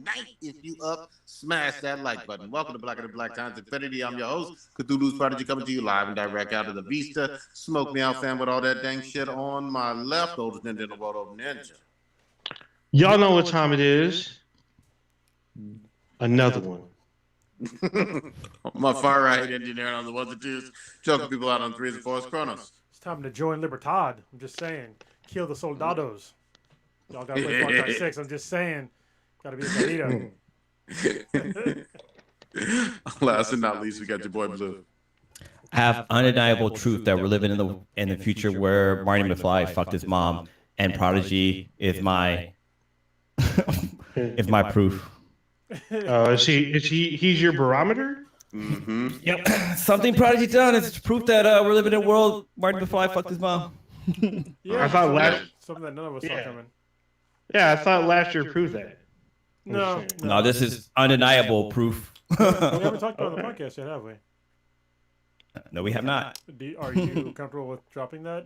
night. If you up, smash that like button. Welcome to Black and the Black Times Infinity. I'm your host, Cthulhu's Prodigy, coming to you live and direct out of the Vista. Smoke me out, fam, with all that dang shit on my left. Oldest ninja in the world, old ninja. Y'all know what time it is. Another one. My far right engineer on the ones and twos, choking people out on threes and fours. Chronos. It's time to join Libertad. I'm just saying. Kill the soldados. Y'all gotta play Far Cry 6. I'm just saying. Gotta be a Benito. Last and not least, we got your boy Blue. I have undeniable truth that we're living in the future where Marty McFly fucked his mom, and Prodigy is my is my proof. He's your barometer? Mm-hmm. Yep. Something Prodigy done is proof that we're living in a world Marty McFly fucked his mom. Yeah, I thought something that none of us saw coming. Yeah, I thought last year proved that. No, this is undeniable proof. We haven't talked about it on the podcast yet, have we? No, we have not. Are you comfortable with dropping that,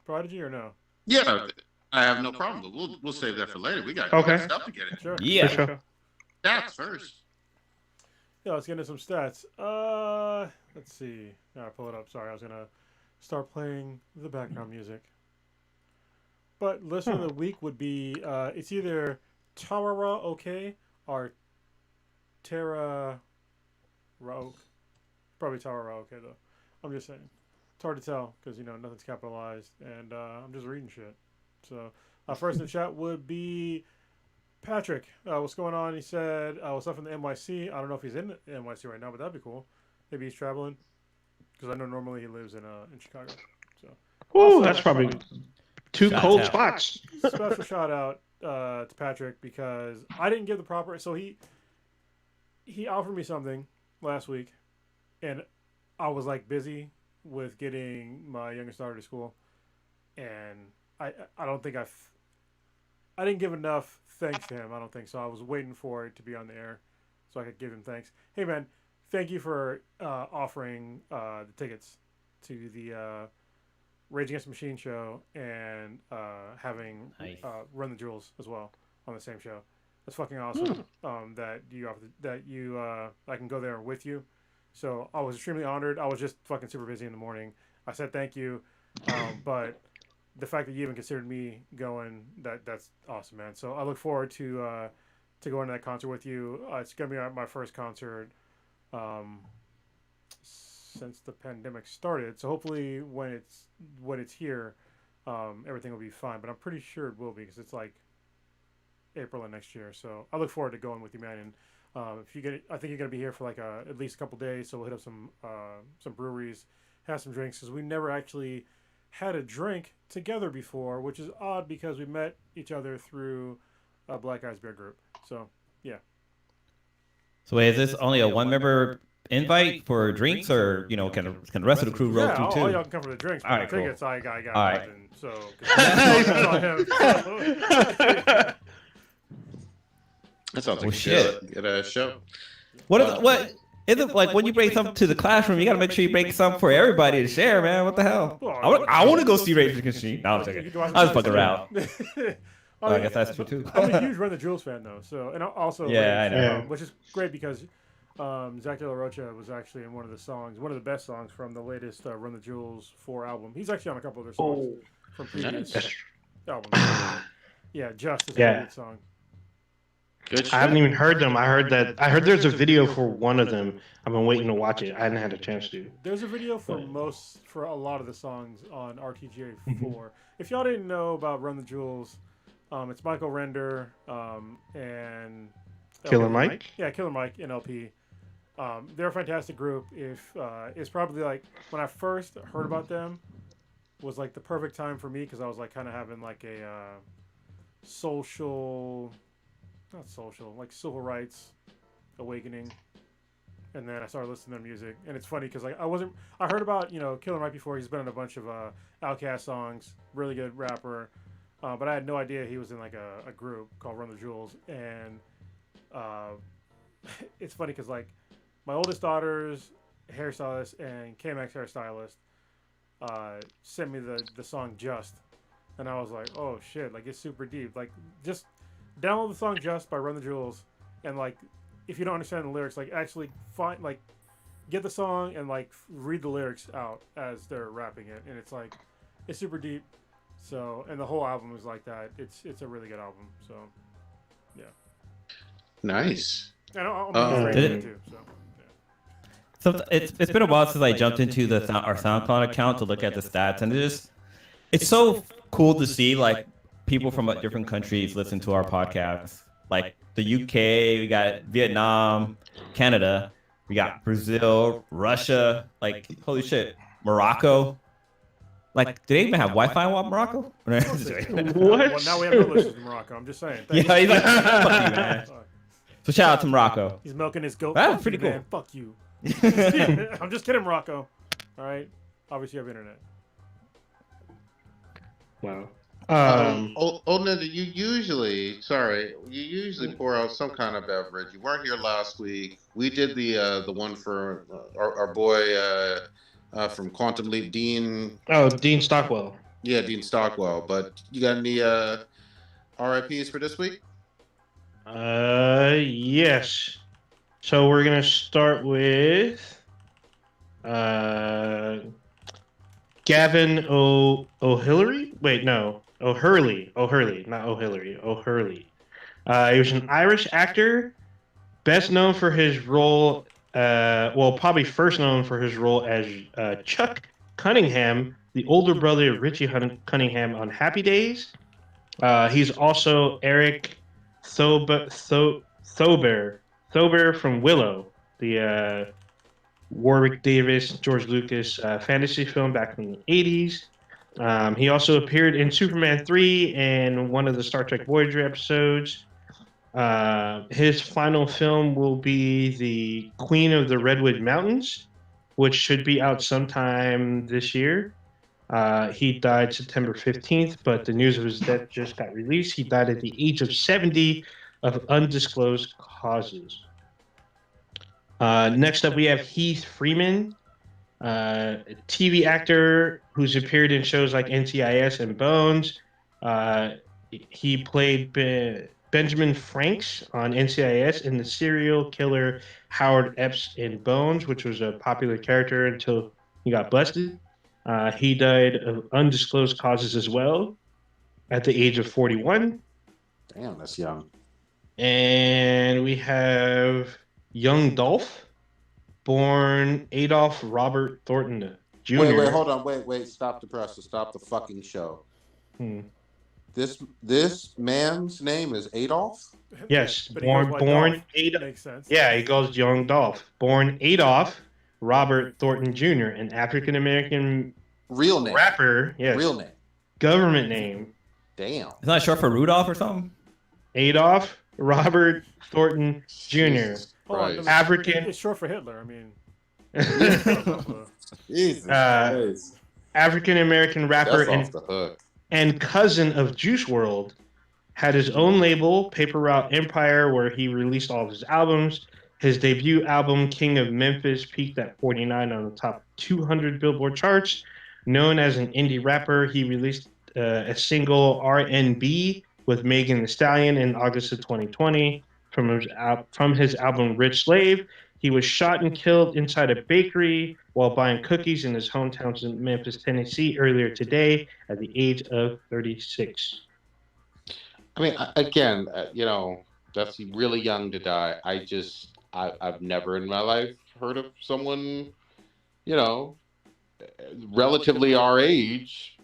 Prodigy, or no? Yeah, I have no problem, but we'll save that for later. We got stuff to get in. Sure. Yeah. For sure. Stats first. Yeah, let's get into some stats. Let's see. I'll pull it up. Sorry, I was gonna start playing the background music. But listener of the week would be it's either Tawara OK or Terra Raok. Probably Tawara OK though. I'm just saying. It's hard to tell because nothing's capitalized and I'm just reading shit. So first in the chat would be Patrick. What's going on? He said what's up from the NYC. I don't know if he's in the NYC right now, but that'd be cool. Maybe he's traveling because I know normally he lives in Chicago. So Ooh, that's probably two cold spots. Special shout out to Patrick because I didn't give the proper. So he offered me something last week, and I was like busy with getting my youngest daughter to school, and I don't think I didn't give enough thanks to him. I don't think so. I was waiting for it to be on the air so I could give him thanks. Hey man, thank you for offering the tickets to the Rage Against the Machine show and having Run the Jewels as well on the same show. That's fucking awesome. That I can go there with you. So I was extremely honored. I was just fucking super busy in the morning. I said thank you, but the fact that you even considered me going, that's awesome, man. So I look forward to going to that concert with you. It's gonna be my first concert since the pandemic started. So hopefully when it's here, everything will be fine. But I'm pretty sure it will be because it's like April of next year. So I look forward to going with you, man. And I think you're gonna be here for like at least a couple days. So we'll hit up some breweries, have some drinks because we never actually had a drink together before, which is odd because we met each other through a Black Eyes Beer group. So yeah. So wait, is this only a one-member invite for drinks, or can the rest of the crew roll through too? All y'all can come for the drinks. All right, the tickets, cool. I got all right. nothing. So. That sounds like shit. Good show. What is it like when you bring something to the classroom? You got to make sure you bring something for everybody to share, man. What the hell? I want to go see Rage Against the Machine. No, I'm joking. I was fucking around. I guess that's true too. I'm a huge Run the Jewels fan though, so and also I know. which is great because Zach De La Rocha was actually in one of the best songs from the latest Run the Jewels 4 album. He's actually on a couple of their songs from previous albums. Yeah, Just is a great song. Good shit. I haven't even heard them. I heard there's a video for one of them. I've been waiting to watch it. I hadn't had a chance to. There's a video for a lot of the songs on RTGA 4. If y'all didn't know about Run the Jewels, it's Michael Render and Killer Mike? Yeah, Killer Mike and LP. They're a fantastic group. It's probably like when I first heard about them was like the perfect time for me because I was like kind of having like a like civil rights awakening, and then I started listening to their music. And it's funny because like I heard about Killer Mike before. He's been in a bunch of Outkast songs, really good rapper, but I had no idea he was in like a group called Run the Jewels. And it's funny because like my oldest daughter's hairstylist and KMX hairstylist sent me the song Just, and I was like, oh shit, like it's super deep, like just download the song Just by Run the Jewels, and like, if you don't understand the lyrics, like actually find like, get the song and like read the lyrics out as they're rapping it, and it's like, it's super deep. So, and the whole album is like that. It's a really good album. So, yeah. Nice. And I'm it too. So. So it's been a while since I jumped into our SoundCloud account to look at the stats, and it's so cool to see like people from different countries listen to our podcast. Like the UK, we got Vietnam, Canada, we got Brazil, Russia, like holy shit, Morocco. Like, do they even have Wi-Fi in Morocco? What? Well, now we have no listeners in Morocco. I'm just saying. Yeah, he's like, fuck you, man. So shout out to Morocco. He's milking his goat. That's pretty cool. Man. Fuck you. I'm just kidding, Morocco. All right. Obviously, you have internet. Wow. Old Ninja, you usually pour out some kind of beverage. You weren't here last week. We did the one for our boy from Quantum Leap, Dean. Oh, Dean Stockwell. Yeah, Dean Stockwell. But you got any RIPs for this week? Yes. So we're gonna start with Gavin O'Hurley. Wait, no, O'Hurley, not O'Hillary. O'Hurley. He was an Irish actor, best known for his role. Probably first known for his role as Chuck Cunningham, the older brother of Richie Cunningham on Happy Days. He's also Eric Thober from Willow, the Warwick Davis, George Lucas fantasy film back in the 80s. He also appeared in Superman 3 and one of the Star Trek Voyager episodes. His final film will be The Queen of the Redwood Mountains, which should be out sometime this year. He died September 15th, but the news of his death just got released. He died at the age of 70 of undisclosed causes. Next up, we have Heath Freeman, a TV actor who's appeared in shows like NCIS and Bones. He played Benjamin Franks on NCIS and the serial killer Howard Epps in Bones, which was a popular character until he got busted. He died of undisclosed causes as well at the age of 41. Damn, that's young. And we have young Dolph, born Adolph Robert Thornton Jr. Wait, hold on. Wait, stop the presser. Stop the fucking show. This man's name is Adolph? Yes, But born Adolf. Makes sense. Yeah, he goes young Dolph. Born Adolph Robert Thornton Jr., an African-American real name. Rapper. Yes. Real name. Government name. Damn. It's not short for Rudolph or something? Adolph Robert Thornton Jr. Right. African. It's short for Hitler. I mean. Jesus. African-American rapper That's off the hook. and cousin of Juice WRLD. Had his own label, Paper Route Empire, where he released all of his albums. His debut album, King of Memphis, peaked at 49 on the top 200 Billboard charts. Known as an indie rapper, he released a single, R&B, with Megan Thee Stallion in August of 2020. From his album, Rich Slave, he was shot and killed inside a bakery while buying cookies in his hometown in Memphis, Tennessee, earlier today at the age of 36. I mean, again, that's really young to die. I've never in my life heard of someone, relatively our age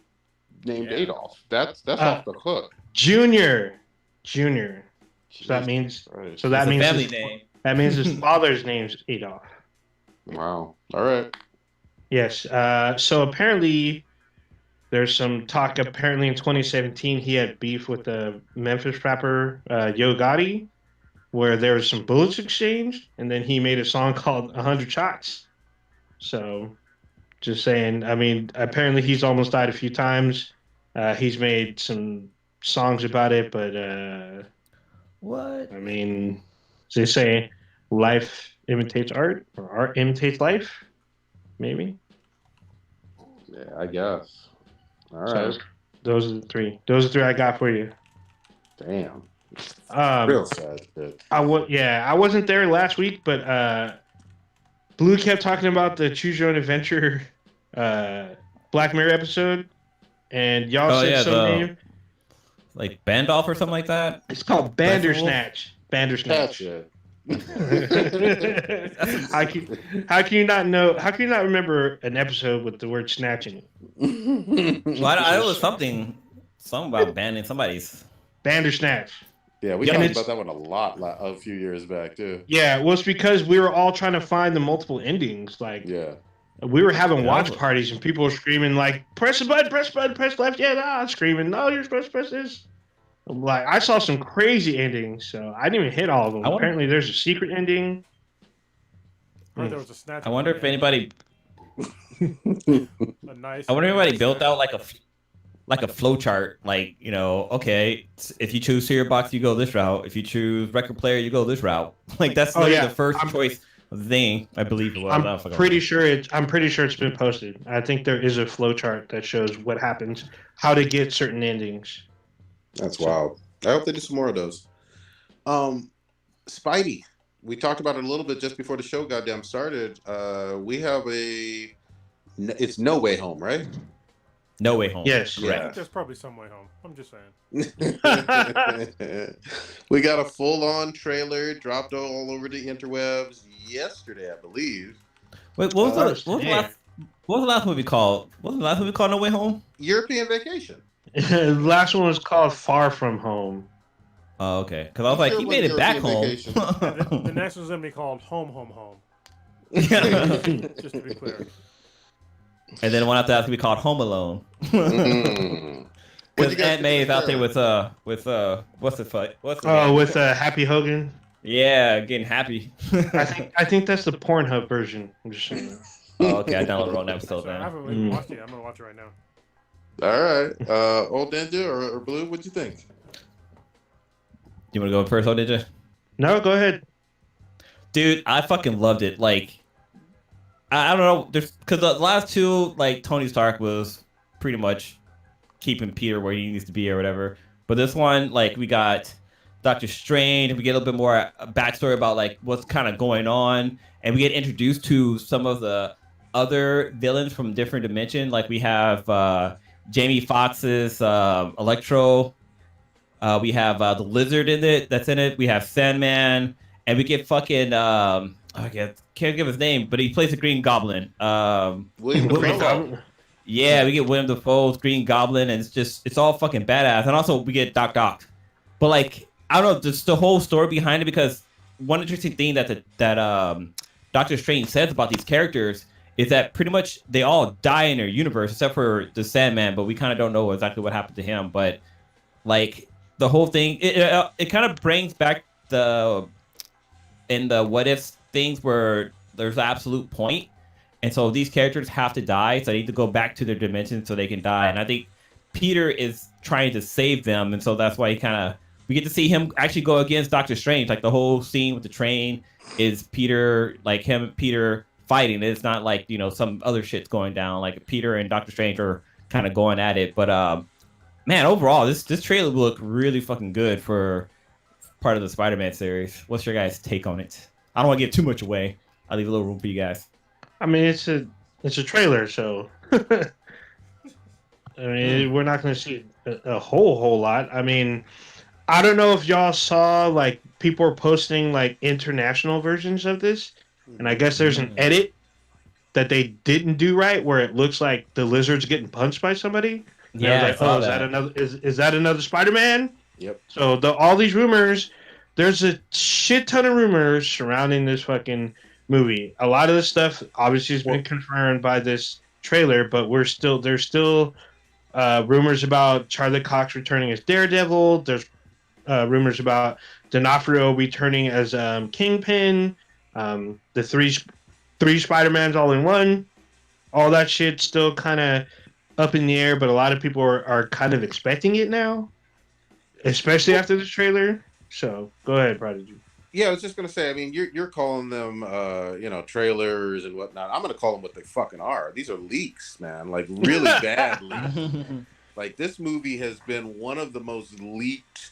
named Adolf. That's off the hook. Junior. So that means family name. That means his father's name's Adolf. Wow. All right. Yes. So apparently, there's some talk. Apparently, in 2017, he had beef with the Memphis rapper Yo Gotti, where there was some bullets exchanged, and then he made a song called 100 Shots. So, just saying. I mean, apparently he's almost died a few times. He's made some songs about it, but what? I mean, they say life imitates art, or art imitates life. Maybe. Yeah, I guess. All right. So, those are the three. Those are the three I got for you. Damn. Real sad shit. I wasn't there last week, but Blue kept talking about the Choose Your Own Adventure Black Mirror episode, and y'all said some name. Like Bandolph or something like that? It's called Bandersnatch. Bandersnatch. Gotcha. How can you not know? How can you not remember an episode with the word snatch in it? Well, I know something about banning somebody's Bandersnatch. Yeah, we talked about that one a few years back too. Yeah, well, it's because we were all trying to find the multiple endings. Like, we were having watch parties and people were screaming like, "Press the button, press left." Yeah, I'm screaming, "No, you're supposed to press this." Like, I saw some crazy endings, so I didn't even hit all of them. Apparently, there's a secret ending. There was a snatch. I wonder if anybody. A nice. I wonder if anybody built out like a flow chart, like, you know, okay, if you choose Cereal Box, you go this route. If you choose Record Player, you go this route. Like, that's the first choice of the thing, I believe it was. I'm pretty sure it's been posted. I think there is a flow chart that shows what happens, how to get certain endings. That's wild. I hope they do some more of those. Spidey. We talked about it a little bit just before the show goddamn started. We have it's No Way Home, right? No Way Home. Yes. Yeah. I think there's probably some way home. I'm just saying. We got a full-on trailer dropped all over the interwebs yesterday, I believe. Wait, what was the last movie called? What was the last movie called? No Way Home? European Vacation. The last one was called Far From Home. Oh, okay. Because I was like, he made it back home. The next one's going to be called Home, Home, Home. Just to be clear. And then one after that's gonna be called Home Alone. Because Aunt May is out there with what's the fight? With Happy Hogan. Yeah, getting happy. I think that's the Pornhub version. I'm just saying. Oh, okay. I downloaded the wrong episode I now. haven't really watched it. I'm gonna watch it right now. All right, Old Ninja or Blue, what'd you think? You want to go first, Old Ninja? No, go ahead. Dude, I fucking loved it. Like, I don't know, because the last two, like, Tony Stark was pretty much keeping Peter where he needs to be or whatever. But this one, like, we got Doctor Strange, we get a little bit more backstory about, like, what's kind of going on, and we get introduced to some of the other villains from different dimensions. Like, we have Jamie Foxx's Electro. We have the Lizard that's in it. We have Sandman, and we get fucking can't give his name, but he plays the Green Goblin. William Dafoe. Yeah, we get William Dafoe's Green Goblin, and it's all fucking badass. And also we get Doc Ock. But like, I don't know, just the whole story behind it, because one interesting thing that Doctor Strange says about these characters is that pretty much they all die in their universe except for the Sandman, but we kind of don't know exactly what happened to him. But like, the whole thing, it kind of brings back the what if things where there's an absolute point, and so these characters have to die, so they need to go back to their dimension so they can die. And I think Peter is trying to save them, and so that's why we get to see him actually go against Doctor Strange. Like, the whole scene with the train is Peter, like him and Peter fighting. It's not like, you know, some other shit's going down. Like, Peter and Doctor Strange are kind of going at it. But man, overall, this trailer looked really fucking good for part of the Spider-Man series. What's your guys' take on it? I don't want to give too much away. I'll leave a little room for you guys. I mean, it's a trailer, so I mean, we're not going to see a whole lot. I mean, I don't know if y'all saw, like, people are posting like international versions of this, and I guess there's an edit that they didn't do right where it looks like the Lizard's getting punched by somebody. And Yeah, I was like, is that another? Is that another Spider-Man? Yep. So all these rumors, there's a shit ton of rumors surrounding this fucking movie. A lot of the stuff obviously has been confirmed by this trailer, but there's still rumors about Charlie Cox returning as Daredevil. There's rumors about D'Onofrio returning as Kingpin. The three Spider-Mans all in one. All that shit's still kind of up in the air, but a lot of people are kind of expecting it now, especially after this trailer. So go ahead, Prodigy. Yeah, I was just gonna say. I mean, you're calling them, trailers and whatnot. I'm gonna call them what they fucking are. These are leaks, man. Like, really bad leaks. Like, this movie has been one of the most leaked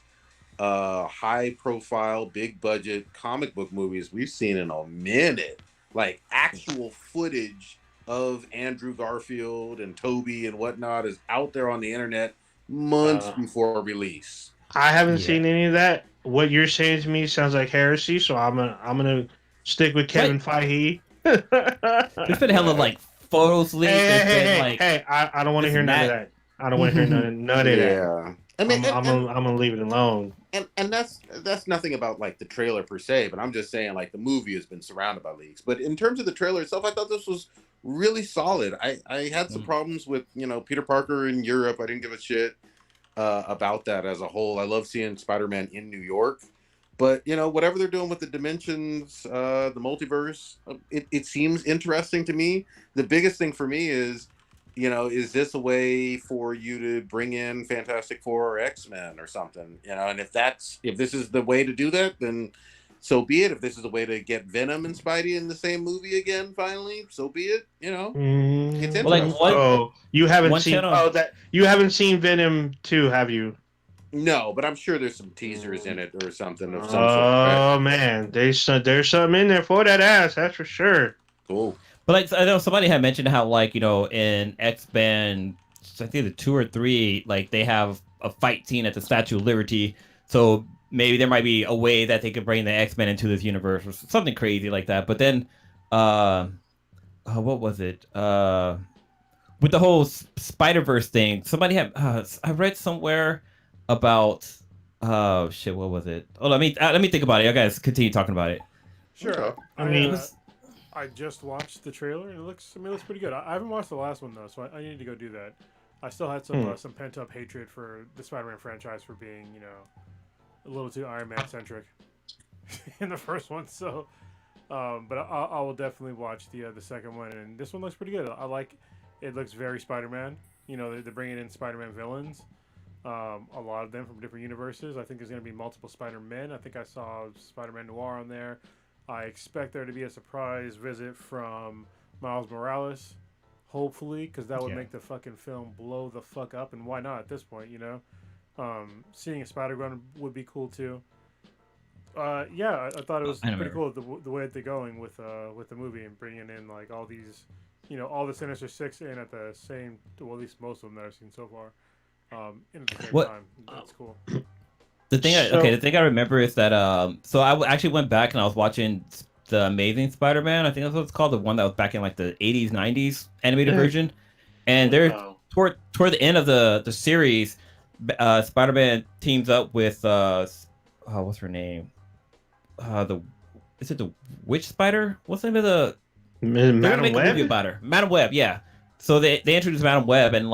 high profile, big budget comic book movies we've seen in a minute. Like actual footage of Andrew Garfield and Toby and whatnot is out there on the internet months before release. I haven't seen any of that. What you're saying to me sounds like heresy, so I'm gonna stick with Kevin Feige. There's been a hell of like photos leaked. Hey, I don't want to hear none of that. I don't want to hear none of that. Yeah. I mean, I'm gonna leave it alone. And that's nothing about like the trailer per se, but I'm just saying like the movie has been surrounded by leaks. But in terms of the trailer itself, I thought this was really solid. I had some problems with Peter Parker in Europe. I didn't give a shit about that as a whole. I love seeing Spider-Man in New York, but whatever they're doing with the dimensions, the multiverse, it seems interesting to me. The biggest thing for me is, is this a way for you to bring in Fantastic Four or X-Men or something? And if this is the way to do that, then so be it. If this is a way to get Venom and Spidey in the same movie again, finally, so be it. It's interesting. You haven't seen Venom 2, have you? No, but I'm sure there's some teasers in it or something of some sort. Oh man, there's something in there for that ass. That's for sure. Cool. But I know somebody had mentioned how in X-Men, I think the 2 or 3, they have a fight scene at the Statue of Liberty. So maybe there might be a way that they could bring the X-Men into this universe or something crazy like that. But then, what was it? With the whole Spider-Verse thing, somebody had I read somewhere about what was it? Oh, let me think about it. You guys continue talking about it. Sure. I just watched the trailer and it looks pretty good. I haven't watched the last one though, so I need to go do that. I still had some pent up hatred for the Spider-Man franchise for being a little too Iron Man centric in the first one. So, but I will definitely watch the second one, and this one looks pretty good. I like it. Looks very Spider-Man. They're bringing in Spider-Man villains. A lot of them from different universes. I think there's going to be multiple Spider-Men. I think I saw Spider-Man Noir on there. I expect there to be a surprise visit from Miles Morales, hopefully, because that would make the fucking film blow the fuck up, and why not at this point, Seeing a Spider-Gwen would be cool too. I thought it was pretty cool the way that they're going with the movie and bringing in all these, all the Sinister Six in at the same, well, at least most of them that I've seen so far, in at the same time. That's cool. The thing I remember is that so I actually went back and I was watching the Amazing Spider-Man. I think that's what it's called, the one that was back in the 80s, 90s animated version. And they're toward the end of the series, Spider-Man teams up with what's her name? Is it the Witch Spider? What's the name of the Madam Web? About her. Madam Web, yeah. So they introduced Madam Web, and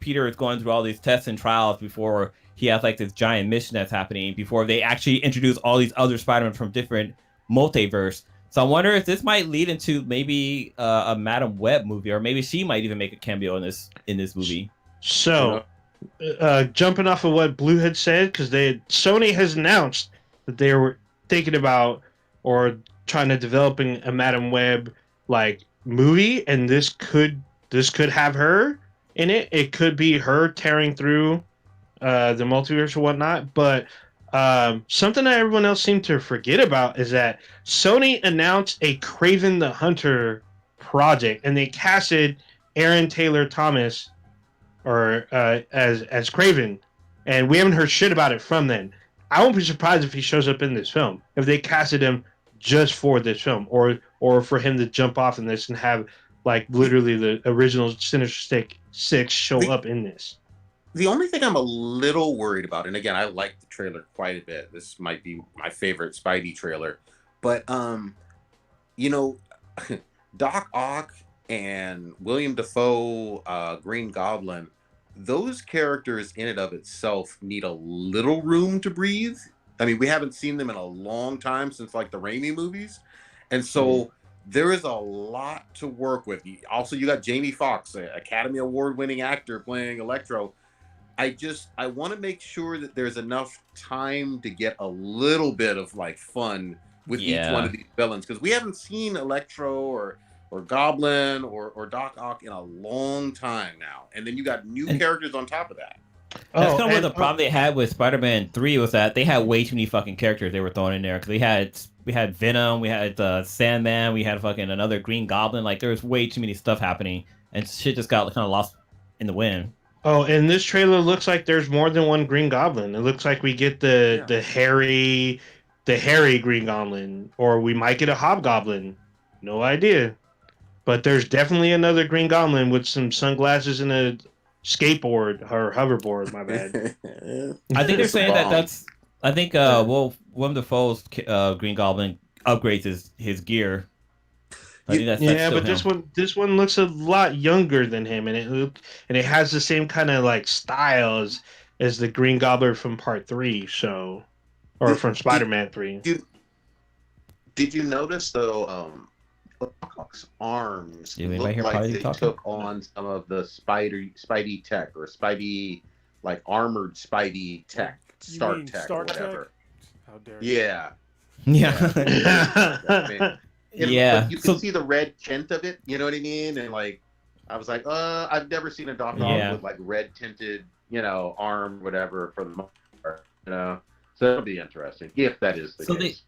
Peter is going through all these tests and trials before he has this giant mission that's happening, before they actually introduce all these other Spider-Men from different multiverse. So I wonder if this might lead into maybe a Madam Web movie, or maybe she might even make a cameo in this movie. So, jumping off of what Blue had said, because Sony has announced that they were thinking about or trying to developing a Madam Web movie, and this could have her in it. It could be her tearing through the multiverse or whatnot, but something that everyone else seemed to forget about is that Sony announced a Kraven the Hunter project, and they casted Aaron Taylor Thomas as Kraven, and we haven't heard shit about it from then. I won't be surprised if he shows up in this film, if they casted him just for this film, or for him to jump off in this and have literally the original Sinister Six show up in this. The only thing I'm a little worried about, and again, I like the trailer quite a bit. This might be my favorite Spidey trailer, but Doc Ock and William Dafoe, Green Goblin, those characters in and of itself need a little room to breathe. I mean, we haven't seen them in a long time since the Raimi movies, and so there is a lot to work with. Also, you got Jamie Foxx, an Academy Award-winning actor playing Electro. I want to make sure that there's enough time to get a little bit of fun with each one of these villains, because we haven't seen Electro or Goblin or Doc Ock in a long time now, and then you got new characters on top of that. That's kind of what the problem they had with Spider-Man 3 was that they had way too many fucking characters they were throwing in there. Because we had Venom, we had Sandman, we had fucking another Green Goblin. Like there was way too many stuff happening, and shit just got kind of lost in the wind. Oh, and this trailer looks like there's more than one Green Goblin. It looks like we get the hairy Green Goblin, or we might get a Hobgoblin. No idea. But there's definitely another Green Goblin with some sunglasses and a skateboard or hoverboard. My bad. I think they're saying that's. I think Willem Dafoe's Green Goblin upgrades his gear. I think that's but him. this one looks a lot younger than him, and it has the same kind of like style as the Green Goblin from Part 3, from Spider-Man 3. Did you notice though? Hawk's arms look like they took on some of the Spidey tech or Spidey, like armored Spidey tech, Stark tech or whatever. How dare you? Yeah. Yeah. You can see the red tint of it. You know what I mean? And like, I was like, I've never seen a Doc Ock with like red tinted, arm, whatever for the most part. So it'll be interesting if that is the case.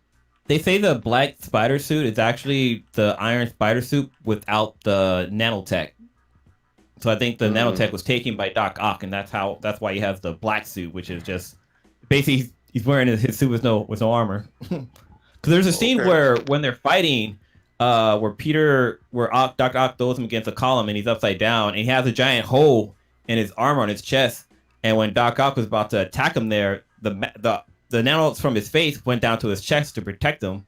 They say the black spider suit is actually the Iron Spider suit without the nanotech. So I think the nanotech was taken by Doc Ock, and that's why he has the black suit, which is just basically he's wearing his suit with no armor. Because there's a scene where when they're fighting, where Doc Ock throws him against a column and he's upside down, and he has a giant hole in his armor on his chest. And when Doc Ock was about to attack him there, the nanobots from his face went down to his chest to protect him,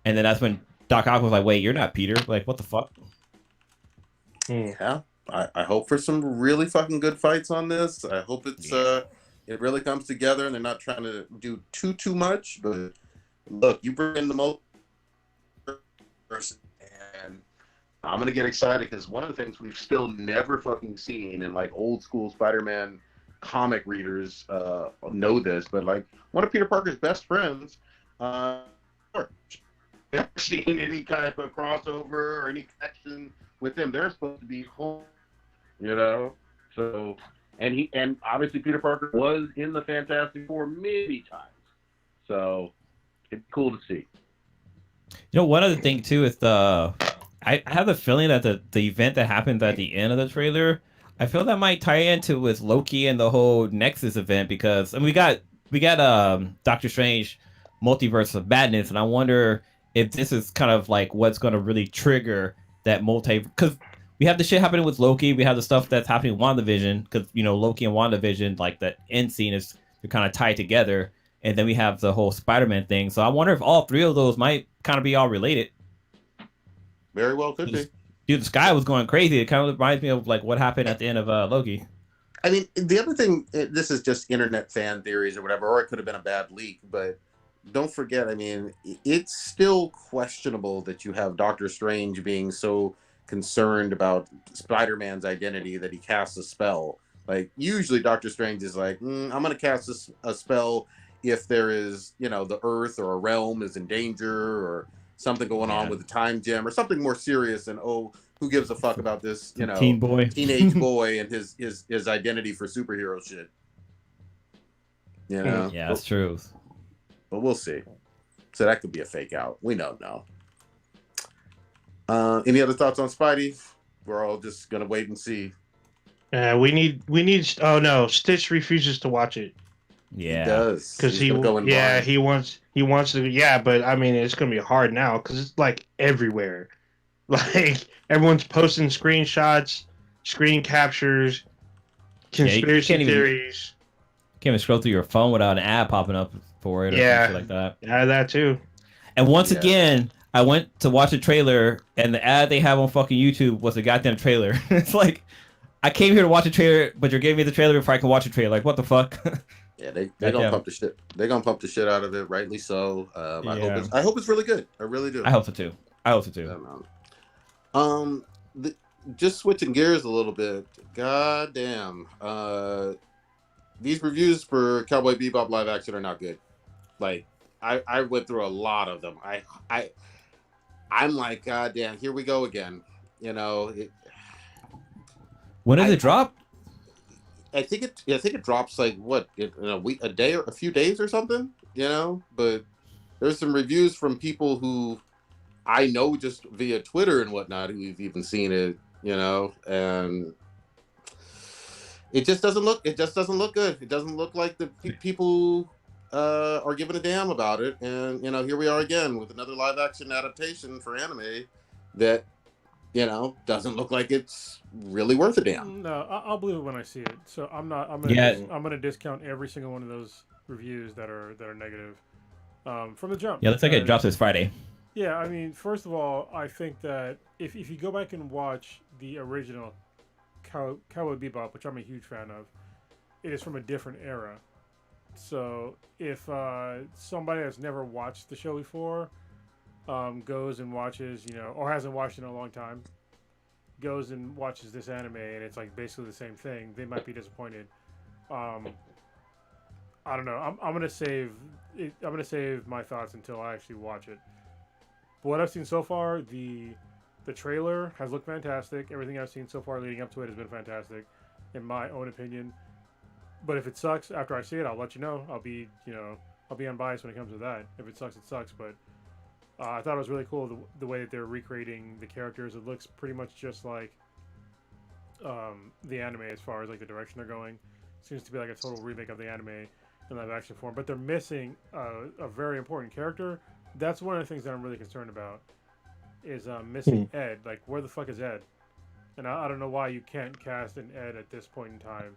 and then that's when Doc Ock was like, "Wait, you're not Peter? Like, what the fuck?" Yeah, I hope for some really fucking good fights on this. I hope it really comes together and they're not trying to do too much. But look, you bring in the most person, and I'm gonna get excited because one of the things we've still never fucking seen in like old school Spider-Man comic readers know this, but like one of Peter Parker's best friends, never seen any kind of a crossover or any connection with them. They're supposed to be home, So, and obviously Peter Parker was in the Fantastic Four many times, so it's cool to see. One other thing too is I have a feeling that the event that happens at the end of the trailer, I feel that might tie into with Loki and the whole Nexus event because we got Doctor Strange Multiverse of Madness, and I wonder if this is kind of like what's going to really trigger that because we have the shit happening with Loki, we have the stuff that's happening with WandaVision because Loki and WandaVision, like the end scene they're kind of tied together, and then we have the whole Spider-Man thing. So I wonder if all three of those might kind of be all related. Very well could be. Dude, the sky was going crazy. It kind of reminds me of like what happened at the end of Loki. I mean, the other thing, this is just internet fan theories or whatever, or it could have been a bad leak, but don't forget, I mean, it's still questionable that you have Doctor Strange being so concerned about Spider-Man's identity that he casts a spell. Like, usually Doctor Strange is like, I'm going to cast a spell if there is, the Earth or a realm is in danger or something going on with the time gem or something more serious and who gives a fuck about this teenage boy and his identity for superhero shit, yeah, that's true, but we'll see. So that could be a fake out, we don't know. Any other thoughts on Spidey? We're all just gonna wait and see. We need oh no, Stitch refuses to watch it. Yeah, he does because he wants to. But I mean, it's gonna be hard now because it's like everywhere. Like everyone's posting screenshots, screen captures, conspiracy theories. Can't even scroll through your phone without an ad popping up for it or something like that. Yeah, that too. And once again, I went to watch a trailer, and the ad they have on fucking YouTube was a goddamn trailer. It's like, I came here to watch a trailer, but you're giving me the trailer before I can watch a trailer. Like, what the fuck? Yeah, they're gonna pump the shit. They're gonna pump the shit out of it, rightly so. I hope it's really good. I really do. I hope so too. Just switching gears a little bit. God damn. These reviews for Cowboy Bebop live action are not good. Like, I went through a lot of them. I'm like, God damn, here we go again. When does it drop? think it drops like what in a week, a day, or a few days or something. But there's some reviews from people who I know just via Twitter and whatnot who've even seen it. And it just doesn't look good. It doesn't look like the people are giving a damn about it. And here we are again with another live action adaptation for anime that doesn't look like it's really worth a damn. No, I'll believe it when I see it. So I'm gonna discount every single one of those reviews that are negative from the jump. Yeah, looks like it drops this Friday. Yeah, I mean, first of all, I think that if you go back and watch the original Cowboy Bebop, which I'm a huge fan of, it is from a different era. So if somebody that's never watched the show before goes and watches, or hasn't watched it in a long time, goes and watches this anime and it's like basically the same thing, they might be disappointed. I don't know. I'm gonna save my thoughts until I actually watch it. But what I've seen so far, the trailer has looked fantastic. Everything I've seen so far leading up to it has been fantastic, in my own opinion. But if it sucks after I see it, I'll let you know. I'll be unbiased when it comes to that. If it sucks, it sucks. But I thought it was really cool the way that they're recreating the characters. It looks pretty much just like the anime as far as like the direction they're going. It seems to be like a total remake of the anime in live action form. But they're missing a very important character. That's one of the things that I'm really concerned about. Is missing Ed. Like, where the fuck is Ed? And I don't know why you can't cast an Ed at this point in time.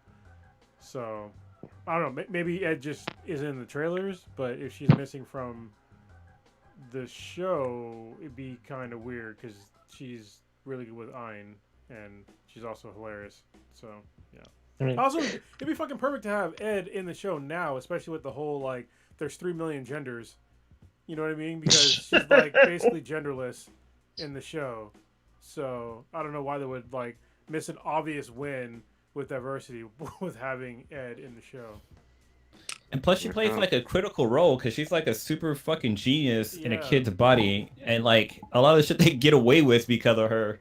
So, I don't know. Maybe Ed just isn't in the trailers, but if she's missing from the show, it'd be kind of weird because she's really good with Ayn, and she's also hilarious. So, yeah. I mean, also, it'd be fucking perfect to have Ed in the show now, especially with the whole, like, there's 3 million genders. You know what I mean? Because she's, like, basically genderless in the show. So I don't know why they would like miss an obvious win with diversity with having Ed in the show. And plus she plays like a critical role because she's like a super fucking genius in a kid's body, and like a lot of the shit they get away with because of her.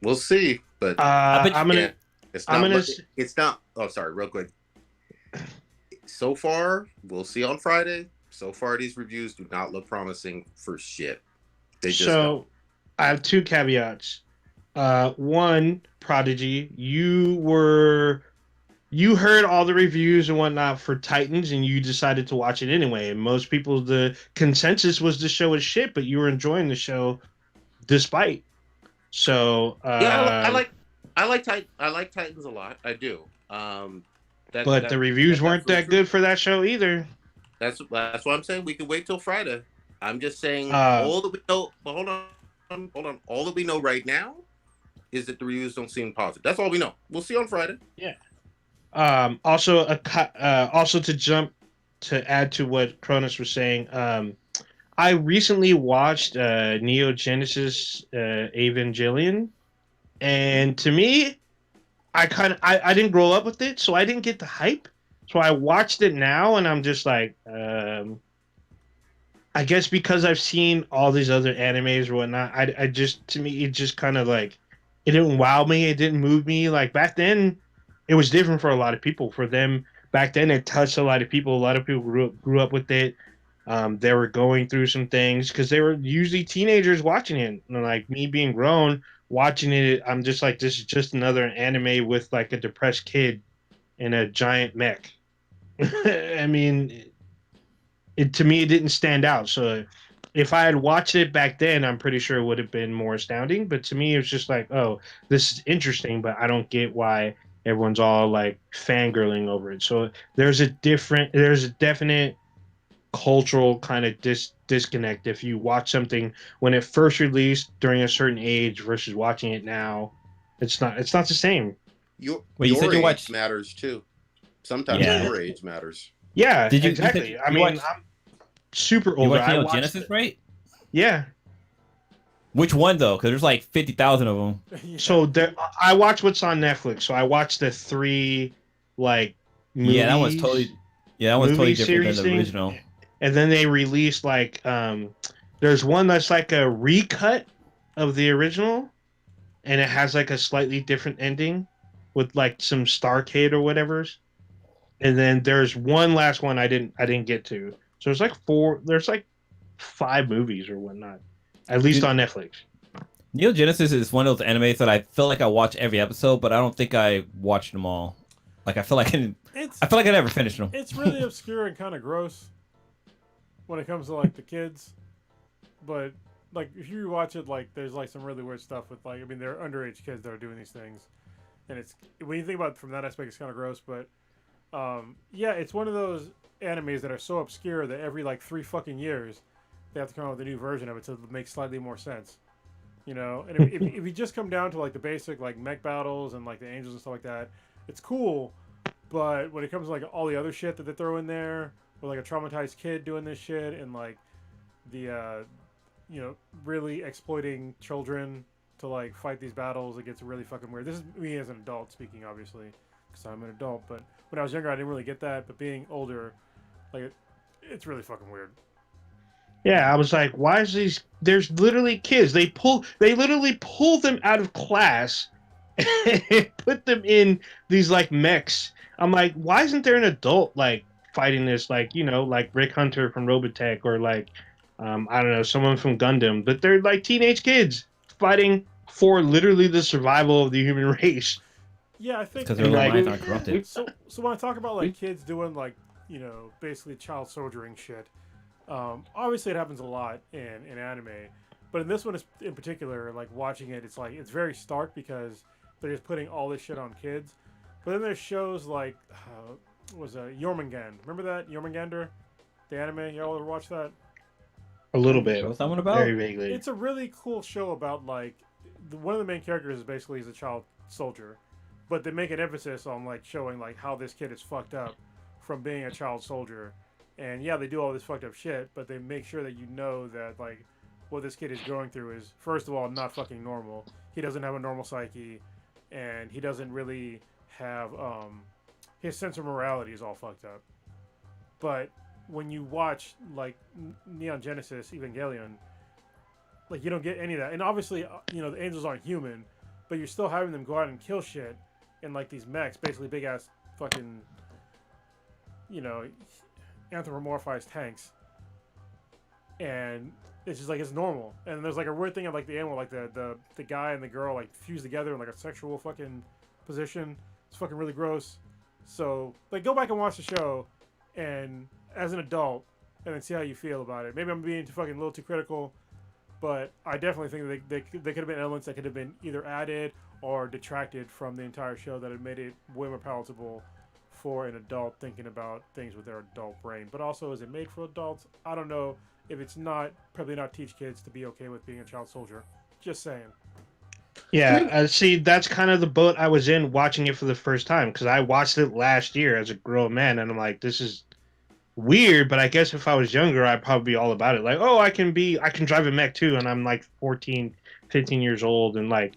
We'll see, but it's not. Oh, sorry, real quick. So far, we'll see on Friday. So far, these reviews do not look promising for shit. They just don't. I have 2 caveats. One, Prodigy, you heard all the reviews and whatnot for Titans, and you decided to watch it anyway. And most people, the consensus was the show is shit, but you were enjoying the show despite. So I like Titans a lot. I do. But the reviews weren't that good for that show either. That's what I'm saying. We can wait till Friday. I'm just saying all that we know. But hold on. All that we know right now is that the reviews don't seem positive. That's all we know. We'll see on Friday. Yeah. Also to add to what Cronus was saying. I recently watched Neo Genesis Evangelion, and to me, I didn't grow up with it, so I didn't get the hype. So I watched it now, and I'm just like, I guess because I've seen all these other animes or whatnot, to me, it just kind of like, it didn't wow me, it didn't move me. Like back then, it was different for a lot of people. For them, back then, it touched a lot of people. A lot of people grew up with it. They were going through some things because they were usually teenagers watching it. And like me being grown, watching it, I'm just like, this is just another anime with like a depressed kid in a giant mech. I mean, to me, it didn't stand out. So if I had watched it back then, I'm pretty sure it would have been more astounding. But to me, it was just like, oh, this is interesting, but I don't get why everyone's all like fangirling over it. So there's a definite cultural kind of disconnect if you watch something when it first released during a certain age versus watching it now. It's not the same. Your age matters too. Sometimes your age matters. Yeah, exactly. I'm super old. You watched Neo Genesis, right? Yeah. Which one though? Because there's like 50,000 of them. So I watch what's on Netflix. So I watched the 3 like movies. Yeah, that one's totally different than the original. And then they released like there's one that's like a recut of the original. and it has like a slightly different ending with like some Starcade or whatever's. And then there's one last one I didn't get to. So there's like there's like 5 movies or whatnot, at least on Netflix. Neo Genesis is one of those animes that I feel like I watch every episode, but I don't think I watched them all. Like I feel like I never finished them. It's really obscure and kind of gross when it comes to like the kids, but like if you watch it, like there's like some really weird stuff with like they're underage kids that are doing these things, and it's when you think about it from that aspect, it's kind of gross, but yeah, it's one of those animes that are so obscure that every like 3 fucking years they have to come up with a new version of it to make slightly more sense. You know, and if you just come down to like the basic like mech battles and like the angels and stuff like that, it's cool. But when it comes to like all the other shit that they throw in there, or like a traumatized kid doing this shit, and like the really exploiting children to like fight these battles, it gets really fucking weird. This is me as an adult speaking, obviously, because I'm an adult. But when I was younger, I didn't really get that. But being older, like it's really fucking weird. Yeah, I was like, why is these? There's literally kids. They literally pull them out of class and put them in these like mechs. I'm like, why isn't there an adult like fighting this? Like, like Rick Hunter from Robotech, or like, I don't know, someone from Gundam. But they're like teenage kids fighting for literally the survival of the human race. Yeah, I think because their minds aren't corrupted. So when I talk about like kids doing like basically child soldiering shit. Obviously it happens a lot in anime, but in this one in particular, like watching it, it's like it's very stark because they're just putting all this shit on kids. But then there's shows like Jormungand. Remember that Jormungandr, the anime? Y'all ever watch that? A little bit. What's that one about? Very vaguely. It's a really cool show about like one of the main characters is basically a child soldier, but they make an emphasis on like showing like how this kid is fucked up from being a child soldier. And yeah, they do all this fucked up shit, but they make sure that you know that like what this kid is going through is, first of all, not fucking normal. He doesn't have a normal psyche, and he doesn't really have his sense of morality is all fucked up. But when you watch like Neon Genesis Evangelion, like you don't get any of that. And obviously, the angels aren't human, but you're still having them go out and kill shit in like these mechs, basically big ass fucking anthropomorphized tanks, and it's just like it's normal. And there's like a weird thing of like the animal, like the guy and the girl like fused together in like a sexual fucking position. It's fucking really gross. So like go back and watch the show, and as an adult, and then see how you feel about it. Maybe I'm being a little too critical, but I definitely think that they could have been elements that could have been either added or detracted from the entire show that had made it way more palatable for an adult thinking about things with their adult brain. But also, is it made for adults? I don't know. If it's not, probably not teach kids to be okay with being a child soldier. Just saying. Yeah, see, that's kind of the boat I was in watching it for the first time, because I watched it last year as a grown man, and I'm like, this is weird, but I guess if I was younger, I'd probably be all about it. Like, oh, I can drive a mech too, and I'm like 14, 15 years old, and like,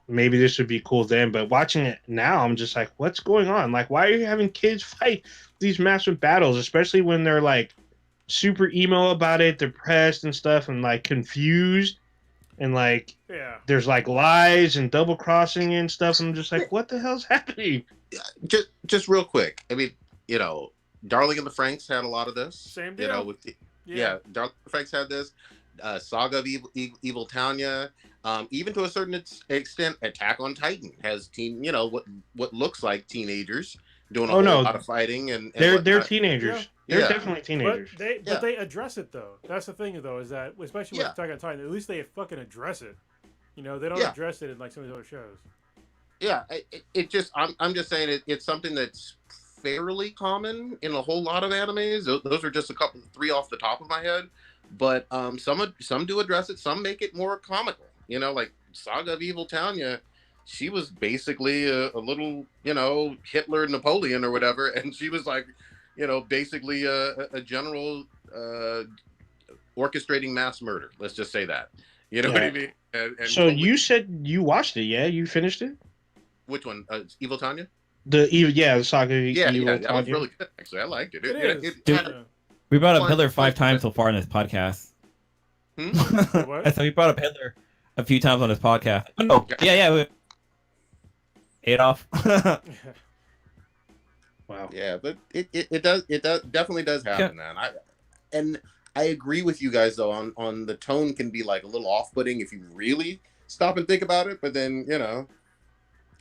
maybe this would be cool then. But watching it now, I'm just like, what's going on? Like, why are you having kids fight these massive battles, especially when they're like super emo about it, depressed and stuff, and like confused, and like there's like lies and double crossing and stuff. And I'm just like, what the hell's happening? Just real quick. I mean, Darling and the Franxx had a lot of this. Same deal. Darling and the Franxx had this. Saga of Evil Tanya, even to a certain extent, Attack on Titan has what looks like teenagers doing a lot of fighting, and they're teenagers. Yeah. They're definitely teenagers. But they address it though. That's the thing though, is that especially with Attack on Titan, at least they fucking address it. They don't address it in like some of these other shows. Yeah, I'm just saying it's something that's fairly common in a whole lot of animes. Those are just three off the top of my head. But some do address it. Some make it more comical. Like Saga of Evil Tanya, she was basically a little, Hitler Napoleon or whatever, and she was like, basically a general orchestrating mass murder. Let's just say that. You know what I mean? And so you said you watched it, yeah? You finished it? Which one? Evil Tanya? The Saga of Evil Tanya. That was really good. Actually, I liked it. We brought up Hitler 5 times so far in this podcast. What? I said we brought up Hitler a few times on this podcast. Oh, yeah. Adolf. Wow. Yeah, but it definitely does happen, man. I agree with you guys though on the tone can be like a little off-putting if you really stop and think about it. But then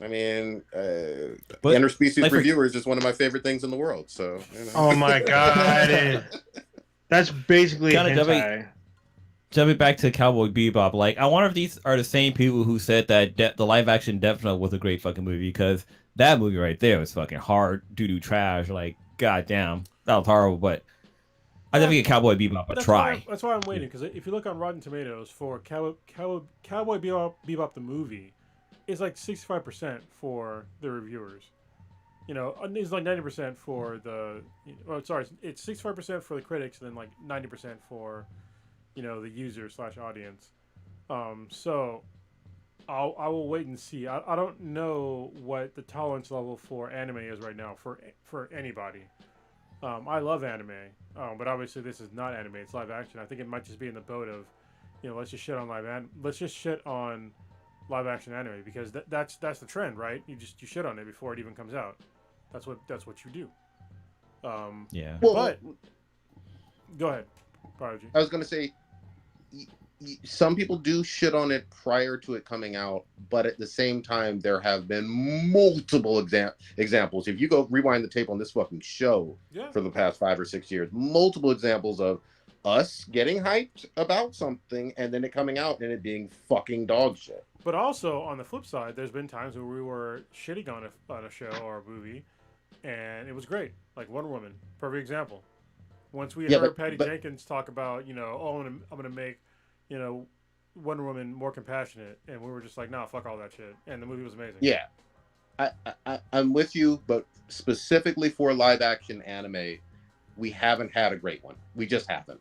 I mean, interspecies reviewer is just one of my favorite things in the world. So Oh my god, that's basically hentai. Jumping back to Cowboy Bebop, like I wonder if these are the same people who said that the live action Death Note was a great fucking movie, because that movie right there was fucking hard doo-doo trash. Like, goddamn, that was horrible. But I definitely get Cowboy Bebop a try. That's why I'm waiting, because if you look on Rotten Tomatoes for Cowboy Bebop the movie, it's like 65% for the reviewers. It's like 90% for the. It's 65% for the critics, and then like 90% for, the user/audience. So I will wait and see. I don't know what the tolerance level for anime is right now for anybody. I love anime, but obviously this is not anime; it's live action. I think it might just be in the boat of, let's just shit on live action anime, because that's the trend, right? You shit on it before it even comes out. That's what you do. Yeah. Well, but go ahead, Prodigy. I was gonna say, some people do shit on it prior to it coming out, but at the same time, there have been multiple examples. If you go rewind the tape on this fucking show for the past 5 or 6 years, multiple examples of us getting hyped about something and then it coming out and it being fucking dog shit. But also, on the flip side, there's been times where we were shitting on a show or a movie, and it was great. Like Wonder Woman, perfect example. Once we heard Patty Jenkins talk about, I'm gonna make, Wonder Woman more compassionate, and we were just like, nah, fuck all that shit. And the movie was amazing. Yeah, I'm with you, but specifically for live action anime, we haven't had a great one. We just haven't.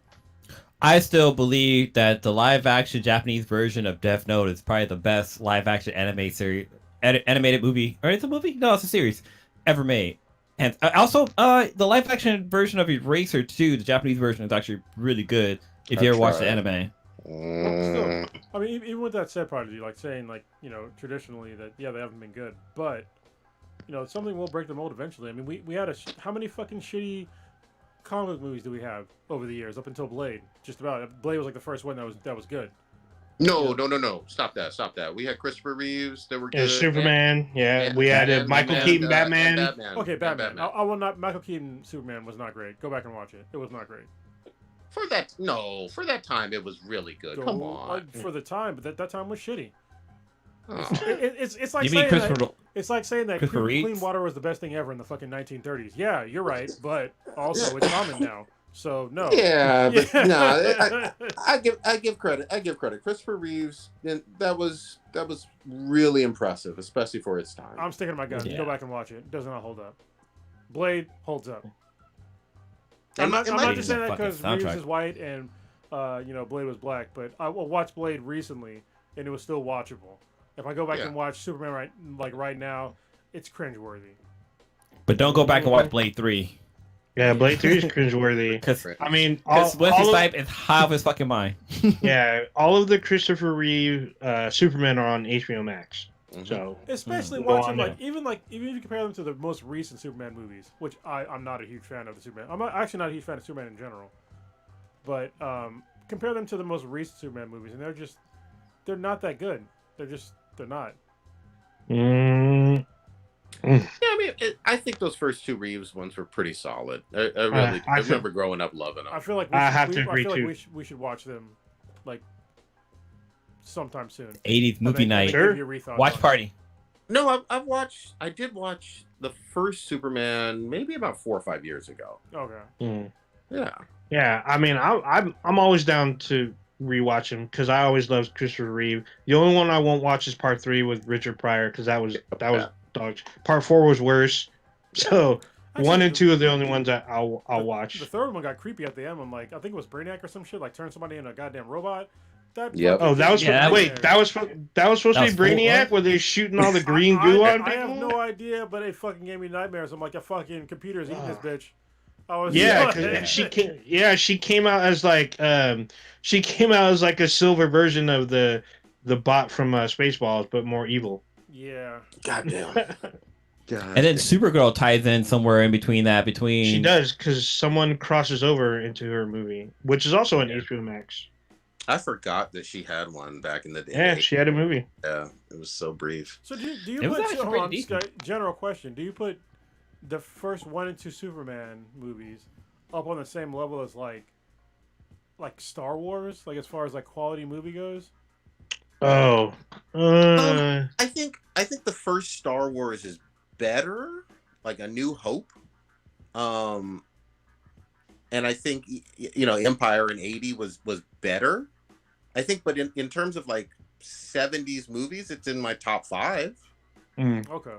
I still believe that the live action Japanese version of Death Note is probably the best live action animated movie, or it's a movie? No, it's a series ever made. And also, the live action version of Eraser 2, the Japanese version, is actually really good if you ever watched the anime. Still, I mean, even with that said, Prodigy, like saying, like, traditionally that, they haven't been good, but, something will break the mold eventually. I mean, we had how many fucking shitty comic movies do we have over the years, up until Blade? Just about. Blade was like the first one that was good. No. Stop that. We had Christopher Reeves that were good. Superman. We had Michael Keaton Batman. Okay, Batman. I will not. Michael Keaton Superman was not great. Go back and watch it. It was not great. For that time, it was really good. Come on. For the time, but that time was shitty. Oh. It's like saying that. It's like saying that clean water was the best thing ever in the fucking 1930s. Yeah, you're right, but also it's common now. So no. Yeah, but no. I give credit. Christopher Reeves, that was really impressive, especially for its time. I'm sticking to my guns. Go back and watch it. It does not hold up. Blade holds up. I'm not just saying that because Reeves is white and Blade was black, but I watched Blade recently and it was still watchable. If I go back and watch Superman right now, it's cringeworthy. But don't go back and watch Blade 3. Yeah, Blade 3 is cringeworthy. I mean, Wesley Snipes is high off his fucking mind. Yeah, all of the Christopher Reeve Superman are on HBO Max. Mm-hmm. So especially watching even if you compare them to the most recent Superman movies, which I'm not a huge fan of the Superman. I'm actually not a huge fan of Superman in general. But compare them to the most recent Superman movies, and they're not that good. They're not. Yeah, I mean, I think those first two Reeves ones were pretty solid. I remember growing up loving them. I feel like we should watch them like sometime soon. 80s movie night. Sure. Watch party. No, I did watch the first Superman maybe about 4 or 5 years ago. Okay. Yeah. I mean, I'm always down to rewatch him because I always loved Christopher Reeve. The only one I won't watch is Part 3 with Richard Pryor because that was dog. Part 4 was worse. So actually, 1 and 2 are the only ones that I'll watch. The third one got creepy at the end. I'm like, I think it was Brainiac or some shit, like turn somebody into a goddamn robot. That was supposed to be Brainiac, where they're shooting all the green goo on people. I have no idea, but it fucking gave me nightmares. I'm like, a fucking computer's eating this bitch. She came out as like a silver version of the the bot from Spaceballs, but more evil. Yeah. Goddamn. And then Supergirl ties in somewhere in between that. She does, because someone crosses over into her movie, which is also on HBO Max. I forgot that she had one back in the day. Yeah, she had a movie. Yeah, it was so brief. So do you put general question? Do you put the first 1 and 2 Superman movies up on the same level as like Star Wars, like as far as like quality movie goes? Oh, I think the first Star Wars is better, like A New Hope. And I think Empire in 80 was better. I think, but in terms of like 70s movies, it's in my top 5. Okay.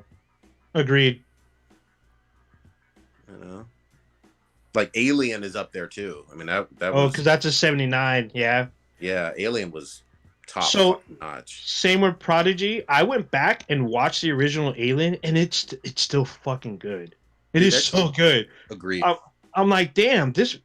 Agreed. Like Alien is up there too. I mean that was because that's a 79. Yeah. Yeah, Alien was top notch. Same with Prodigy. I went back and watched the original Alien, and it's still fucking good. It is so good. Agreed. I'm like, damn, this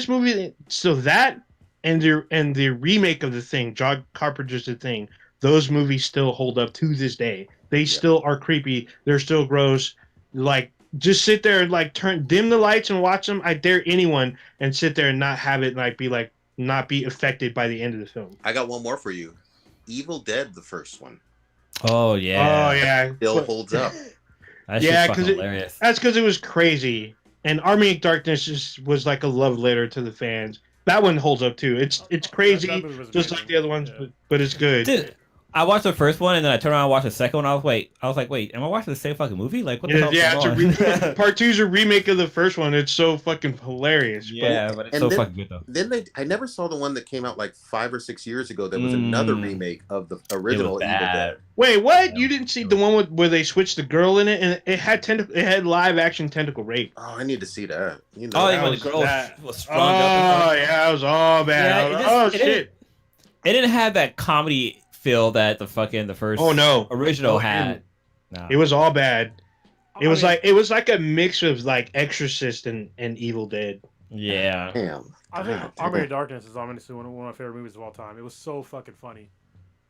movie. So that and the remake of The Thing, John Carpenter's The Thing, those movies still hold up to this day. They still are creepy. They're still gross. Like, just sit there and like dim the lights and watch them. I dare anyone and sit there and not have it not be affected by the end of the film. I got one more for you. Evil Dead, the first one. Oh yeah. Oh yeah. Still holds up. That's hilarious. That's because it was crazy. And Army of Darkness was like a love letter to the fans. That one holds up too. It's crazy, just like the other ones, but it's good. Dude, I watched the first one and then I turned around and watched the second one. I was like, wait, am I watching the same fucking movie? Like, what the hell? Yeah, Part 2 is a remake of the first one. It's so fucking hilarious. But it's so fucking good though. Then I never saw the one that came out like 5 or 6 years ago. That was another remake of the original Evil Dead. Wait, what? You didn't see the one where they switched the girl in it and it had live action tentacle rape? Oh, I need to see that. When the girl was sprung up. Oh yeah, it was all bad. Shit! It didn't have that comedy feel that the first original had. No. It was all bad. It was like a mix of like Exorcist and Evil Dead. Yeah. Damn. I think Army of Darkness is honestly one of my favorite movies of all time. It was so fucking funny.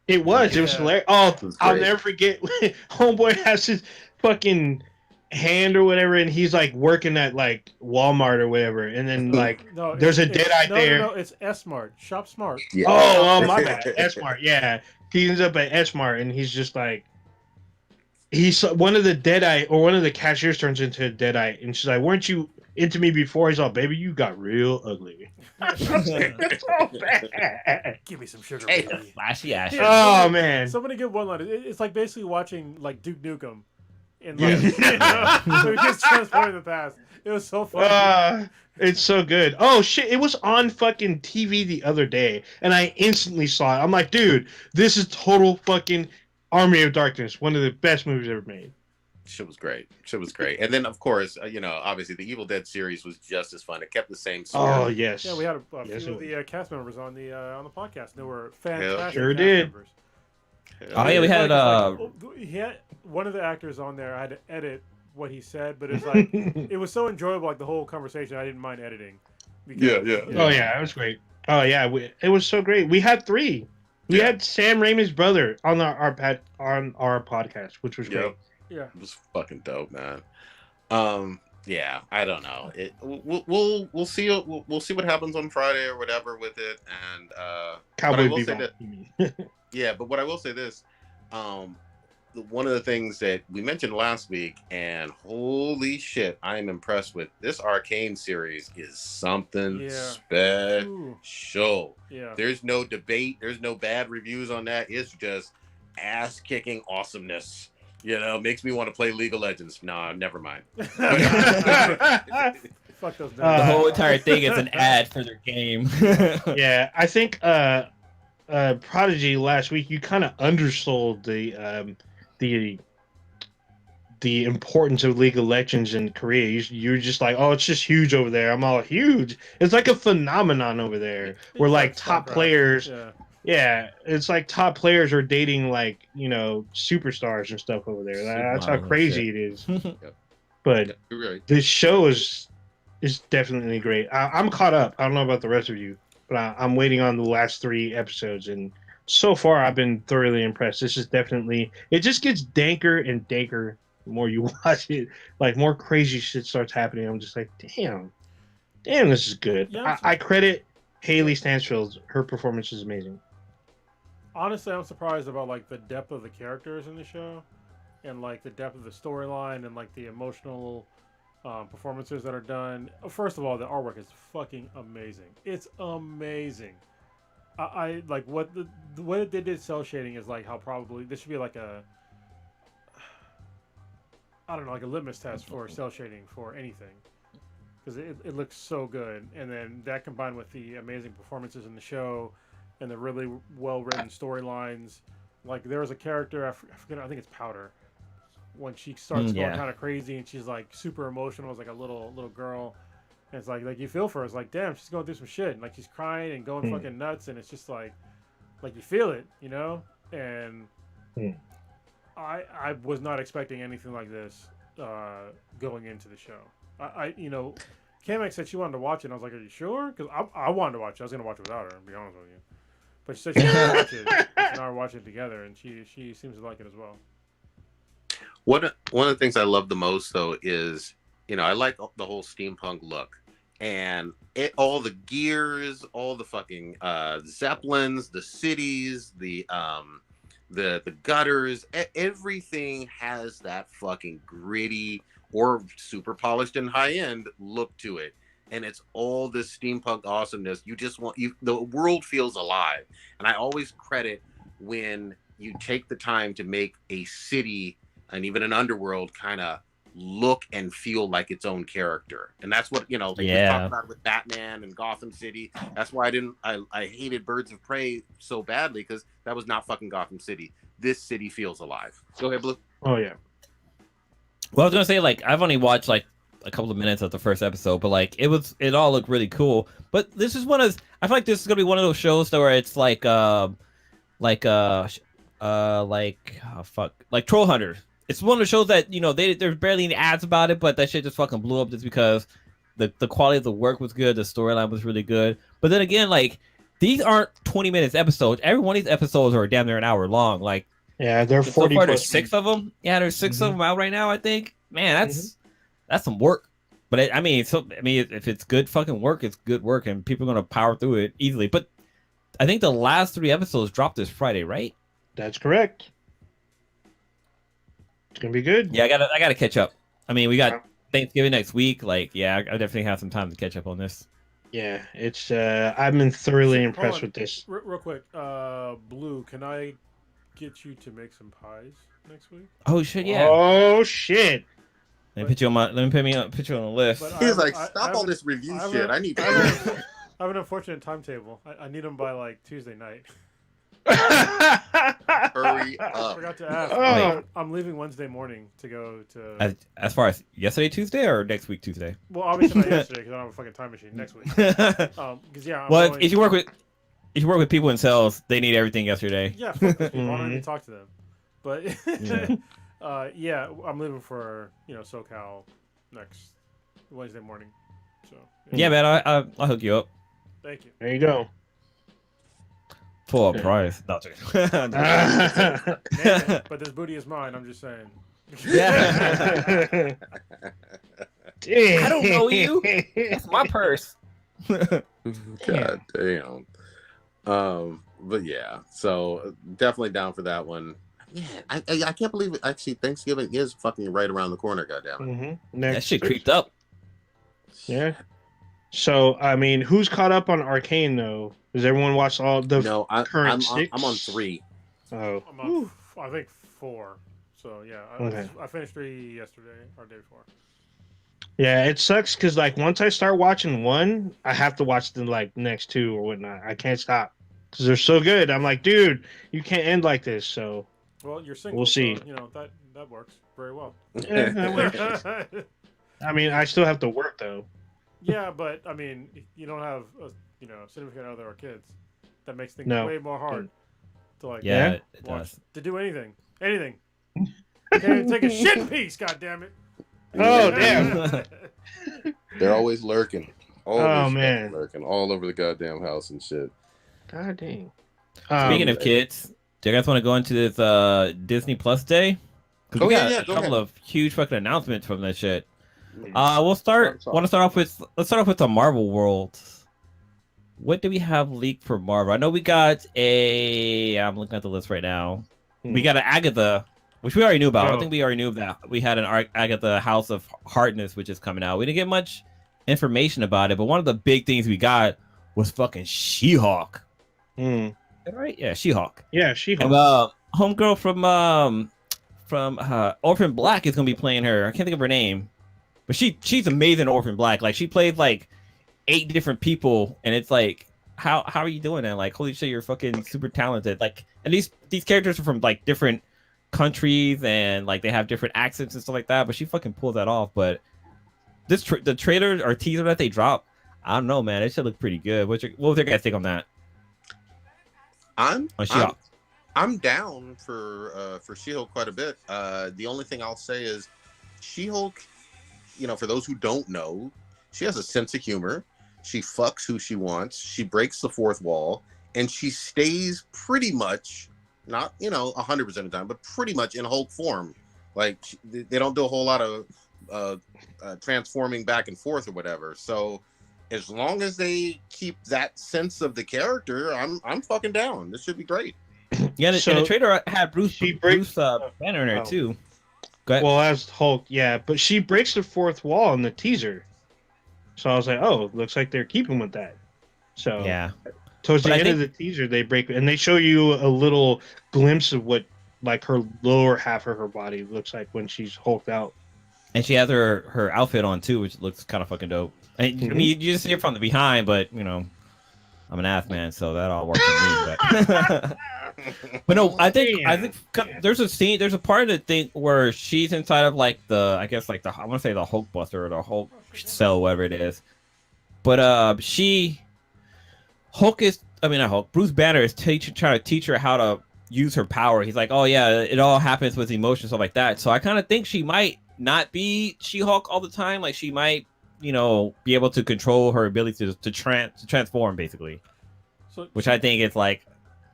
It was hilarious. Oh, I'll never forget. Homeboy has his fucking hand or whatever, and he's like working at like Walmart or whatever, and then like there's a Deadeye there. No, it's S-Mart. Shop Smart. Yeah. Oh, my bad. S-Mart. Yeah. He ends up at S-Mart and he's just like, one of the Deadeye or one of the cashiers turns into a Deadeye and she's like, weren't you into me before? He's all, baby, you got real ugly. So bad. Give me some sugar, baby. Flashy ass. Oh man. So many good one-liners. It's like basically watching like Duke Nukem. And like, so he gets transported in the past. It was so funny. It's so good. Oh shit! It was on fucking TV the other day, and I instantly saw it. I'm like, dude, this is total fucking Army of Darkness. One of the best movies ever made. Shit was great. And then of course, obviously the Evil Dead series was just as fun. It kept the same story. Oh yes. Yeah, we had a few of the cast members on the podcast. They were fantastic. Sure did. Members. Oh yeah, we had he had one of the actors on there. I had to edit what he said, but it's like it was so enjoyable, like the whole conversation. I didn't mind editing. Because, yeah. Oh yeah, it was great. Oh yeah, it was so great. We had 3. We had Sam Raimi's brother on our podcast, which was great. Yeah, it was fucking dope, man. Yeah, I don't know. We'll see. We'll see what happens on Friday or whatever with it. And Cowboy Bebop. Yeah, but what I will say this, one of the things that we mentioned last week, and holy shit, I am impressed with this Arcane series is something special. Yeah. There's no debate. There's no bad reviews on that. It's just ass-kicking awesomeness. Makes me want to play League of Legends. Nah, never mind. Fuck those. The whole entire thing is an ad for their game. Yeah, I think Prodigy last week you kind of undersold the importance of League of Legends in Korea. You're just like, oh, it's just huge over there. I'm all huge. It's like a phenomenon over there where like top players. Yeah, it's like top players are dating like superstars and stuff over there. That's how crazy it is. But this show is definitely great. I'm caught up. I don't know about the rest of you, but I'm waiting on the last 3 episodes, and So far, I've been thoroughly impressed. This is definitely. It just gets danker and danker the more you watch it. Like more crazy shit starts happening. I'm just like, damn, this is good. Yeah, I credit Haley Stansfield. Her performance is amazing. Honestly, I'm surprised about like the depth of the characters in the show, and like the depth of the storyline, and like the emotional performances that are done. First of all, the artwork is fucking amazing. It's amazing. I like what the way they did cell shading is like how probably this should be like a, I don't know, like a litmus test for cell shading for anything, because it looks so good. And then that combined with the amazing performances in the show and the really well written storylines. Like there was a character, I forget, I think it's Powder, when she starts going kind of crazy and she's like super emotional as like a little girl. And it's like you feel for her. It's like, damn, she's going through some shit. And like she's crying and going fucking nuts, and it's just like you feel it, you know? And I was not expecting anything like this going into the show. Kamek said she wanted to watch it, and I was like, are you sure? Because I wanted to watch it. I was going to watch it without her, to be honest with you. But she said she wanted to watch it. And I were watching it together, and she seems to like it as well. One of the things I love the most, though, is, I like the whole steampunk look. And all the gears, all the fucking zeppelins, the cities, the gutters, everything has that fucking gritty or super polished and high end look to it. And it's all this steampunk awesomeness. You just the world feels alive. And I always credit when you take the time to make a city and even an underworld kind of look and feel like its own character. And that's what, we talked about with Batman and Gotham City. That's why I hated Birds of Prey so badly, because that was not fucking Gotham City. This city feels alive. Go ahead, Blue. Oh yeah. Well, I was gonna say, like, I've only watched like a couple of minutes of the first episode, but like it all looked really cool. But this is I feel like this is gonna be one of those shows where it's like Troll Hunters. It's one of the shows that, there's barely any ads about it, but that shit just fucking blew up just because the quality of the work was good, the storyline was really good. But then again, like, these aren't 20 minutes episodes. Every one of these episodes are damn near an hour long. Like, yeah, they're 40. So far, there's 6 of them. Yeah, there's 6 of them out right now, I think. Man, that's some work. But if it's good fucking work, it's good work, and people are gonna power through it easily. But I think the last 3 episodes dropped this Friday, right? That's correct. It's gonna be good. Yeah, I gotta catch up. I mean, we got Thanksgiving next week. Like, yeah, I definitely have some time to catch up on this. Yeah, it's I've been thoroughly impressed with this. Real quick, Blue, can I get you to make some pies next week? Oh shit, yeah. Oh shit. Let me put you on the list. He's like, stop all this review shit. I need. I have an unfortunate timetable. I need them by like Tuesday night. Hurry up. I forgot to ask. I'm leaving Wednesday morning to go to. As far as yesterday Tuesday or next week Tuesday? Well, obviously not yesterday because I don't have a fucking time machine. Next week. Because if you work with people in sales, they need everything yesterday. Yeah, fuck those people. I don't even talk to them. But I'm leaving for SoCal next Wednesday morning. So yeah, man, I'll hook you up. Thank you. There you go. Full price. No, man, but this booty is mine. I'm just saying. Yeah. I don't know you. That's my purse. God damn. But yeah, so definitely down for that one. Man, I can't believe it. Actually, Thanksgiving is fucking right around the corner. Goddamn it. That shit creeped up. Yeah. So I mean, who's caught up on Arcane though? Does everyone watch all the current 6? I'm on 3. Oh, I'm on, I think 4. So yeah, I finished 3 yesterday or day before. Yeah, it sucks because like once I start watching 1, I have to watch the like next 2 or whatnot. I can't stop because they're so good. I'm like, dude, you can't end like this. So well, you're single. We'll see. So, that works very well. Yeah, that works. I mean, I still have to work though. Yeah, but I mean, you don't have a significant other or kids. That makes things way more hard to like. Yeah, it watch, does. to do anything. Can't even take a shit in peace. God damn it. Oh damn. They're always lurking. Oh man, lurking all over the goddamn house and shit. God dang. Speaking of kids, do you guys want to go into this Disney Plus day? Because we got a couple of huge fucking announcements from that shit. We'll start. Want to start off with? Let's start off with the Marvel world. What do we have leaked for Marvel? I know we got a. I'm looking at the list right now. We got an Agatha, which we already knew about. I think we already knew that we had an Agatha House of Hardness, which is coming out. We didn't get much information about it, but one of the big things we got was fucking She-Hulk. Right? Yeah, She-Hulk. Yeah, She-Hulk. And homegirl from Orphan Black is gonna be playing her. I can't think of her name, but she's amazing. Orphan Black, like she played like 8 different people, and it's like, how are you doing that? Like, holy shit, you're fucking super talented. Like, and these characters are from like different countries, and like they have different accents and stuff like that. But she fucking pulled that off. But this the trailer or teaser that they dropped, I don't know, man. It should look pretty good. What was your guys' take on that? I'm down for She-Hulk quite a bit. The only thing I'll say is She-Hulk, for those who don't know, she has a sense of humor. She fucks who she wants. She breaks the fourth wall, and she stays pretty much, not 100% of the time, but pretty much in Hulk form. Like they don't do a whole lot of transforming back and forth or whatever. So as long as they keep that sense of the character, I'm fucking down. This should be great. Yeah, and the trailer had Bruce Banner in there too. Go ahead. Well, as Hulk, yeah, but she breaks the fourth wall in the teaser. So I was like, oh, looks like they're keeping with that. So yeah, towards the end of the teaser, they break, and they show you a little glimpse of what like her lower half of her body looks like when she's hulked out. And she has her outfit on too, which looks kind of fucking dope. And I mean, you just see it from the behind, but I'm an ass man, so that all works for me. But no, I think there's a part of the thing where she's inside of like I want to say the Hulk Buster or the Hulk cell, whatever it is. But Bruce Banner is trying to teach her how to use her power. He's like, oh yeah, it all happens with emotions, stuff like that. So I kind of think she might not be She-Hulk all the time. Like she might, be able to control her ability to transform, basically. So which I think is like,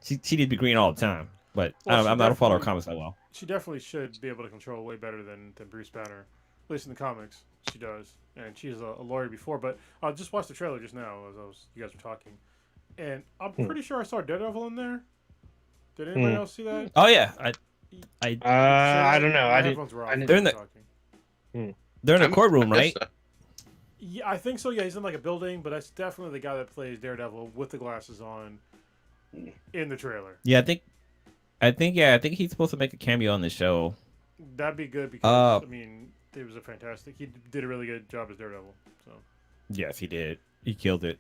she needs to be green all the time. But I'm not a follower of comics that well. She definitely should be able to control way better than Bruce Banner. At least in the comics, she does. And she's a lawyer before. But I just watched the trailer just now as you guys were talking. And I'm pretty sure I saw Daredevil in there. Did anybody else see that? Oh, yeah. I don't know. They're in a courtroom, right? Yeah, I think so. Yeah, he's in like a building, but that's definitely the guy that plays Daredevil with the glasses on in the trailer. Yeah, I think he's supposed to make a cameo on the show. That'd be good because it was he did a really good job as Daredevil. So yes, he did. He killed it.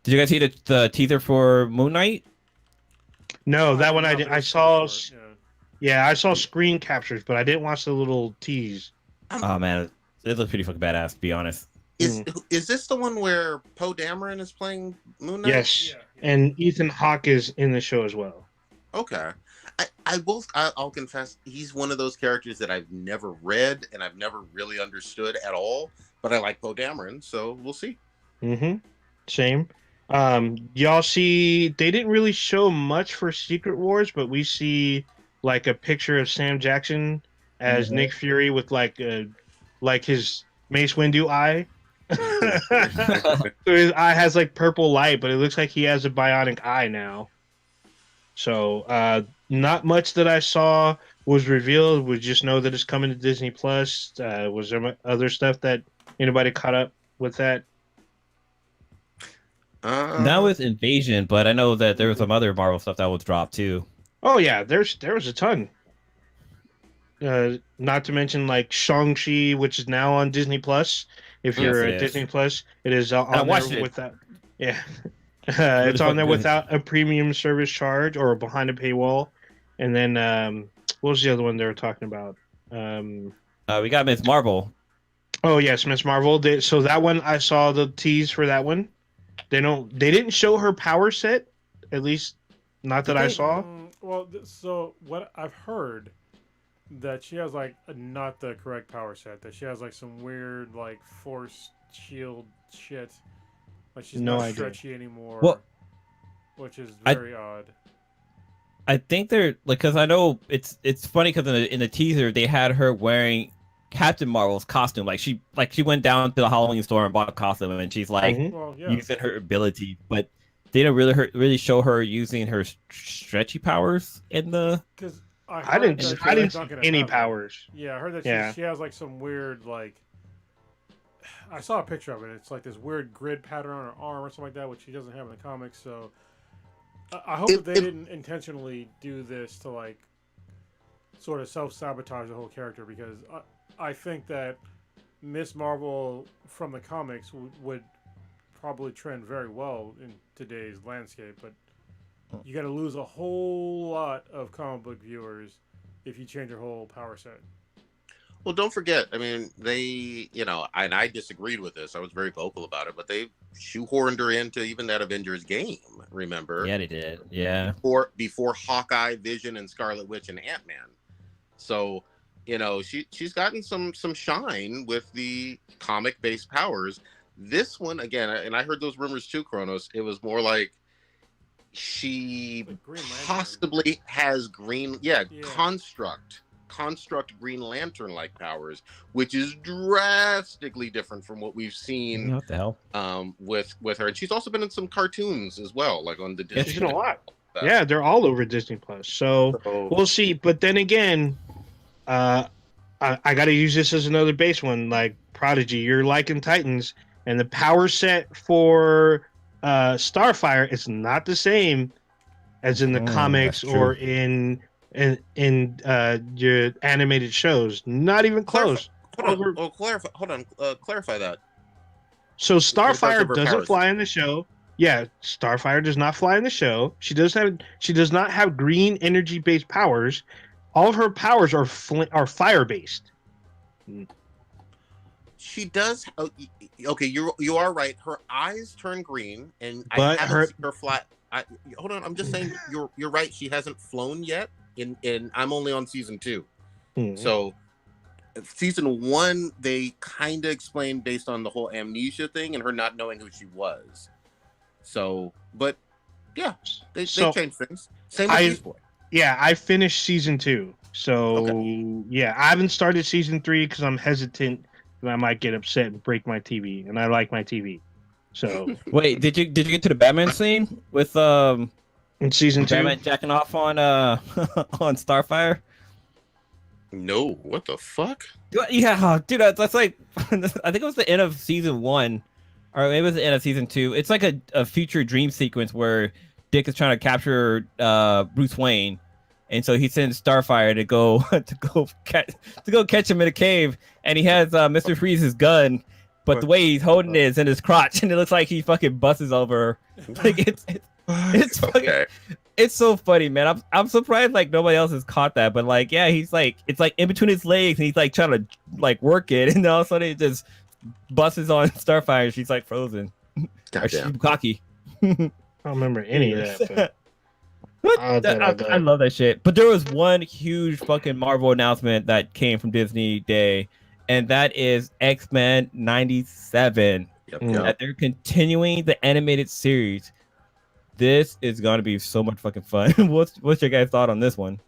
Did you guys see the teaser for Moon Knight? No, that one I did. I saw. Yeah, I saw screen captures, but I didn't watch the little tease. Oh man, it looks pretty fucking badass, to be honest. Is this the one where Poe Dameron is playing Moon Knight? Yes, yeah. And Ethan Hawke is in the show as well. Okay, I'll confess he's one of those characters that I've never read and I've never really understood at all. But I like Poe Dameron, so we'll see. Same. Y'all see? They didn't really show much for Secret Wars, but we see like a picture of Sam Jackson as Nick Fury with like his Mace Windu eye. So his eye has like purple light, but it looks like he has a bionic eye now. So not much that I saw was revealed. We just know that it's coming to Disney Plus. Was there other stuff that anybody caught up with that? That was Invasion, but I know that there was some other Marvel stuff that was dropped too. Oh yeah, there was a ton. Not to mention like Shang-Chi, which is now on Disney Plus. If you're at Disney Plus, it is on there without. Yeah, it's on there without a premium service charge or behind a paywall. And then what was the other one they were talking about? We got Ms. Marvel. Oh yes, Ms. Marvel. So that one I saw the tease for that one. They didn't show her power set, at least not that I saw. Well, so what I've heard that she has like not the correct power set. That she has like some weird like force shield shit. Like she's not stretchy anymore. Well, which is very odd. I think they're like, because I know it's funny because in the teaser they had her wearing Captain Marvel's costume. She went down to the Halloween store and bought a costume, and she's like using her ability, but they don't really show her using her stretchy powers in the. Because I didn't see any powers. Yeah, I heard that she has like some weird like. I saw a picture of it. It's like this weird grid pattern on her arm or something like that, which she doesn't have in the comics. So I hope that they didn't intentionally do this to like sort of self-sabotage the whole character, because I think that Miss Marvel from the comics would probably trend very well in today's landscape, but you got to lose a whole lot of comic book viewers if you change your whole power set. Well, don't forget, I mean, they, and I disagreed with this. I was very vocal about it, but they shoehorned her into even that Avengers game, remember? Yeah, they did. Yeah. Before Hawkeye, Vision, and Scarlet Witch, and Ant-Man. So, she's gotten some shine with the comic-based powers. This one, again, and I heard those rumors too, Kronos, it was more like she possibly has construct Green Lantern-like powers, which is drastically different from what we've seen. What the hell? With her, and she's also been in some cartoons as well, like on the Disney. She's in a lot. Yeah, they're all over Disney Plus. So we'll see. But then again, I got to use this as another base one. Like Prodigy, you're liking Titans, and the power set for Starfire is not the same as in the comics or in your animated shows. Not even close. Clarify that. So Starfire doesn't fly in the show. Yeah, Starfire does not fly in the show. She does not have green energy based powers. All of her powers are fire based. She does. Okay, you are right. Her eyes turn green, and but I haven't seen her fly. Hold on, I'm just saying you're right. She hasn't flown yet. In I'm only on season 2, so season 1 they kind of explained based on the whole amnesia thing and her not knowing who she was. So, but yeah, they changed things. Same with Beast Boy. Yeah, I finished season 2. So yeah, I haven't started season 3 because I'm hesitant that I might get upset and break my TV, and I like my TV. So wait, did you get to the Batman scene with in season 2, Batman jacking off on on Starfire? No, what the fuck? Yeah, dude, that's like I think it was the end of season 1, or maybe it was the end of season 2. It's like a future dream sequence where Dick is trying to capture Bruce Wayne, and so he sends Starfire to go catch him in a cave, and he has Mr. Freeze's gun, but the way he's holding it is in his crotch, and it looks like he fucking busts over. Like it's fucking, it's so funny, man. I'm surprised like nobody else has caught that, but like he's like it's like in between his legs and he's like trying to like work it, and all of a sudden it just busts on Starfire and she's like frozen. She's cocky. I don't remember any of that. But I love that shit. But there was one huge fucking Marvel announcement that came from Disney Day, and that is X-Men 97. That they're continuing the animated series. This is gonna be so much fucking fun. What's your guys' thought on this one?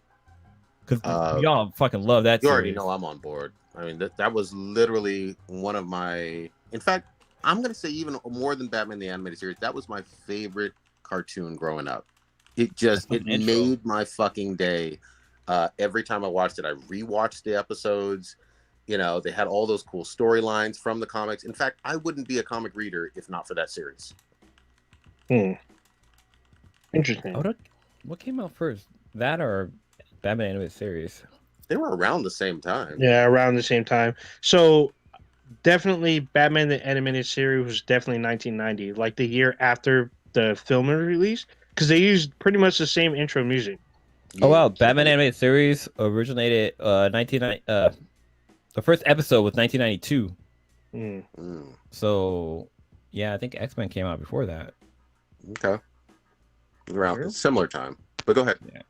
Because y'all fucking love that. You already know I'm on board. I mean, that was literally one of my. In fact, I'm gonna say even more than Batman the Animated Series. That was my favorite cartoon growing up. It made my fucking day. Every time I watched it, I rewatched the episodes. They had all those cool storylines from the comics. In fact, I wouldn't be a comic reader if not for that series. Interesting. What came out first? That or Batman Animated Series? They were around the same time. Yeah, around the same time. So definitely Batman the Animated Series was definitely 1990, like the year after the film release, because they used pretty much the same intro music. Oh wow, Batman Animated Series originated 1990. The first episode was 1992. So yeah, I think X-Men came out before that. Okay. Around a similar time, but go ahead. Yeah,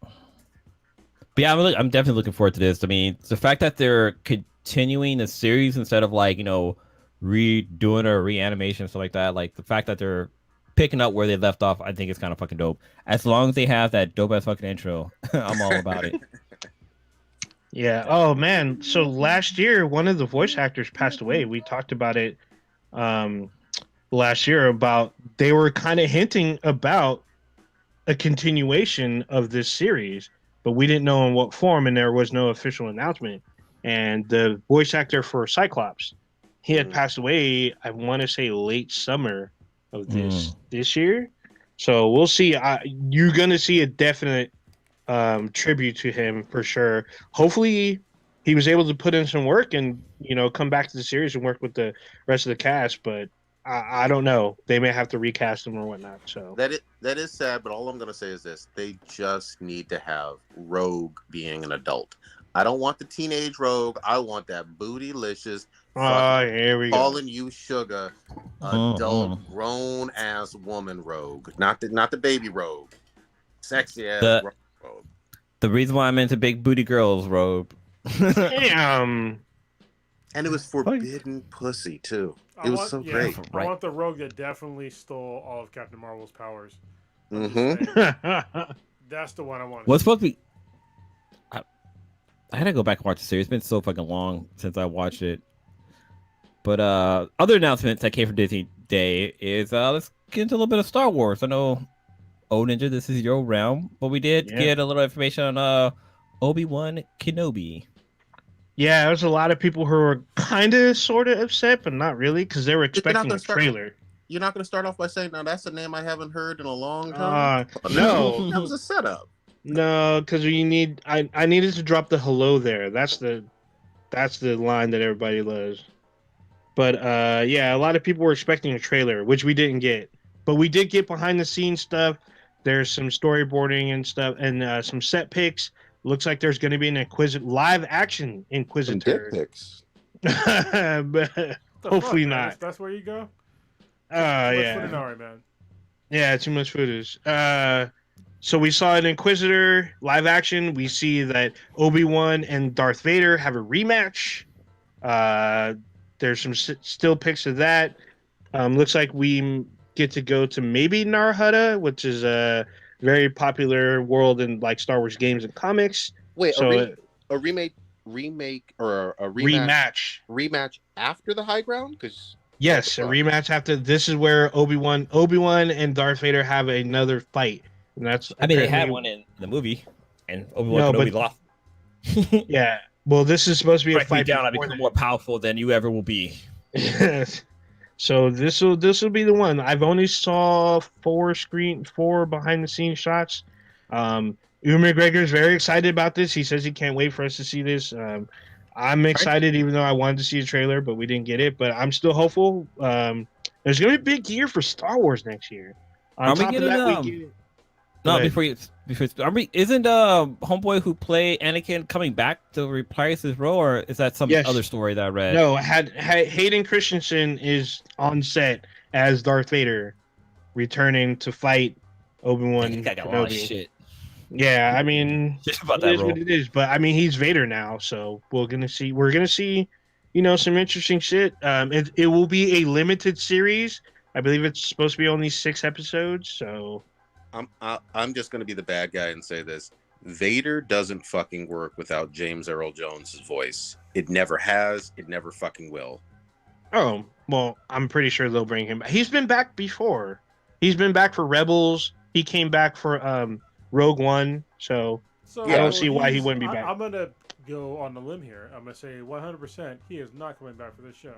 but yeah, I'm definitely looking forward to this. I mean, the fact that they're continuing the series instead of like redoing or reanimation stuff like that, like the fact that they're picking up where they left off, I think it's kind of fucking dope. As long as they have that dope ass fucking intro, I'm all about it. Yeah. Oh man. So last year, one of the voice actors passed away. We talked about it last year about they were kind of hinting about a continuation of this series, but we didn't know in what form, and there was no official announcement. And the voice actor for Cyclops, he had passed away. I want to say late summer of this year. So we'll see. You're gonna see a definite tribute to him for sure. Hopefully, he was able to put in some work and come back to the series and work with the rest of the cast. But I don't know. They may have to recast him or whatnot. So that is sad. But all I'm gonna say is this: they just need to have Rogue being an adult. I don't want the teenage Rogue. I want that bootylicious. Here we go. Calling you sugar, adult, grown ass woman Rogue, not the baby Rogue, sexy ass Rogue. The reason why I'm into big booty girls, Rogue. Damn. And it was forbidden pussy too. It was so great. I want the Rogue that definitely stole all of Captain Marvel's powers. Mm-hmm. That's the one I want. What's supposed to be? I had to go back and watch the series. It's been so fucking long since I watched it. But other announcements that came from Disney Day is let's get into a little bit of Star Wars. I know, Ninja, this is your realm, but we did get a little information on Obi-Wan Kenobi. Yeah, there's a lot of people who were kind of, sort of upset, but not really, because they were expecting a trailer. You're not going to start off by saying, "No, that's a name I haven't heard in a long time." No, that was a setup. No, because I needed to drop the hello there. That's the line that everybody loves. But yeah, a lot of people were expecting a trailer, which we didn't get. But we did get behind the scenes stuff. There's some storyboarding and stuff, and some set pics. Looks like there's going to be an live action Inquisitor. Some dick pics. But hopefully not. That's where you go. Yeah. Footage, man. Yeah, too much footage. So we saw an Inquisitor live action. We see that Obi-Wan and Darth Vader have a rematch. There's some still pics of that. Looks like we get to go to maybe Narhutta, which is a very popular world in like Star Wars games and comics. Wait, so a remake or a rematch after the High Ground? Because yes, a rematch after. This is where Obi-Wan and Darth Vader have another fight. And that's they had one in the movie, and Obi-Wan Kenobi lost. Yeah, well, this is supposed to be a fight. I become more powerful than you ever will be. So this will be the one. I've only saw 4 behind the scenes shots. Ewan McGregor is very excited about this. He says he can't wait for us to see this. I'm excited, even though I wanted to see a trailer, but we didn't get it. But I'm still hopeful. There's going to be a big year for Star Wars next year. On top of that, isn't homeboy who played Anakin coming back to reprise his role, or is that some other story that I read? No, Hayden Christensen is on set as Darth Vader, returning to fight Obi-Wan Kenobi. Yeah, I mean, just about that role. What it is, but I mean, he's Vader now, so we're gonna see, some interesting shit. It will be a limited series. I believe it's supposed to be only 6 episodes, so. I'm just going to be the bad guy and say this. Vader doesn't fucking work without James Earl Jones' voice. It never has. It never fucking will. Oh, well, I'm pretty sure they'll bring him back. He's been back before. He's been back for Rebels. He came back for Rogue One. So I don't see why he wouldn't be back. I'm going to go on the limb here. I'm going to say 100% he is not coming back for this show.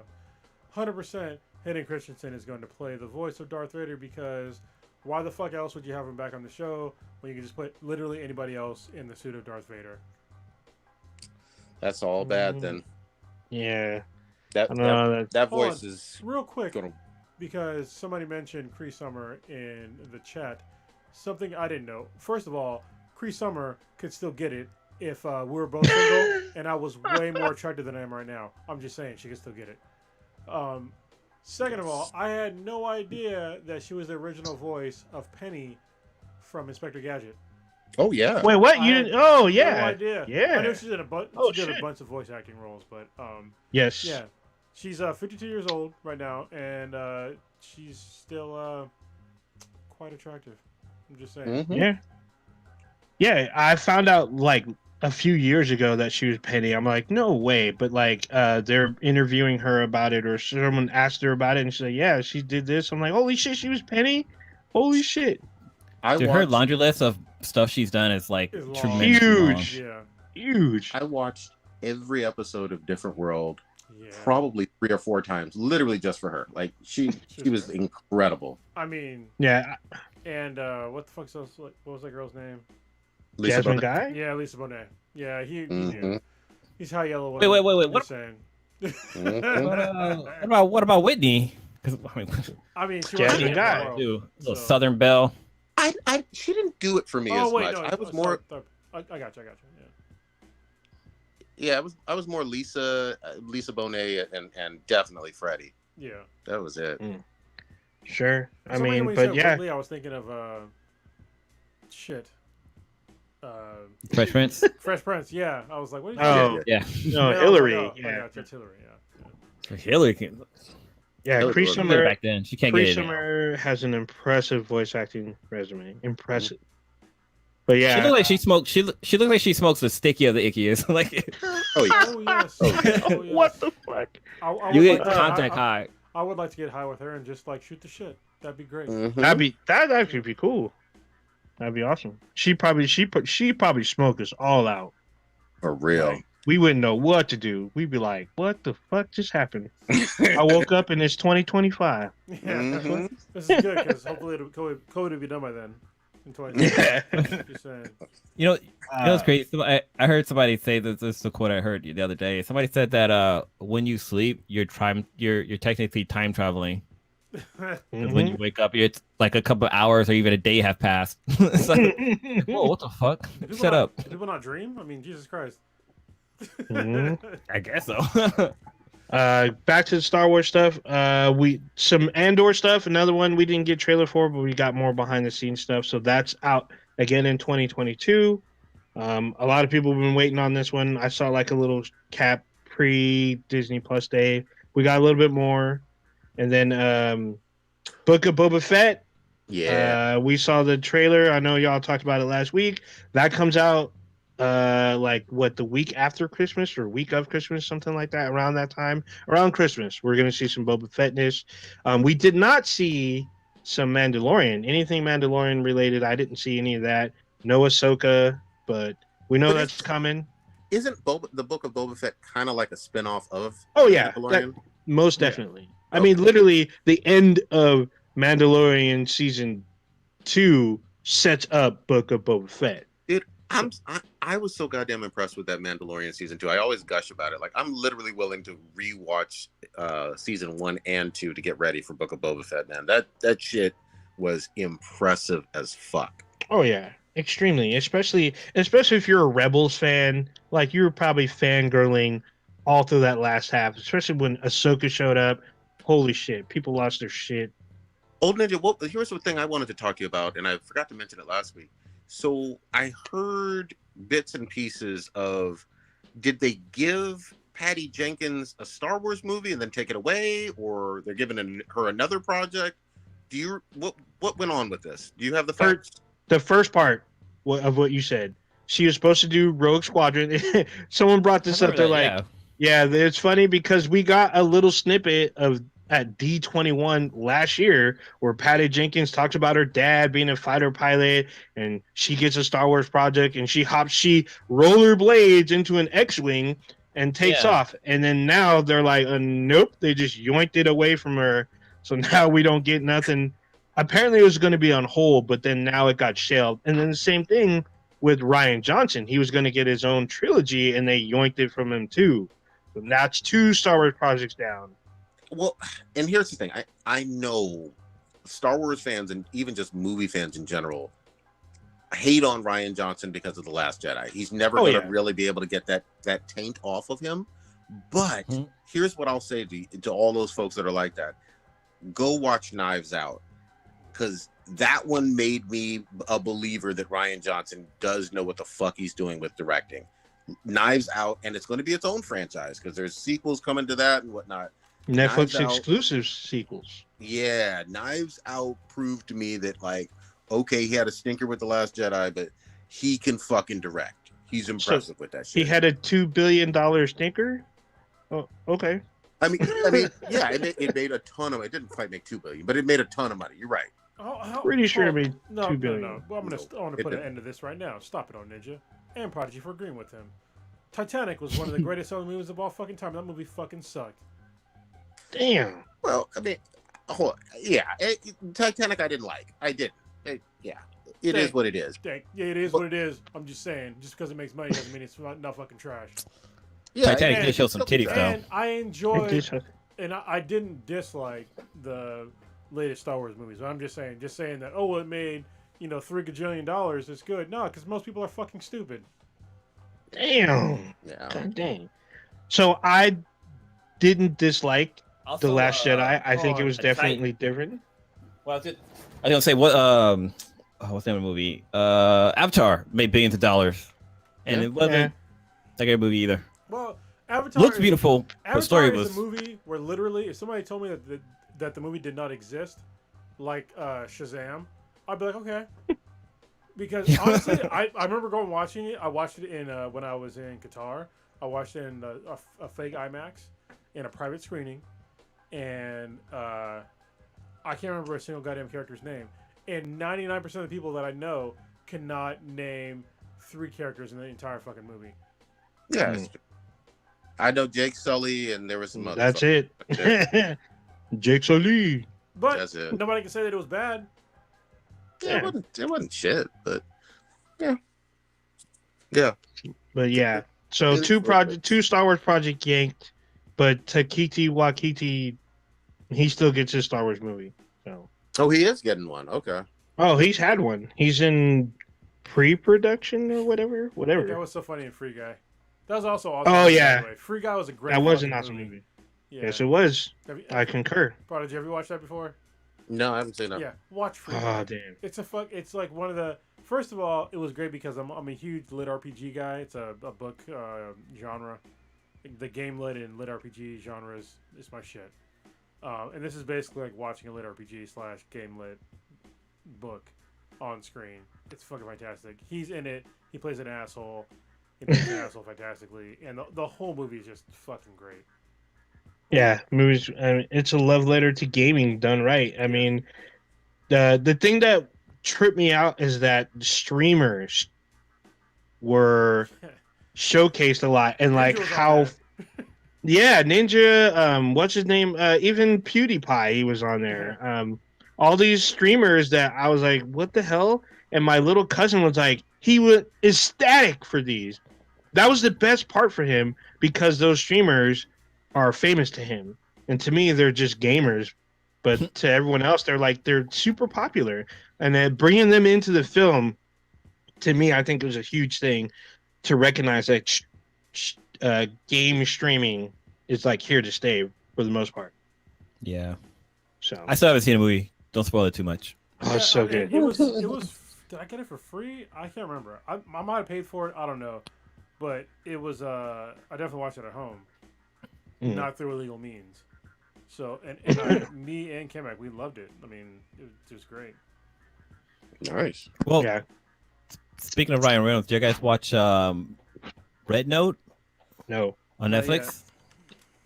100% Hayden Christensen is going to play the voice of Darth Vader, because why the fuck else would you have him back on the show when you can just put literally anybody else in the suit of Darth Vader? That's all bad then. Yeah. That voice is real quick because somebody mentioned Cree Summer in the chat. Something I didn't know. First of all, Cree Summer could still get it if we were both single and I was way more attractive than I am right now. I'm just saying she could still get it. Second of all, I had no idea that she was the original voice of Penny from Inspector Gadget. Oh yeah. Wait, what? You didn't? Oh yeah. No idea. Yeah. I know she did a bunch of voice acting roles, but yes. Yeah. She's 52 years old right now, and she's still quite attractive. I'm just saying. Yeah. Yeah, I found out like a few years ago that she was Penny. I'm like, no way. But like, they're interviewing her about it, or someone asked her about it, and she said, yeah, she did this. I'm like, holy shit, she was Penny. Holy shit. Dude, her laundry list of stuff she's done is like tremendously huge. long. Yeah. Huge. I watched every episode of Different World probably 3 or 4 times, literally just for her. Like she was incredible. I mean, yeah. And what the fuck's else? What was that girl's name? Lisa Jasmine Guy? Yeah, Lisa Bonet. Yeah, he Mm-hmm. knew. He's high yellow. Wait. What saying? What about Whitney? I mean, she Jasmine was Guy. Little Southern Belle. She didn't do it for me as much. No, I was more. I got you. Yeah, I was more Lisa Bonet, and definitely Freddie. Yeah, that was it. Sure. I when mean, you but said yeah. Whitley, I was thinking of shit. Fresh Prince. Fresh Prince. Yeah, I was like, what? Yeah. No, Hillary. Yeah, it's Hillary. Yeah. Hillary can. Yeah, Cree Summer back then. She can't Cree get it. Summer has an impressive voice acting resume. Impressive. But yeah, she looks like she smokes. She looks like she smokes the stickier the ickiest. Like, oh yeah. Oh yes. Oh, yeah. Oh, yes. What the fuck? You get contact high. I would like to get high with her and just like shoot the shit. That'd be great. Mm-hmm. That'd actually be cool. That'd be awesome. She probably smoked us all out. For real. Like, we wouldn't know what to do. We'd be like, "What the fuck just happened?" I woke up and it's 2025. Yeah, Mm-hmm. this is good because hopefully COVID will be done by then. In 2025. Just saying. You know what's crazy? I heard somebody say that. This is a quote I heard the other day. Somebody said that when you sleep, you're technically time traveling. Because when you wake up, it's like a couple of hours or even a day have passed. It's like, whoa, what the fuck? Shut up. Do people not dream? I mean, Jesus Christ. I guess so. Back to the Star Wars stuff. Some Andor stuff. Another one we didn't get trailer for, but we got more behind the scenes stuff. So that's out again in 2022. A lot of people have been waiting on this one. I saw like a little cap pre Disney Plus day. We got a little bit more, and then Book of Boba Fett. Yeah. We saw the trailer. I know y'all talked about it last week. That comes out the week after Christmas or week of Christmas, something like that, around that time. Around Christmas, we're going to see some Boba Fettness. We did not see some Mandalorian. Anything Mandalorian related, I didn't see any of that. No Ahsoka, but we know that's coming. Isn't the Book of Boba Fett kind of like a spin-off of Mandalorian? Most definitely. I mean, literally, the end of Mandalorian season 2 sets up Book of Boba Fett. Dude, I was so goddamn impressed with that Mandalorian season 2. I always gush about it. Like, I'm literally willing to rewatch season 1 and 2 to get ready for Book of Boba Fett, man. That shit was impressive as fuck. Oh yeah, extremely. Especially if you're a Rebels fan, like you were probably fangirling all through that last half, especially when Ahsoka showed up. Holy shit, people lost their shit. Old Ninja, here's the thing I wanted to talk to you about, and I forgot to mention it last week. So I heard bits and pieces of, did they give Patty Jenkins a Star Wars movie and then take it away, or they're giving her another project? What went on with this? Do you have the facts? The first part of what you said, she was supposed to do Rogue Squadron. Someone brought this up. They're yeah, it's funny because we got a little snippet of at D21 last year where Patty Jenkins talks about her dad being a fighter pilot, and she gets a Star Wars project, and she rollerblades into an X-Wing and takes off. And then now they're like, nope, they just yoinked it away from her. So now we don't get nothing. Apparently it was going to be on hold, but then now it got shelved. And then the same thing with Rian Johnson. He was going to get his own trilogy, and they yoinked it from him too. So that's 2 Star Wars projects down. Well, and here's the thing. I know Star Wars fans and even just movie fans in general hate on Rian Johnson because of The Last Jedi. He's never going to really be able to get that taint off of him. But here's what I'll say to all those folks that are like that. Go watch Knives Out, because that one made me a believer that Rian Johnson does know what the fuck he's doing with directing. Knives Out, and it's going to be its own franchise because there's sequels coming to that and whatnot. Netflix exclusive sequels. Yeah, Knives Out proved to me that, like, okay, he had a stinker with The Last Jedi, but he can fucking direct. He's impressive with that shit. He had a $2 billion stinker. Oh, okay. I mean, yeah, it made a ton of. It didn't quite make $2 billion, but it made a ton of money. You're right. Pretty sure it made $2 billion. No. Well, I want to put an end to this right now. Stop it, on Ninja and Prodigy for agreeing with him. Titanic was one of the greatest selling movies of all fucking time. That movie fucking sucked. Damn. Well, I mean, yeah, Titanic I didn't like. I didn't. It is what it is. Yeah, it is what it is. I'm just saying, just because it makes money doesn't mean it's not fucking trash. Yeah, Titanic did show some titties though. And I enjoyed, and I didn't dislike the latest Star Wars movies. I'm just saying that, oh, well, it made, $3 gajillion. It's good. No, because most people are fucking stupid. Damn. Yeah. God dang. So I didn't dislike The Last Jedi. I think it was definitely different. Well, I was gonna say what's the name of the movie? Avatar made billions of dollars, and it wasn't a great movie either. Well, Avatar looks beautiful. Avatar the story is was a movie where literally, if somebody told me that the movie did not exist, like Shazam, I'd be like, okay. Because honestly, I remember going watching it. I watched it in when I was in Qatar. I watched it in a fake IMAX in a private screening, and I can't remember a single goddamn character's name. And 99% of the people that I know cannot name 3 characters in the entire fucking movie. Yeah, I know Jake Sully, and there was some other. That's it. Jake Sully. But that's it. Nobody can say that it was bad. Yeah, it wasn't shit, but yeah. But yeah, so two Star Wars project yanked, but Taika Waititi, he still gets his Star Wars movie. So. Oh, he is getting one. Okay. Oh, he's had one. He's in pre-production or whatever. That was so funny in Free Guy. That was also awesome. Oh yeah, Free Guy was a great. That was an awesome movie. Yeah. Yes, it was. I concur. Bro, did you ever watch that before? No, I haven't seen that. Yeah, watch Free Guy. Oh damn. It's like one of the. First of all, it was great because I'm a huge lit RPG guy. It's a book genre. The game lit and lit RPG genre is my shit. And this is basically like watching a lit RPG / game lit book on screen. It's fucking fantastic. He's in it. He plays an asshole. He plays an asshole fantastically, and the whole movie is just fucking great. Yeah, movies. It's a love letter to gaming done right. I mean, the thing that tripped me out is that streamers were showcased a lot, and like how. Yeah, Ninja. What's his name? Even PewDiePie, he was on there. All these streamers that I was like, what the hell? And my little cousin was like, he was ecstatic for these. That was the best part for him because those streamers are famous to him, and to me, they're just gamers. But to everyone else, they're super popular, and then bringing them into the film, to me, I think it was a huge thing to recognize that game streaming is like here to stay for the most part. Yeah. So I still haven't seen a movie. Don't spoil it too much. Oh, it's so good. It was. Did I get it for free? I can't remember. I might have paid for it. I don't know. But it was. I definitely watched it at home, not through illegal means. So and me and Kemek, we loved it. I mean, it was great. Nice. Well, yeah. Speaking of Ryan Reynolds, do you guys watch Red Note? No. On Netflix?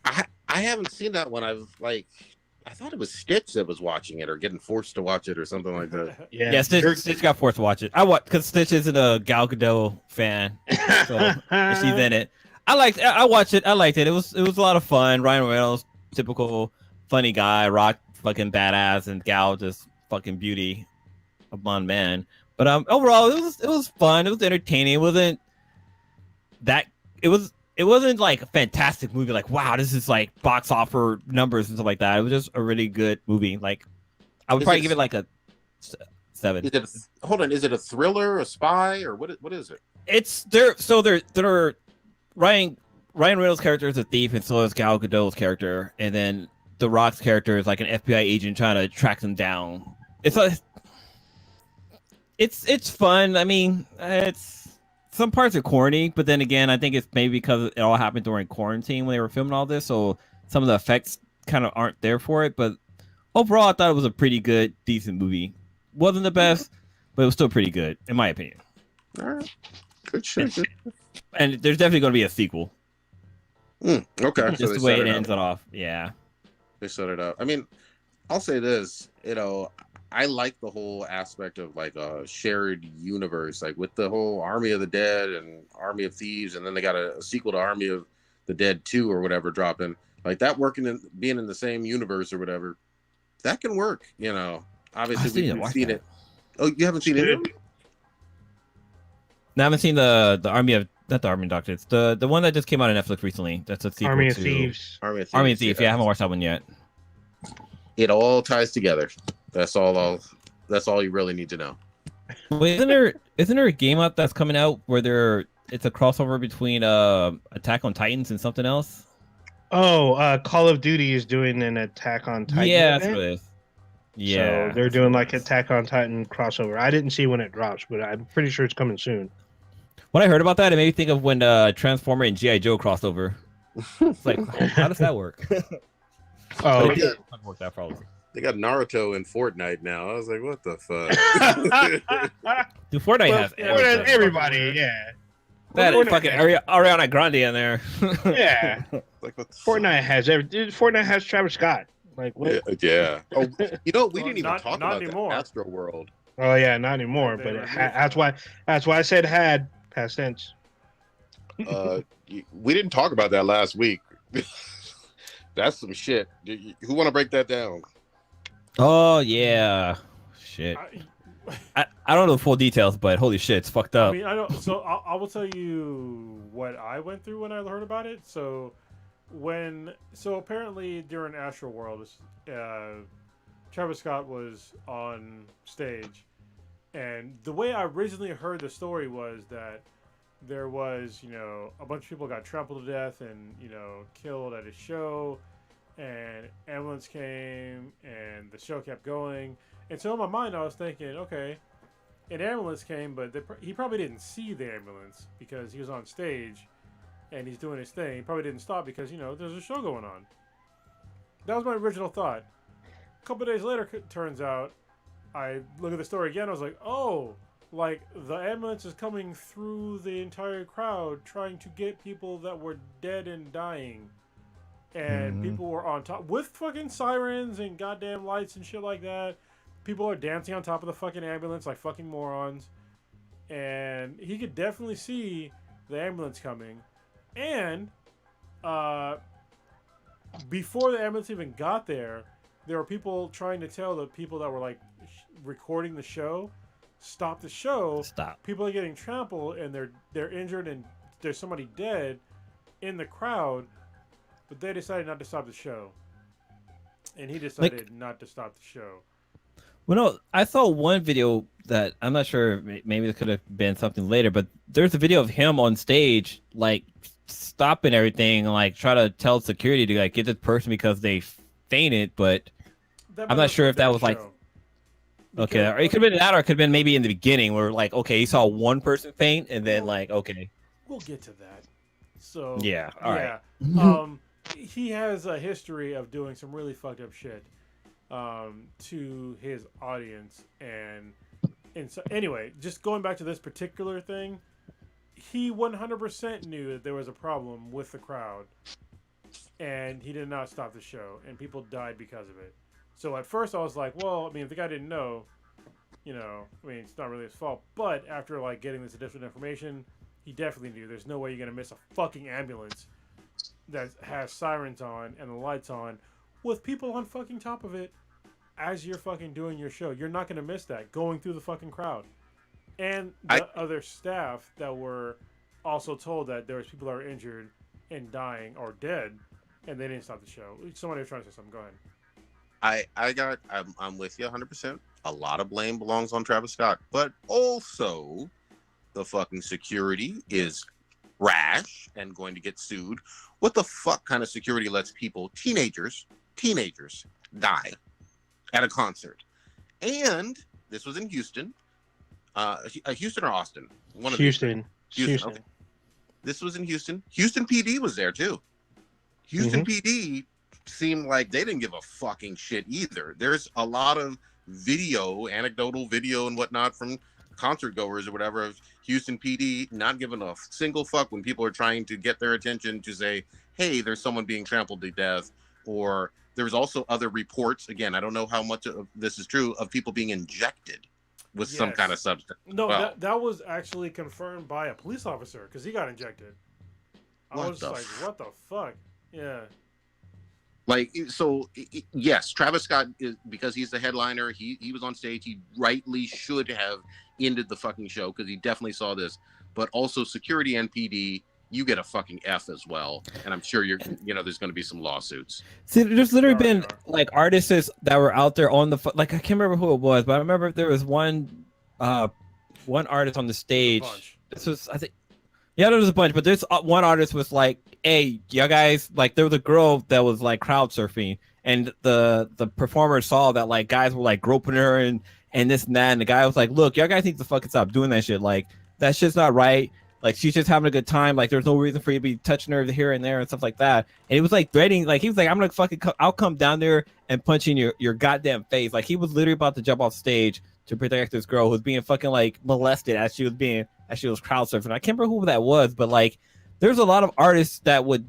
I haven't seen that one. I thought it was Stitch that was watching it or getting forced to watch it or something like that. Yeah, Stitch got forced to watch it. Because Stitch isn't a Gal Gadot fan, so she's in it. I watched it. I liked it. It was a lot of fun. Ryan Reynolds, typical funny guy, rock fucking badass, and Gal just fucking beauty, a blonde man. But overall, it was fun. It was entertaining. It wasn't that. It wasn't like a fantastic movie, like, wow, this is like box offer numbers and stuff like that. It was just a really good movie. Like, I would probably give it like a 7. Hold on, is it a thriller, a spy, or what is it? It's Ryan Reynolds' character is a thief, and so is Gal Gadot's character, and then The Rock's character is like an FBI agent trying to track them down. It's fun. I mean, some parts are corny, but then again, I think it's maybe because it all happened during quarantine when they were filming all this, so some of the effects kind of aren't there for it. But overall, I thought it was a pretty good, decent movie. Wasn't the best, but it was still pretty good, in my opinion. All right. Good shit. And there's definitely going to be a sequel. Okay. Just So the way it ends it off. Yeah. They set it up. I mean, I'll say this, I like the whole aspect of like a shared universe, like with the whole Army of the Dead and Army of Thieves, and then they got a sequel to Army of the Dead 2 or whatever dropping. Like that being in the same universe or whatever, that can work, Obviously, we've seen it. Oh, you haven't seen it? No, I haven't seen the Army of not the Army of Doctor. It's the one that just came out on Netflix recently. That's a sequel Army of to Thieves. Army of Thieves. Yeah, I haven't watched that one yet. It all ties together. That's all you really need to know. Well, isn't there a game out that's coming out where it's a crossover between Attack on Titans and something else? Oh, Call of Duty is doing an Attack on Titan. Yeah, that's what it is. Yeah, so they're doing like Attack on Titan crossover. I didn't see when it drops, but I'm pretty sure it's coming soon. When I heard about that, it made me think of when Transformer and G.I. Joe crossed over. It's like, how does that work? Oh, work that probably. They got Naruto in Fortnite now. I was like, what the fuck? Dude, Fortnite has everybody, yeah. That fucking Ariana Grande in there. Yeah. Like, Fortnite has Fortnite has Travis Scott. Like what? Yeah. Oh, we didn't even talk about anymore. The Astro World. Oh yeah, not anymore. But that's why I said had past tense. We didn't talk about that last week. That's some shit. Who want to break that down? Oh yeah, shit. I don't know the full details, but holy shit, it's fucked up. I mean, I don't. So I will tell you what I went through when I heard about it. So apparently during Astro World, Travis Scott was on stage, and the way I originally heard the story was that there was, a bunch of people got trampled to death and, killed at his show, and ambulance came and the show kept going. And so in my mind, I was thinking, okay, an ambulance came, but he probably didn't see the ambulance because he was on stage and he's doing his thing. He probably didn't stop because, there's a show going on. That was my original thought. A couple of days later, it turns out, I look at the story again, I was like, oh, like the ambulance is coming through the entire crowd trying to get people that were dead and dying. And people were on top with fucking sirens and goddamn lights and shit like that. People are dancing on top of the fucking ambulance like fucking morons. And he could definitely see the ambulance coming. And before the ambulance even got there were people trying to tell the people that were like recording the show, stop the show. Stop. People are getting trampled and they're injured and there's somebody dead in the crowd, but they decided not to stop the show. And he decided not to stop the show. Well, no, I saw one video that I'm not sure, maybe it could have been something later, but there's a video of him on stage, like stopping everything, like try to tell security to like get this person because they fainted, but I'm not sure if that was like, okay, or it could have been that, or it could have been maybe in the beginning where like, okay, he saw one person faint and then like, okay. We'll get to that. So yeah, all right. He has a history of doing some really fucked up shit to his audience, and so anyway, just going back to this particular thing, he 100% knew that there was a problem with the crowd, and he did not stop the show, and people died because of it. So at first I was like, well, I mean, if the guy didn't know, it's not really his fault. But after like getting this additional information, he definitely knew. There's no way you're gonna miss a fucking ambulance that has sirens on and the lights on with people on fucking top of it as you're fucking doing your show. You're not gonna miss that going through the fucking crowd. And the other staff that were also told that there was people that were injured and dying or dead, and they didn't stop the show. Somebody was trying to say something. Go ahead. I'm with you 100%. A lot of blame belongs on Travis Scott, but also the fucking security is rash and going to get sued. What the fuck kind of security lets teenagers die at a concert? And this was in Houston. Houston or Austin? One of Houston. Houston. Okay. This was in Houston. Houston PD was there too. Houston PD seemed like they didn't give a fucking shit either. There's a lot of anecdotal video and whatnot from concert goers or whatever of Houston PD not giving a single fuck when people are trying to get their attention to say, hey, there's someone being trampled to death. Or there's also other reports, again, I don't know how much of this is true, of people being injected with some kind of substance. No, that was actually confirmed by a police officer because he got injected. I was like, what the fuck? Yeah. Like, so, yes, Travis Scott, because he's the headliner, he was on stage, he rightly should have ended the fucking show because he definitely saw this. But also security and PD, you get a fucking F as well. And I'm sure there's going to be some lawsuits. See, there's literally been like artists that were out there on the, like, I can't remember who it was, but I remember there was one artist on the stage. This was, I think, yeah, there was a bunch, but there's one artist was like, hey, y'all guys, like, there was a girl that was like crowd surfing, and the performer saw that like guys were like groping her and this and that, and the guy was like, look, y'all guys need to fucking stop doing that shit. Like, that shit's not right. Like, she's just having a good time. Like, there's no reason for you to be touching her here and there and stuff like that. And it was like threatening, like, he was like, I'm gonna fucking I'll come down there and punch you in your goddamn face. Like, he was literally about to jump off stage to protect this girl who was being fucking like molested as she was crowd surfing. I can't remember who that was, but like, there's a lot of artists that would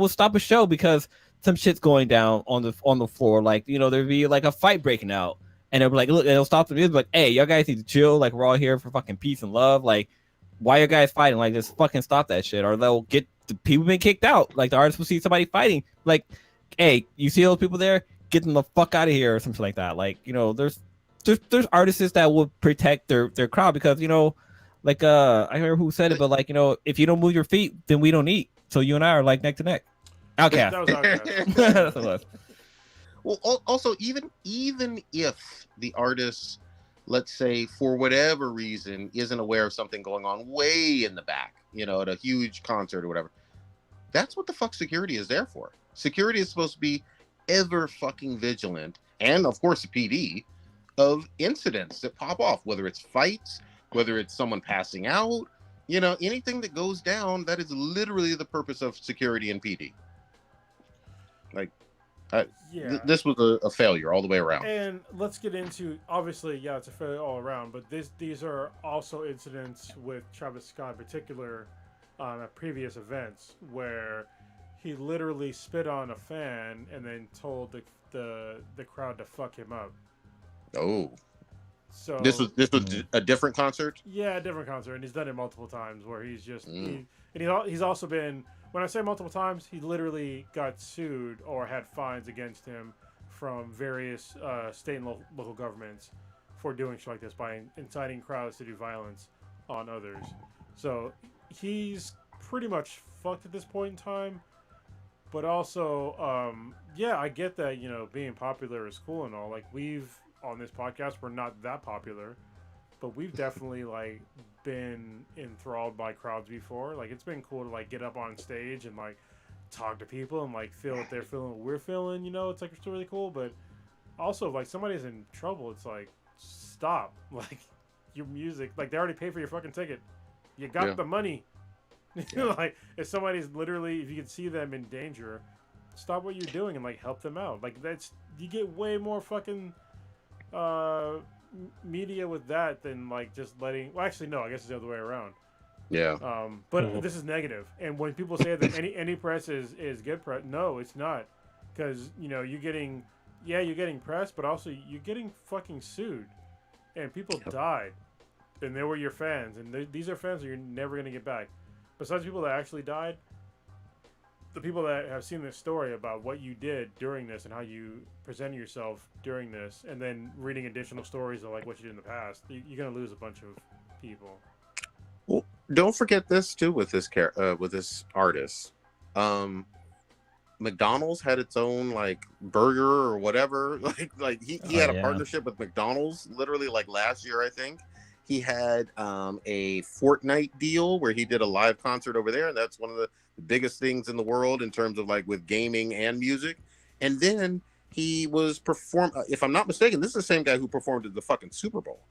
stop a show because some shit's going down on the floor. Like, there'd be like a fight breaking out, and they'll be like, look, they'll stop the music, like, hey, y'all guys need to chill. Like, we're all here for fucking peace and love. Like, why are you guys fighting? Like, just fucking stop that shit, or they'll get the people being kicked out. Like, the artists will see somebody fighting, like, hey, you see those people there? Get them the fuck out of here, or something like that. Like, there's artists that will protect their crowd because, like, I remember who said it, but like, if you don't move your feet, then we don't eat. So you and I are like neck to neck. Okay. That was Outcast. Well, also, even if the artist, let's say, for whatever reason, isn't aware of something going on way in the back, at a huge concert or whatever, that's what the fuck security is there for. Security is supposed to be ever fucking vigilant, and of course the PD, of incidents that pop off, whether it's fights, whether it's someone passing out, anything that goes down, that is literally the purpose of security and PD. Like, this was a failure all the way around. And let's get into, obviously, it's a failure all around, but these are also incidents with Travis Scott in particular at previous events where he literally spit on a fan and then told the crowd to fuck him up. Oh. So this was a different concert? Yeah, a different concert, and he's done it multiple times where he's just he's also been, when I say multiple times, he literally got sued or had fines against him from various state and local governments for doing shit like this by inciting crowds to do violence on others. So he's pretty much fucked at this point in time. But also, I get that, being popular is cool and all. Like, on this podcast, we're not that popular, but we've definitely like been enthralled by crowds before. Like, it's been cool to like get up on stage and like talk to people and like feel what they're feeling, what we're feeling. It's like, it's really cool. But also, if like somebody's in trouble, it's like, stop. Like, your music, like, they already paid for your fucking ticket. You got the money. Like, if somebody's literally, if you can see them in danger, stop what you're doing and like help them out. Like, you get way more fucking media with that than like just letting, well, actually no, I guess it's the other way around. But this is negative, and when people say that any press is good press, no, it's not, because you're getting press, but also you're getting fucking sued, and people died, and they were your fans, and these are fans that you're never gonna get back. Besides people that actually died, the people that have seen this story about what you did during this and how you presented yourself during this, and then reading additional stories of like what you did in the past, you're gonna lose a bunch of people. Well, don't forget this too with this artist. McDonald's had its own like burger or whatever. Like he had a partnership with McDonald's literally like last year, I think. He had a Fortnite deal where he did a live concert over there, and that's one of the biggest things in the world in terms of like with gaming and music. And then he was if I'm not mistaken, this is the same guy who performed at the fucking Super Bowl.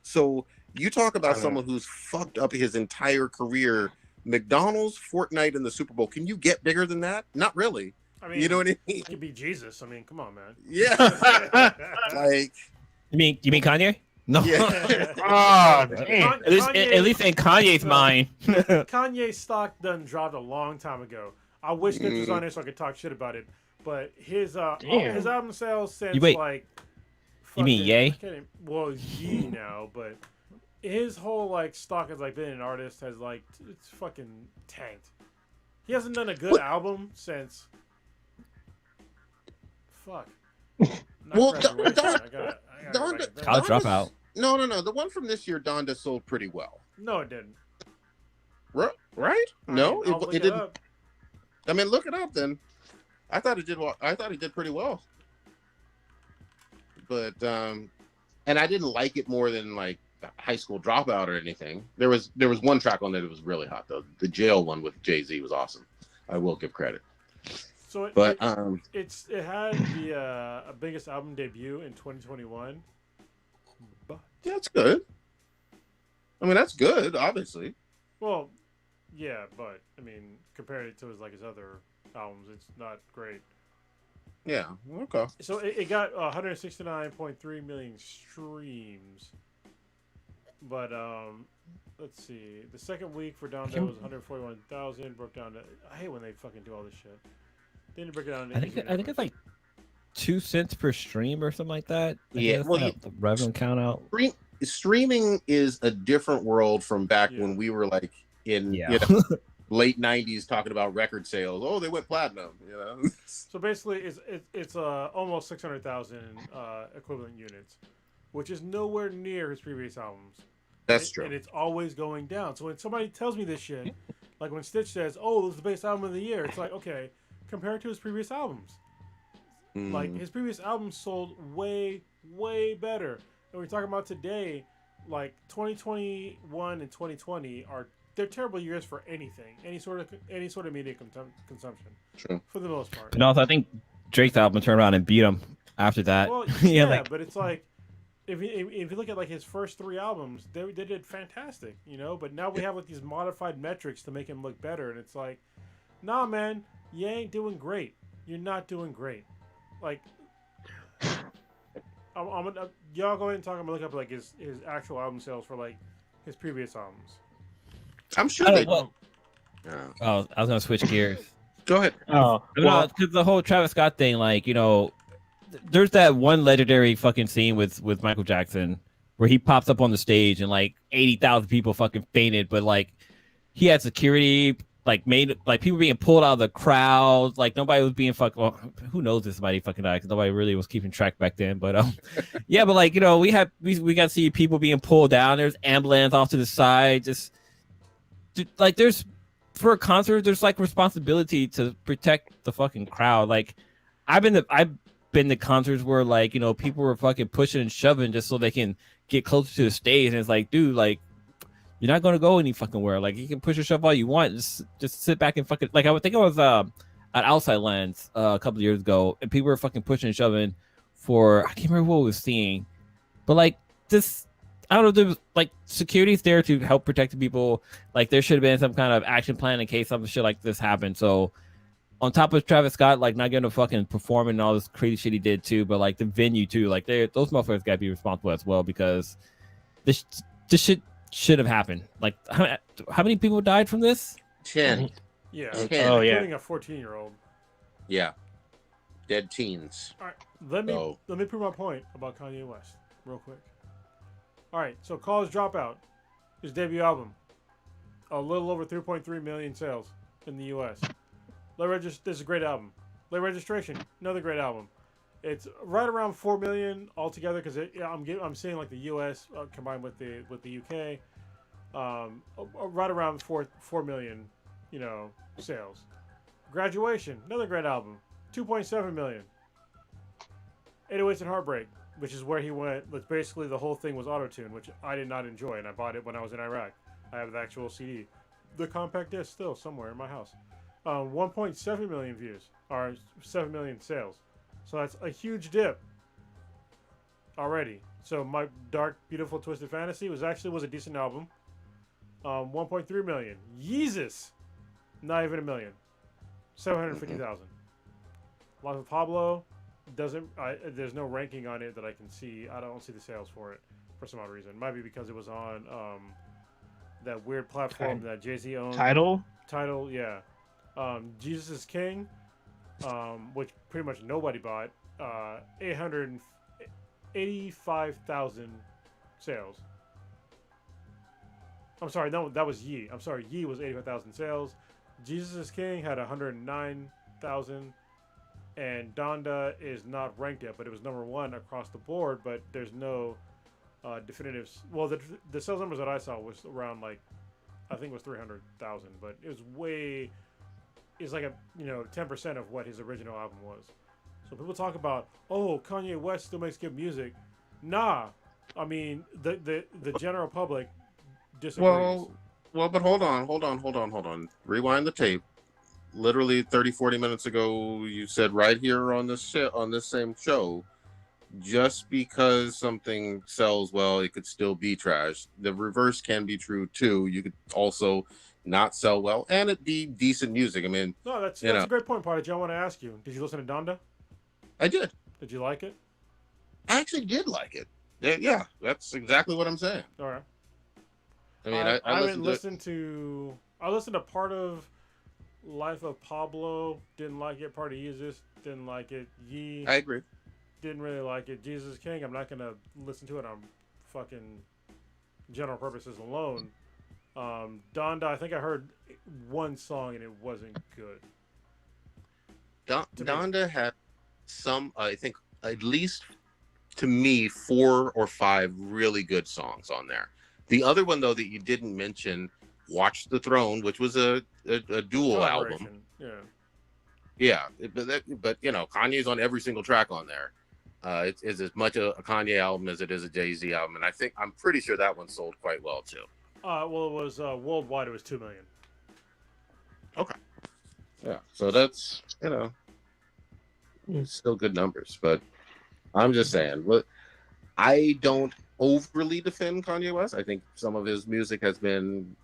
So you talk about someone who's fucked up his entire career. McDonald's, Fortnite, and the Super Bowl. Can you get bigger than that? Not really. I mean, You know what I mean? He could be Jesus. I mean, come on, man. Yeah. Like, You mean Kanye? No. yeah. Oh, damn. At least in Kanye's mind. Kanye's stock done dropped a long time ago. I wish Nick was on there so I could talk shit about it. But his album sales since like. You mean Ye? Well, Ye now, but his whole like stock as like being an artist has like it's fucking tanked. He hasn't done a good album since. Fuck. Well, College Dropout. No. The one from this year, Donda sold pretty well. No, it didn't. Right? No, it didn't. Up. I mean, look it up then. I thought it did. I thought it did pretty well. But and I didn't like it more than like High School Dropout or anything. There was one track on there that was really hot though. The Jail one with Jay-Z was awesome. I will give credit. So it had the biggest album debut in 2021. But that's good. I mean, that's good, obviously. Well, yeah, but I mean, compared it to his other albums, it's not great. Yeah. Okay. So it got 169.3 million streams, but let's see. The second week for Donda was 141,000. Broke down to. I hate when they fucking do all this shit. They didn't break it down. I think it's like 2 cents per stream or something like that. Yeah. Well, the revenue count out. Streaming is a different world from back when we were like in late 90s talking about record sales. Oh, they went platinum, you know. So basically it's almost 600,000 equivalent units, which is nowhere near his previous albums. That's true. And it's always going down. So when somebody tells me this shit, like when Stitch says, "Oh, this is the best album of the year," it's like, okay, compared to his previous albums. Like his previous albums sold way better. And we're talking about today, like 2021 and 2020 they're terrible years for anything, any sort of media consumption. True. For the most part. And also, I think Drake's album turned around and beat him after that. Well, yeah, but it's like if you look at like his first 3 albums, they did fantastic, you know. But now we have like these modified metrics to make him look better, and it's like, nah, man, you ain't doing great. You're not doing great. Like, y'all go ahead and talk. I'm gonna look up like his actual album sales for like his previous albums. I'm sure they. Oh, I was gonna switch gears. Go ahead. Because the whole Travis Scott thing, like, you know, there's that one legendary fucking scene with Michael Jackson where he pops up on the stage and like 80,000 people fucking fainted, but like he had security, like made like people being pulled out of the crowd, like nobody was being fucking. Well, who knows if somebody fucking died because nobody really was keeping track back then. But yeah, but like, you know, we got to see people being pulled down. There's ambulance off to the side, just. Like there's for a concert, there's like responsibility to protect the fucking crowd. Like I've been to concerts where like, you know, people were fucking pushing and shoving just so they can get closer to the stage, and it's like, dude, like you're not gonna go any fucking where. Like you can push and shove all you want, just sit back and fucking like I would think I was at Outside Lands a couple of years ago, and people were fucking pushing and shoving for I can't remember what we was seeing, but like this. I don't know. There was, like security's there to help protect the people. Like there should have been some kind of action plan in case something shit like this happened. So, on top of Travis Scott, like not getting to fucking perform and all this crazy shit he did too, but like the venue too, like those motherfuckers gotta be responsible as well because this shit should have happened. Like how many people died from this? 10. Yeah. 10. Oh yeah. Including a 14-year-old. Yeah. Dead teens. All right. Let me prove my point about Kanye West real quick. All right, so College Dropout, his debut album, a little over 3.3 million sales in the U.S. This is a great album. Late Registration, another great album. It's right around 4 million altogether because I'm seeing like the U.S. Combined with the U.K. Right around 4 million, you know, sales. Graduation, another great album, 2.7 million. 808s and Heartbreak, which is where he went. Like basically, the whole thing was auto-tune, which I did not enjoy, and I bought it when I was in Iraq. I have the actual CD, the compact disc, still somewhere in my house. 1.7 million views, or 7 million sales. So that's a huge dip already. So my Dark, Beautiful, Twisted Fantasy was a decent album. 1.3 million. Yeezus, not even a million. 750,000. Life of Pablo doesn't. There's no ranking on it that I can see. I don't see the sales for it for some odd reason. It might be because it was on that weird platform that Jay-Z owns. Title, yeah. Jesus is King, which pretty much nobody bought. 885,000 sales. I'm sorry, no, that was Ye. I'm sorry, Ye was 85,000 sales. Jesus is King had 109,000. And Donda is not ranked yet, but it was number 1 across the board. But there's no definitive. Well, the sales numbers that I saw was around I think it was 300,000, but it was way. It's like 10% of what his original album was. So people talk about, oh, Kanye West still makes good music. Nah, I mean the general public disagrees. Well, but hold on. Rewind the tape. Literally 30-40 minutes ago, you said right here on this same show, just because something sells well, it could still be trash. The reverse can be true too. You could also not sell well and it be decent music. I mean, no, that's a great point, Prodigy. I want to ask you, did you listen to Donda? I did. Did you like it? I actually did like it. Yeah, that's exactly what I'm saying. All right. I mean, I listened to part of Life of Pablo, didn't like it. Part of Yeezus, didn't like it. Ye, I agree. Didn't really like it. Jesus King, I'm not gonna listen to it on fucking general purposes alone. Donda, I think I heard one song and it wasn't good. Donda had some, I think, at least to me, 4 or 5 really good songs on there. The other one though that you didn't mention, Watch the Throne, which was a dual album. Yeah, but Kanye's on every single track on there. It's as much a Kanye album as it is a Jay-Z album, and I'm pretty sure that one sold quite well too. Well, it was worldwide. It was 2 million. Okay. Yeah, so that's still good numbers, but I'm just saying, look, I don't overly defend Kanye West. I think some of his music has been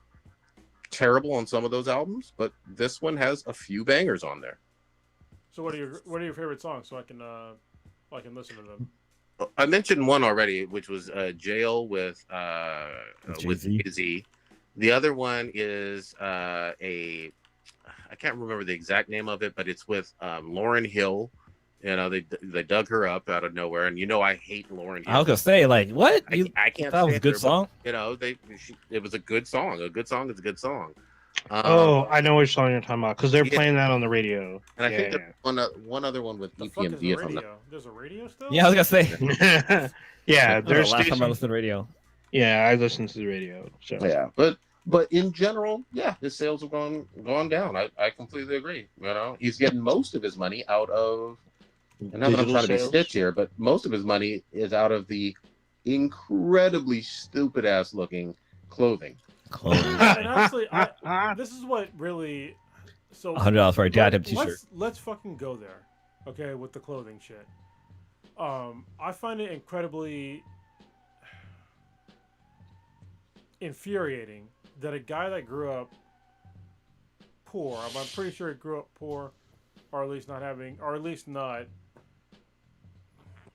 terrible on some of those albums, but this one has a few bangers on there. So what are your favorite songs, so I can listen to them? I mentioned one already, which was Jail with Jay-Z. The other one is I can't remember the exact name of it, but it's with Lauryn Hill. They dug her up out of nowhere, and I hate Lauryn Hill. I was gonna say, what? I can't. That was a good song. It was a good song. A good song is a good song. I know which song you're talking about because they're playing that on the radio. And I think there's one other one with EPMD. There's a radio still? Yeah, I was gonna say. Yeah, there's last time I listened to the radio. Yeah, I listened to the radio. So. Yeah, but in general, yeah, his sales have gone down. I completely agree. He's getting most of his money out of. And not that I'm trying to be Stitch here, but most of his money is out of the incredibly stupid ass looking clothing. And honestly, this is what really. So $100 for a goddamn t-shirt. Let's fucking go there, okay? With the clothing shit, I find it incredibly infuriating that a guy that grew up poor, I'm pretty sure he grew up poor, or at least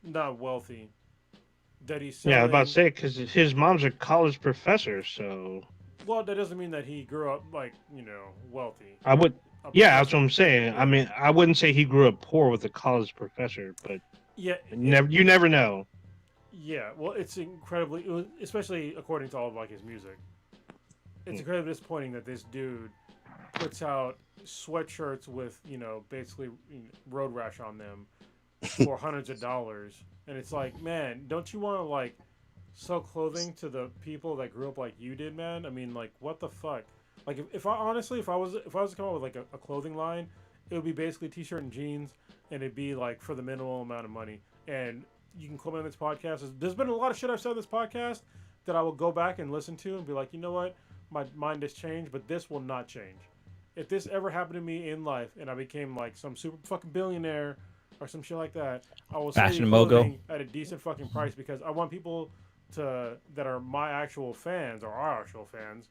not wealthy, that he's selling. Yeah, I was about to say, because his mom's a college professor, so. Well, that doesn't mean that he grew up wealthy. That's what I'm saying. I mean, I wouldn't say he grew up poor with a college professor, but you never know. Yeah, well, it's incredibly, especially according to all of his music. It's incredibly disappointing that this dude puts out sweatshirts with basically road rash on them for hundreds of dollars, and it's like, man, don't you want to sell clothing to the people that grew up like you did, man? I mean, what the fuck? If I was to come up with a clothing line, it would be basically t-shirt and jeans, and it'd be for the minimal amount of money. And you can comment on this podcast. There's been a lot of shit I've said on this podcast that I will go back and listen to and be like, you know what, my mind has changed, but this will not change. If this ever happened to me in life and I became some super fucking billionaire or some shit like that, I will sell you clothing at a decent fucking price, because I want people that are my actual fans or our actual fans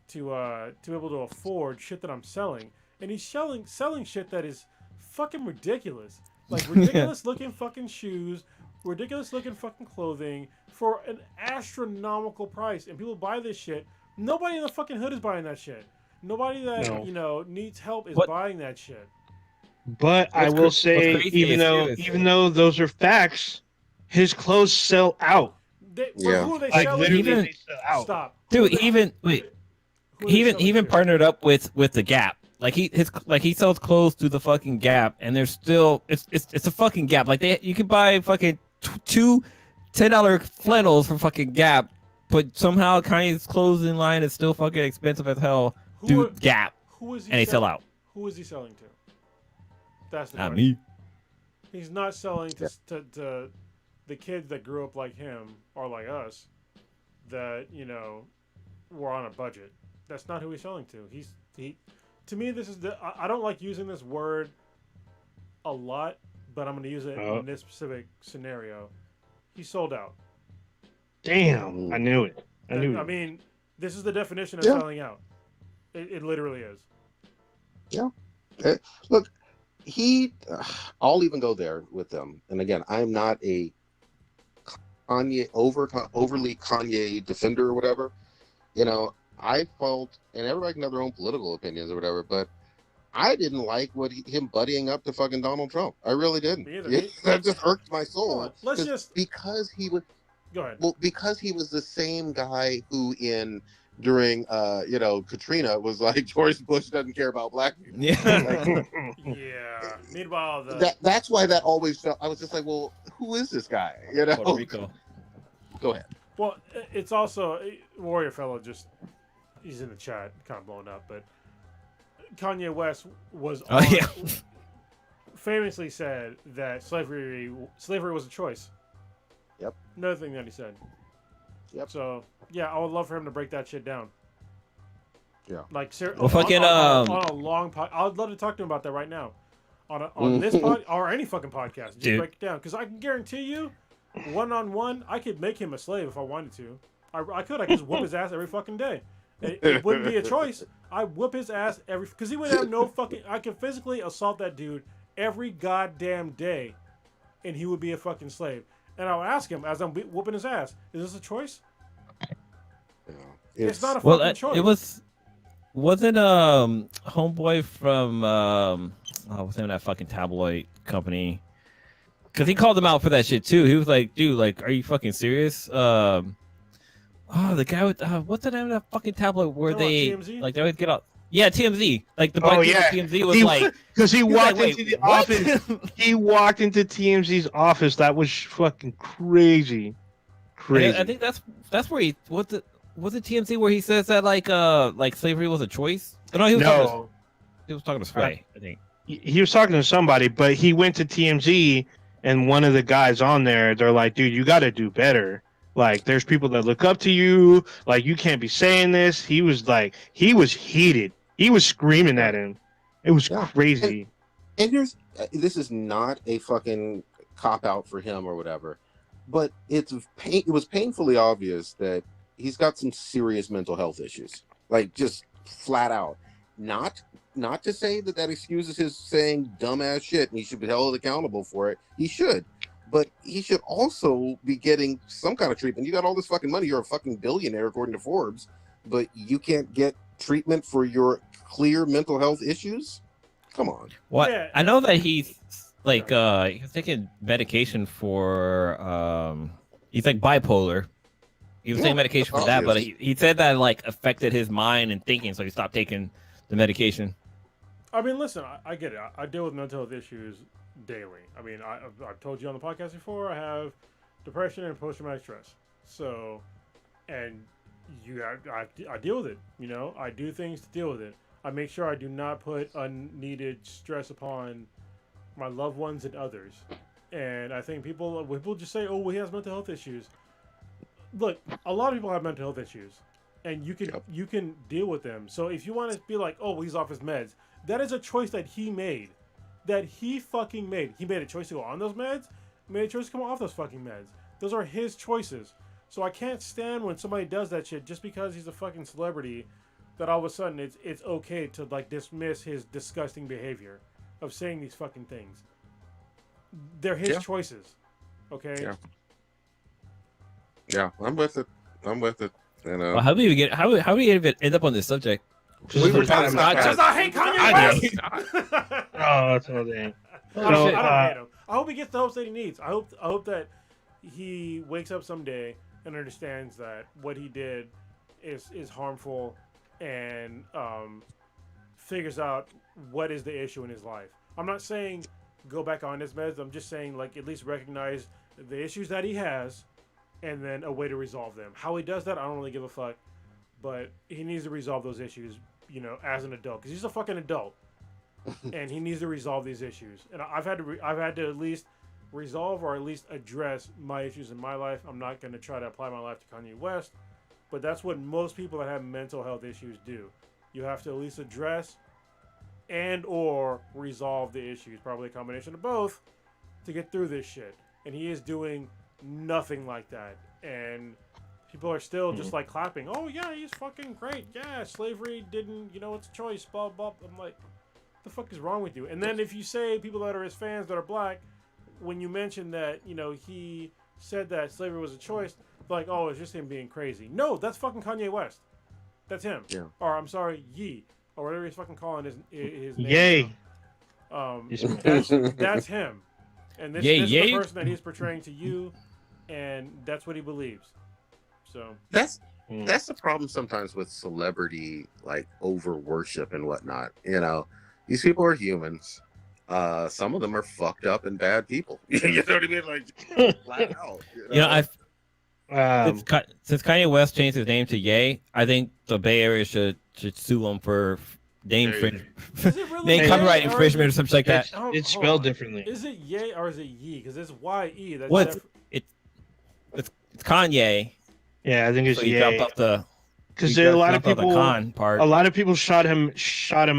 to be able to afford shit that I'm selling. And he's selling shit that is fucking ridiculous. Like ridiculous looking fucking shoes, ridiculous looking fucking clothing for an astronomical price, and people buy this shit. Nobody in the fucking hood is buying that shit. Nobody that needs help is buying that shit. But I will say, even crazy though those are facts, his clothes sell out. Who are they Like selling? literally, they sell out. Stop, dude. Even partnered up with the Gap. Like he sells clothes through the fucking Gap, and there's still it's a fucking Gap. Like you can buy fucking two $10 flannels from fucking Gap, but somehow Kanye's clothing line is still fucking expensive as hell through Gap. Who is he and they sell out. Who is he selling to? That's the Not question. me. He's not selling to the kids that grew up like him or like us, that were on a budget. That's not who he's selling to. To me, this is I don't like using this word a lot, but I'm going to use it in this specific scenario. He sold out. Damn, I knew it. I mean, this is the definition of selling out. It literally is. Yeah. Look, I'll even go there with them. And again, I'm not a Kanye overly Kanye defender or whatever. I felt, and everybody can have their own political opinions or whatever, but I didn't like him buddying up to fucking Donald Trump. I really didn't. That just irked my soul. Because he was. Go ahead. Well, because he was the same guy who during Katrina was like, George Bush doesn't care about black people. Yeah. Yeah. Meanwhile, that's why that always felt. I was just like, well, who is this guy? Puerto Rico. Go ahead. Well, it's also Warrior Fellow. He's in the chat, kind of blown up, but Kanye West was famously said that slavery was a choice. Yep. Another thing that he said. Yep. So I would love for him to break that shit down. Yeah. Like on a long pod. I would love to talk to him about that right now, on this pod or any fucking podcast. Just break it down, because I can guarantee you, one-on-one, I could make him a slave if I wanted to. I could just whoop his ass every fucking day. It wouldn't be a choice. I whoop his ass because he would have no fucking. I could physically assault that dude every goddamn day, and he would be a fucking slave. And I would ask him as I'm whooping his ass, "Is this a choice?" Yeah. It's not a fucking choice. Wasn't homeboy from what's the name of that fucking tabloid company? Because he called him out for that shit too. He was like, "Dude, like, are you fucking serious?" The guy with what's the name of that fucking tabloid where they like they always get out? Yeah, TMZ. Like the TMZ was like, because he walked into the office. He walked into TMZ's office. That was fucking crazy. Crazy. I think that's where he was it TMZ where he says that like slavery was a choice. No, he was talking to Sway. I think he was talking to somebody, but he went to TMZ and one of the guys on there, they're like, "Dude, you got to do better. Like, there's people that look up to you. Like, you can't be saying this." He was heated. He was screaming at him. It was crazy. And this is not a fucking cop out for him or whatever, but it was painfully obvious that he's got some serious mental health issues. Like, just flat out. Not to say that excuses his saying dumbass shit and he should be held accountable for it. He should. But he should also be getting some kind of treatment. You got all this fucking money. You're a fucking billionaire, according to Forbes, but you can't get treatment for your clear mental health issues? Come on. What? Yeah. I know that he's like he's taking medication for he's like bipolar. He was taking medication for that, but he said that like affected his mind and thinking, so he stopped taking the medication. I mean, listen, I get it. I deal with mental health issues daily. I mean, I've told you on the podcast before, I have depression and post-traumatic stress. So, and I deal with it. I do things to deal with it. I make sure I do not put unneeded stress upon my loved ones and others. And I think people just say, "Oh, well, he has mental health issues." Look, a lot of people have mental health issues, and you can deal with them. So if you want to be like, "Oh, well, he's off his meds," that is a choice that he made. That he fucking made. He made a choice to go on those meds. He made a choice to come off those fucking meds. Those are his choices. So I can't stand when somebody does that shit just because he's a fucking celebrity, that all of a sudden it's okay to like dismiss his disgusting behavior of saying these fucking things. they're his choices. Okay. Yeah, I'm with it. You know. Well, how do we even end up on this subject? We were talking about Because I hate Kanye West. Oh, that's all dang. I don't hate him. I hope he gets the hopes that he needs. I hope that he wakes up someday and understands that what he did is harmful and figures out what is the issue in his life. I'm not saying go back on his meds. I'm just saying like at least recognize the issues that he has and then a way to resolve them. How he does that, I don't really give a fuck. But he needs to resolve those issues, you know, as an adult, because he's a fucking adult, and he needs to resolve these issues. And I've had to at least resolve or at least address my issues in my life. I'm not going to try to apply my life to Kanye West, but that's what most people that have mental health issues do. You have to at least address and or resolve the issues, probably a combination of both, to get through this shit. And he is doing nothing like that. And people are still just like clapping. Oh yeah, he's fucking great. Yeah, slavery didn't, you know, it's a choice. Blah blah. I'm like, the fuck is wrong with you? And then if you say people that are his fans that are black, when you mention that, you know, he said that slavery was a choice, like, oh, it's just him being crazy. No, that's fucking Kanye West. That's him. Yeah. Or I'm sorry, Ye, or whatever he's fucking calling his name. Yay. That's him. And this is the person that he's portraying to you, and that's what he believes. So that's the problem sometimes with celebrity, like over worship and whatnot. You know, these people are humans. Some of them are fucked up and bad people. You know what I mean? Like flat out. You know, since Kanye West changed his name to Ye, I think the Bay Area should sue him for name copyright infringement or something like that. It's spelled differently. Is it Ye or is it Ye? Because it's Y-E. That's it's Kanye. Yeah, I think it's Ye. Because a lot of people shot him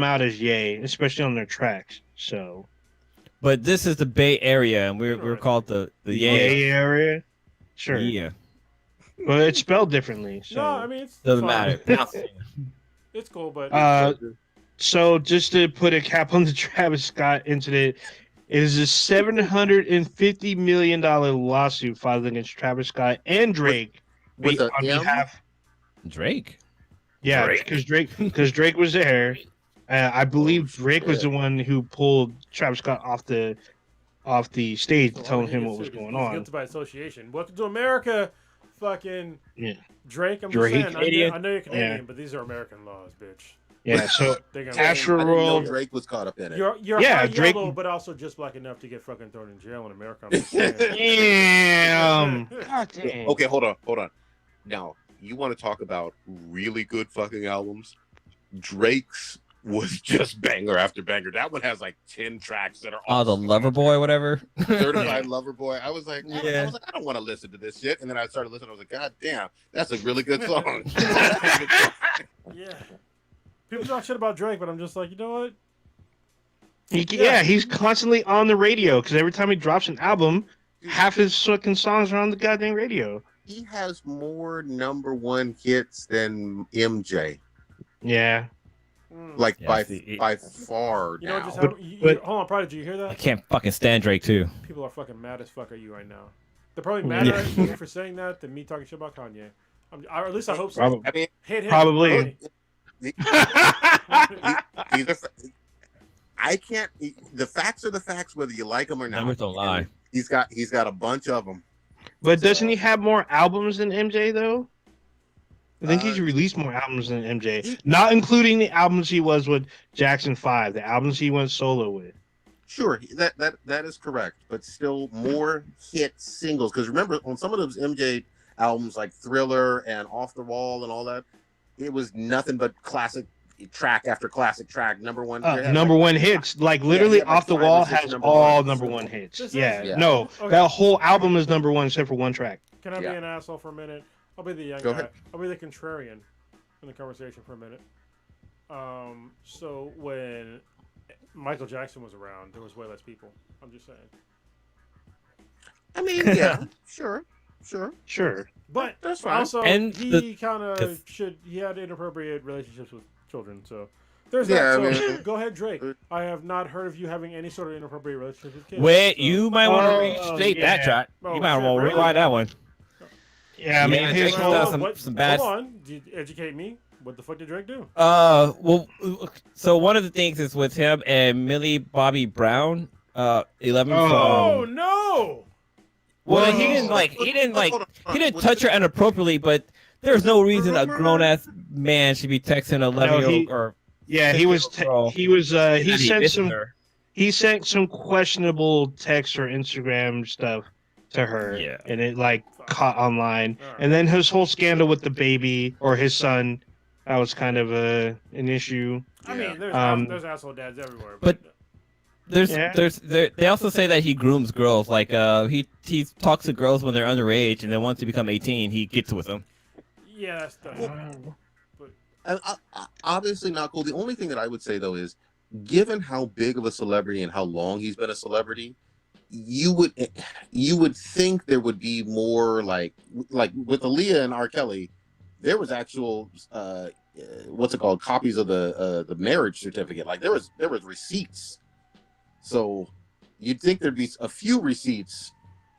out as Ye, especially on their tracks. So, but this is the Bay Area, and we're called the Ye area. Sure. Yeah. But it's spelled differently. So. No, I mean it doesn't matter. It's cool, but so just to put a cap on the Travis Scott incident, it is a $750 million lawsuit filed against Travis Scott and Drake. With on behalf Drake. Yeah, because Drake was there. I believe Drake was the one who pulled Travis Scott off the stage, telling him what was going on. Guilty by association. Welcome to America, fucking Drake. I'm Drake. just saying. I know you're Canadian, but these are American laws, bitch. Yeah. So Astroworld. Drake was caught up in it. You're Drake, yellow, but also just black enough to get fucking thrown in jail in America. Damn. God damn. Okay, hold on. Now, you want to talk about really good fucking albums? Drake's was just banger after banger. That one has like 10 tracks that are the Lover Boy, whatever. Certified Lover Boy. I was like, I don't want to listen to this shit. And then I started listening. I was like, God damn, that's a really good song. Yeah. People talk shit about Drake, but I'm just like, you know what? He's constantly on the radio because every time he drops an album, half his fucking songs are on the goddamn radio. He has more #1 hits than MJ. Yeah. Like by far. You know, now. Hold on, Prodigy, you hear that? I can't fucking stand Drake too. People are fucking mad as fuck at you right now. They're probably madder at you for saying that than me talking shit about Kanye. Or at least I hope so. Probably. I mean, probably. I can't. The facts are the facts, whether you like them or not. Numbers don't lie. He's got a bunch of them. But doesn't he have more albums than MJ though? I think he's released more albums than MJ, not including the albums he was with Jackson 5, the albums he went solo with. Sure, that is correct, but still more hit singles. Because remember, on some of those MJ albums like Thriller and Off the Wall and all that, it was nothing but classic track after classic track. #1 hits. Like literally, Off the Wall has all #1 hits. No, that whole album is #1 except for one track. Can I be an asshole for a minute? I'll be the young guy. I'll be the contrarian in the conversation for a minute. So when Michael Jackson was around, there was way less people. I'm just saying. I mean, yeah, sure. But that's fine. Also, he kind of he had inappropriate relationships with children, so There's Yeah, that. I So mean- go ahead, Drake. I have not heard of you having any sort of inappropriate relationship with kids. Wait, so- you might want to Oh, restate yeah. that track. Oh, You might shit, want to really? rewind that one. Yeah, I mean, Yeah, his Drake whole does some bad. Hold on. Did you educate me? What the fuck did Drake do? Well, so one of the things is with him and Millie Bobby Brown, 11 Oh from. no! Well, Whoa. he didn't Hold on. touch her inappropriately, but there's no reason a grown ass man should be texting 11-year-old or. yeah, he was Girl. he sent some questionable text or Instagram stuff to her, Yeah. and it like caught online. All right. And then his whole scandal with the baby or his son, that was kind of an issue. I mean, there's asshole dads everywhere. But- Yeah. They also say that he grooms girls. Like he talks to girls when they're underage, and then once they become 18, he gets with them. yeah, that's dumb. Obviously not cool. The only thing that I would say though is, given how big of a celebrity and how long he's been a celebrity, you would think there would be more like with Aaliyah and R. Kelly, there was actual what's it called, copies of the marriage certificate. Like there was receipts. So you'd think there'd be a few receipts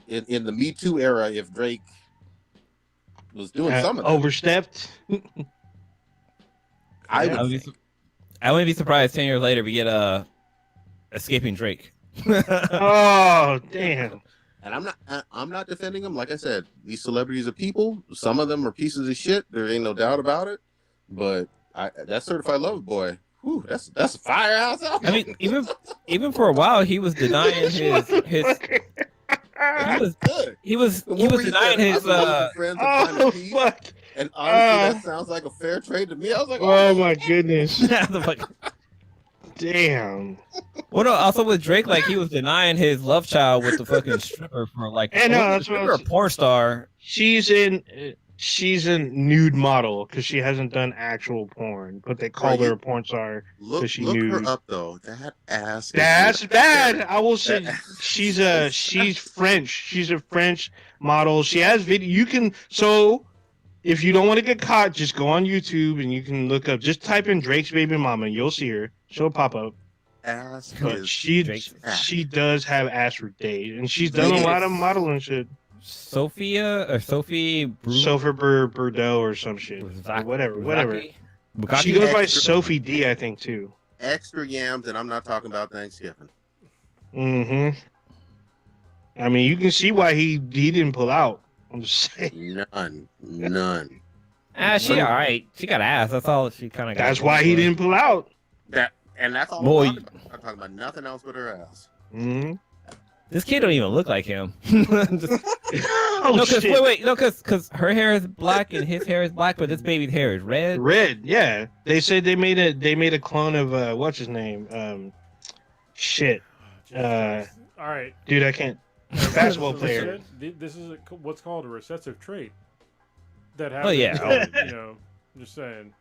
in the Me Too era if Drake was doing some of that. Overstepped. I I would wouldn't think. be surprised 10 years later we get Escaping Drake. Oh damn! And I'm not defending them. Like I said, these celebrities are people. Some of them are pieces of shit. There ain't no doubt about it. But that Certified Lover Boy, whew, that's a firehouse. I mean, even for a while, he was denying his he was denying his Oh fuck! And honestly, that sounds like a fair trade to me. I was like, Oh my goodness! the fuck. Damn! Well, no, also with Drake, like he was denying his love child with the fucking stripper for like I know, that's what I was- a porn star. She's a nude model because she hasn't done actual porn, but they called her a porn star. look she her nude. up though. That ass. That's bad. I will say That- she's French. She's a French model. She has video. You can if you don't want to get caught, just go on YouTube and you can look up. Just type in Drake's baby mama, and you'll see her. She'll pop up. Ass But is she does have ass for days, and she's done a Yes. lot of modeling shit. Sophie Sophie Bordeaux or some shit. Or whatever. She goes by Sophie D, I think too. extra yams, and I'm not talking about Thanksgiving. Mm-hmm. I mean, you can see why he didn't pull out. I'm just saying. None. She all right. She got ass. That's all she kind of got. That's why he didn't pull out. And that's all Boy. I'm talking about. I'm talking about nothing else but her ass. Mm-hmm. This kid don't even look like him. Just- Oh no, cause shit! wait, no, cause her hair is black and his hair is black, but this baby's hair is red. Red, yeah. They said they made a clone of what's his name? Shit. All right. Dude, I can't. Basketball This is player. This is what's called a recessive trait. That Oh, happens. yeah. You know, I'm just saying.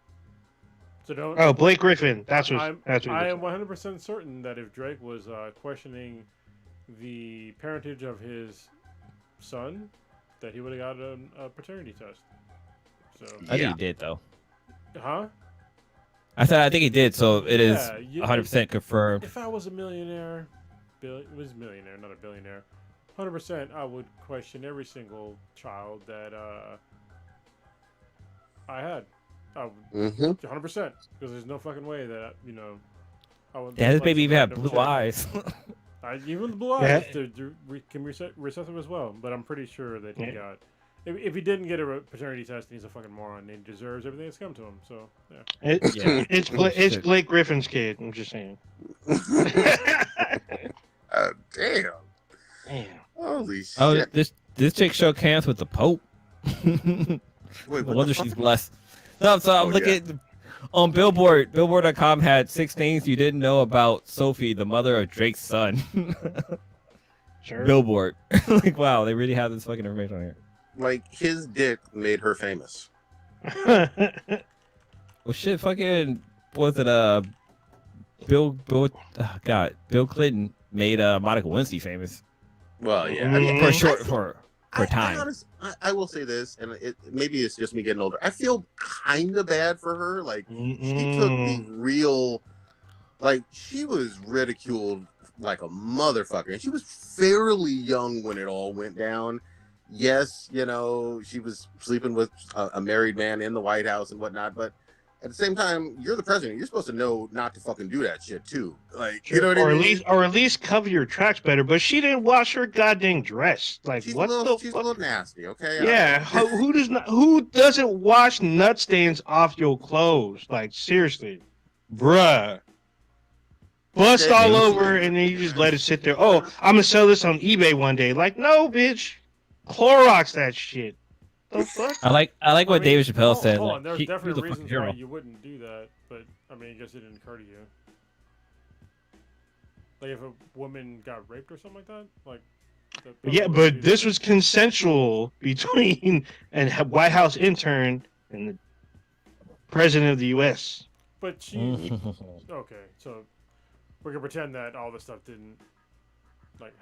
So don't. Oh, Blake Griffin. That's what. I he am was. 100% certain that if Drake was questioning the parentage of his son, that he would have got a paternity test. So, I think he did though. huh? I said I think he did, so it is Yeah, you- 100% confirmed. If I was a millionaire, millionaire, not a billionaire, 100%, I would question every single child that I had. I would, Mm-hmm. 100%, because there's no fucking way that I would. Yeah, this like baby some even had random blue chick. eyes. Even the blue eyes can be recessive as well, but I'm pretty sure that he Yeah. got. If he didn't get a paternity test, he's a fucking moron. And he deserves everything that's come to him. So yeah. Yeah. It's Blake Griffin's kid. I'm just saying. Damn. Damn. Holy shit. Oh, this chick shook hands with the Pope. Wait, No what wonder the she's fuck? blessed. So I'm Oh, looking on Billboard. Billboard.com had 6 things you didn't know about Sophie, the mother of Drake's son. Sure. Billboard. Like, wow, they really have this fucking information on here. Like, his dick made her famous. Well, shit, fucking, was it, Bill Clinton made Monica Lewinsky famous. Well, yeah. Mhm. For short, for for time. I will say this, and maybe it's just me getting older. I feel kind of bad for her. Like she took the real, like she was ridiculed like a motherfucker, and she was fairly young when it all went down. Yes, you know, she was sleeping with a married man in the White House and whatnot, but at the same time, you're the president. You're supposed to know not to fucking do that shit too. Like, you know what I mean? Or at least cover your tracks better. But she didn't wash her goddamn dress. Like, she's what a the she's fuck? a little nasty. Okay. Yeah. Who doesn't wash nut stains off your clothes? Like, seriously, bruh. Bust all over, and then you just let it sit there. Oh, I'm gonna sell this on eBay one day. Like, no, bitch. Clorox that shit. The fuck? I like what David Chappelle said. Hold like, on, there's he was definitely a reasons fucking why hero. you wouldn't do that, but I mean, I guess it didn't occur to you. Like if a woman got raped or something like that, like. Yeah, but this was consensual between a White House intern and the president of the U.S. But she. Okay, so we're gonna pretend that all this stuff didn't. Like.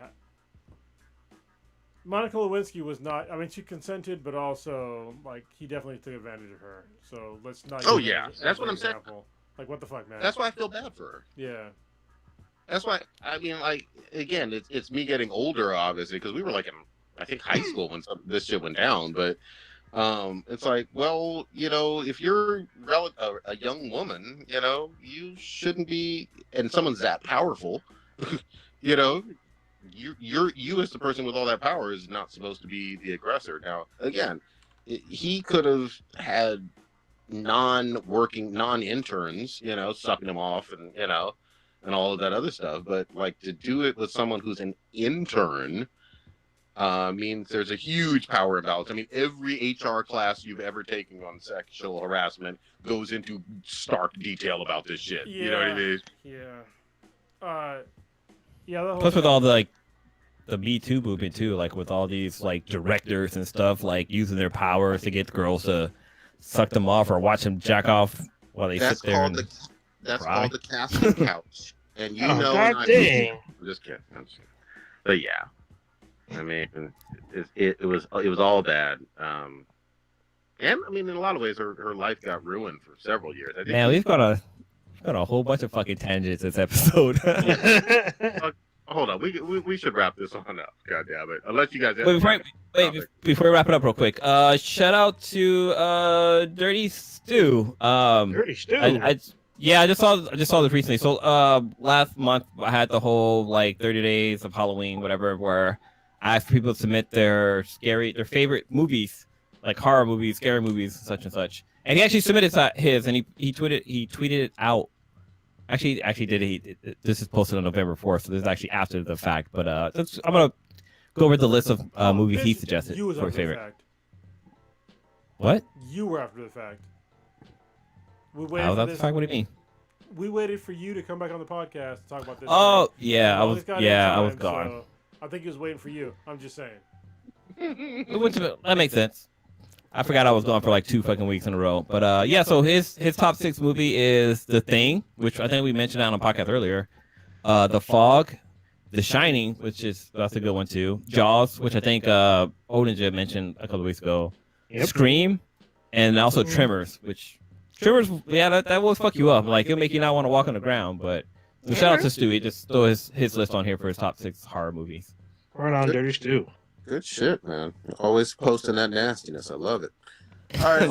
Monica Lewinsky was not. I mean, she consented, but also like he definitely took advantage of her. So let's not. Oh use yeah, that as that's an what I'm saying. example. Like what the fuck, man? That's why I feel bad for her. Yeah. That's why I mean, like, again, it's me getting older, obviously, because we were like in, I think, high school when this shit went down. But it's like, well, you know, if you're a young woman, you know, you shouldn't be, and someone's that powerful, you know. You as the person with all that power is not supposed to be the aggressor. Now, again, he could have had non-interns, you know, sucking him off and, you know, and all of that other stuff. But like to do it with someone who's an intern means there's a huge power imbalance. I mean, every HR class you've ever taken on sexual harassment goes into stark detail about this shit. Yeah. You know what I mean? Yeah. Yeah. The whole Plus with all the like the Me Too movement too, like with all these like directors and stuff, like using their powers to get girls to suck them off or watch them jack off while they sit there. That's cry. called the casting couch. And you know, God dang. I'm just kidding. But yeah, I mean, it was all bad. And I mean, in a lot of ways, her life got ruined for several years. I think Man, we've got a whole bunch of fucking tangents this episode. Hold on, we should wrap this on up. God damn it! Unless you guys have before we wrap it up real quick, shout out to Dirty Stew. Dirty Stew. I just saw this recently. So last month I had the whole like 30 days of Halloween, whatever, where I asked people to submit their favorite movies, like horror movies, scary movies, such and such. And he actually submitted his, and he tweeted it out. Actually this is posted on November 4th, so this is actually after the fact. But I'm gonna go over the list of movies he suggested You was for after his favorite. the fact. What? You were after the fact. We waited How was for that the this. fact? What do you mean? We waited for you to come back on the podcast to talk about this. Oh thing. yeah, I All was this goddamn I was time, gone. so I think he was waiting for you. I'm just saying. That makes sense. I forgot I was gone for like 2 fucking weeks in a row. But yeah, so his top 6 movie is The Thing, which I think we mentioned on a podcast earlier. The Fog, The Shining, that's a good one too. Jaws, which I think Odinja mentioned a couple of weeks ago. Yep. Scream, and also Tremors, which that will fuck you up. Like it'll make you not want to walk on the ground. But so shout out to Stewie. Just throw his list on here for his top 6 horror movies. Right on, Dirty Stew. Good shit, man. Always posting that nastiness. I love it. All right,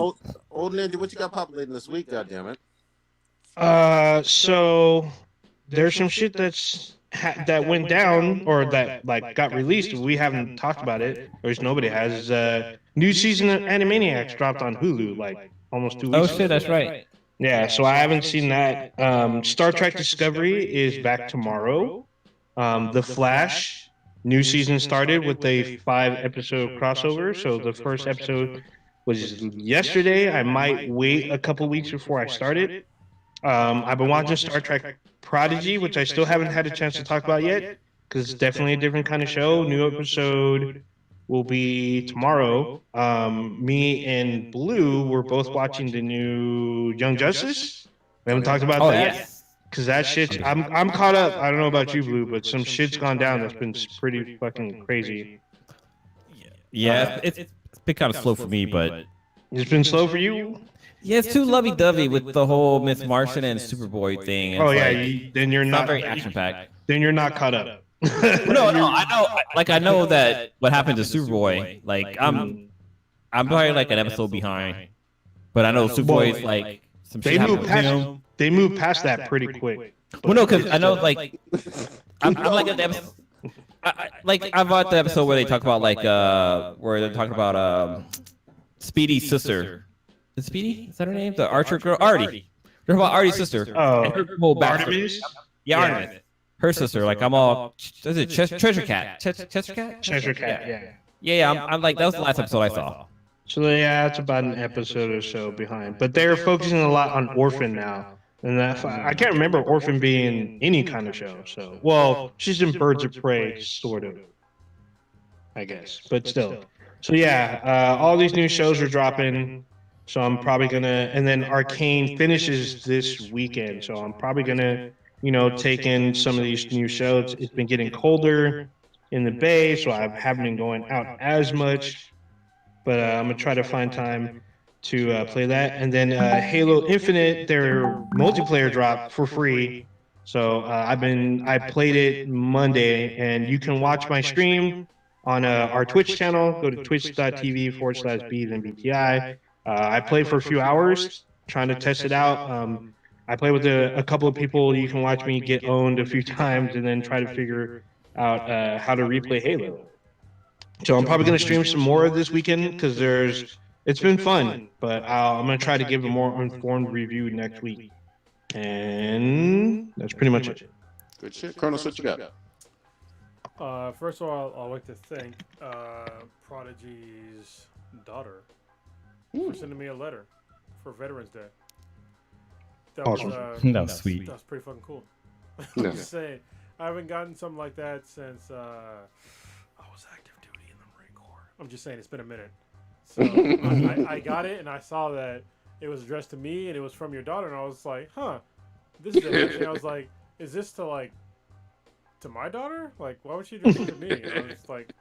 old Ninja, what you got populating this week? God damn it. So there's some shit that went down or that like got released. We haven't talked about it, or at least nobody has. New season of Animaniacs dropped on Hulu like almost 2 weeks Oh ago. shit, that's right. Yeah, so I haven't seen that. Star Trek Discovery is back tomorrow. The Flash new season started with a 5-episode crossover. So the first episode was yesterday. I might wait a couple weeks before I start it. I've been watching Star Trek Prodigy, which I still haven't had a chance to talk about yet, because it's definitely a different kind of show. New episode will be tomorrow. Me and Blue were both watching the new Young Justice. We haven't talked about that. Yes. Because that shit, I'm caught up. I don't know about you, Blue, but some shit's gone down that's been pretty fucking crazy. Yeah, it's been kind of slow for me, but it's been slow for you. Yeah, it's too lovey-dovey with the whole Miss Martian and Superboy thing. Oh yeah, then you're not very action-packed. Then you're not caught up. No, I know. I know that what happened to Superboy. Like, I'm probably like an episode behind, but I know Superboy's like some shit happened with him. They move past that pretty quick. Well, no, because I know like I'm like at the episode. I bought the episode where they talk about like where they're talking about Speedy's sister. Is Speedy? Is that her name? The Archer girl, Artie. They're about Artie's sister. Oh, and her whole backstory. Artemis? Yeah, Artemis. Her sister. Like I'm all. Is it Treasure Cat? Chester Cat? Treasure Cat. Yeah. Yeah. I'm like that was the last episode I saw. So yeah, it's about an episode or so behind. But they're focusing a lot on Orphan now. And I can't remember Orphan being any kind of show. So, well, she's in Birds of Prey, sort of, I guess, but still. So yeah, all these new shows are dropping. So I'm probably gonna, and then Arcane finishes this weekend. So I'm probably gonna, take in some of these new shows. It's been getting colder in the Bay, so I haven't been going out as much. But I'm gonna try to find time to play that. And then Halo Infinite, their multiplayer drop for free. So I played it Monday, and you can watch my stream on our Twitch channel. Go to twitch.tv/BTI. I played for a few hours trying to test it out. I played with a couple of people. You can watch me get owned a few times and then try to figure out how to replay Halo. So I'm probably going to stream some more this weekend because it's been fun, but I'm going to try to give a more informed review next week. And that's pretty much it. Good shit. Colonel, what you got? First of all, I'd like to thank Prodigy's daughter for sending me a letter for Veterans Day. That awesome. That was sweet. That was pretty fucking cool. No. I'm just saying, I haven't gotten something like that since I was active duty in the Marine Corps. I'm just saying, it's been a minute. So I got it, and I saw that it was addressed to me, and it was from your daughter, and I was like, huh, this is interesting. I was like, is this to my daughter? Like, why would she do this to me? And I was like,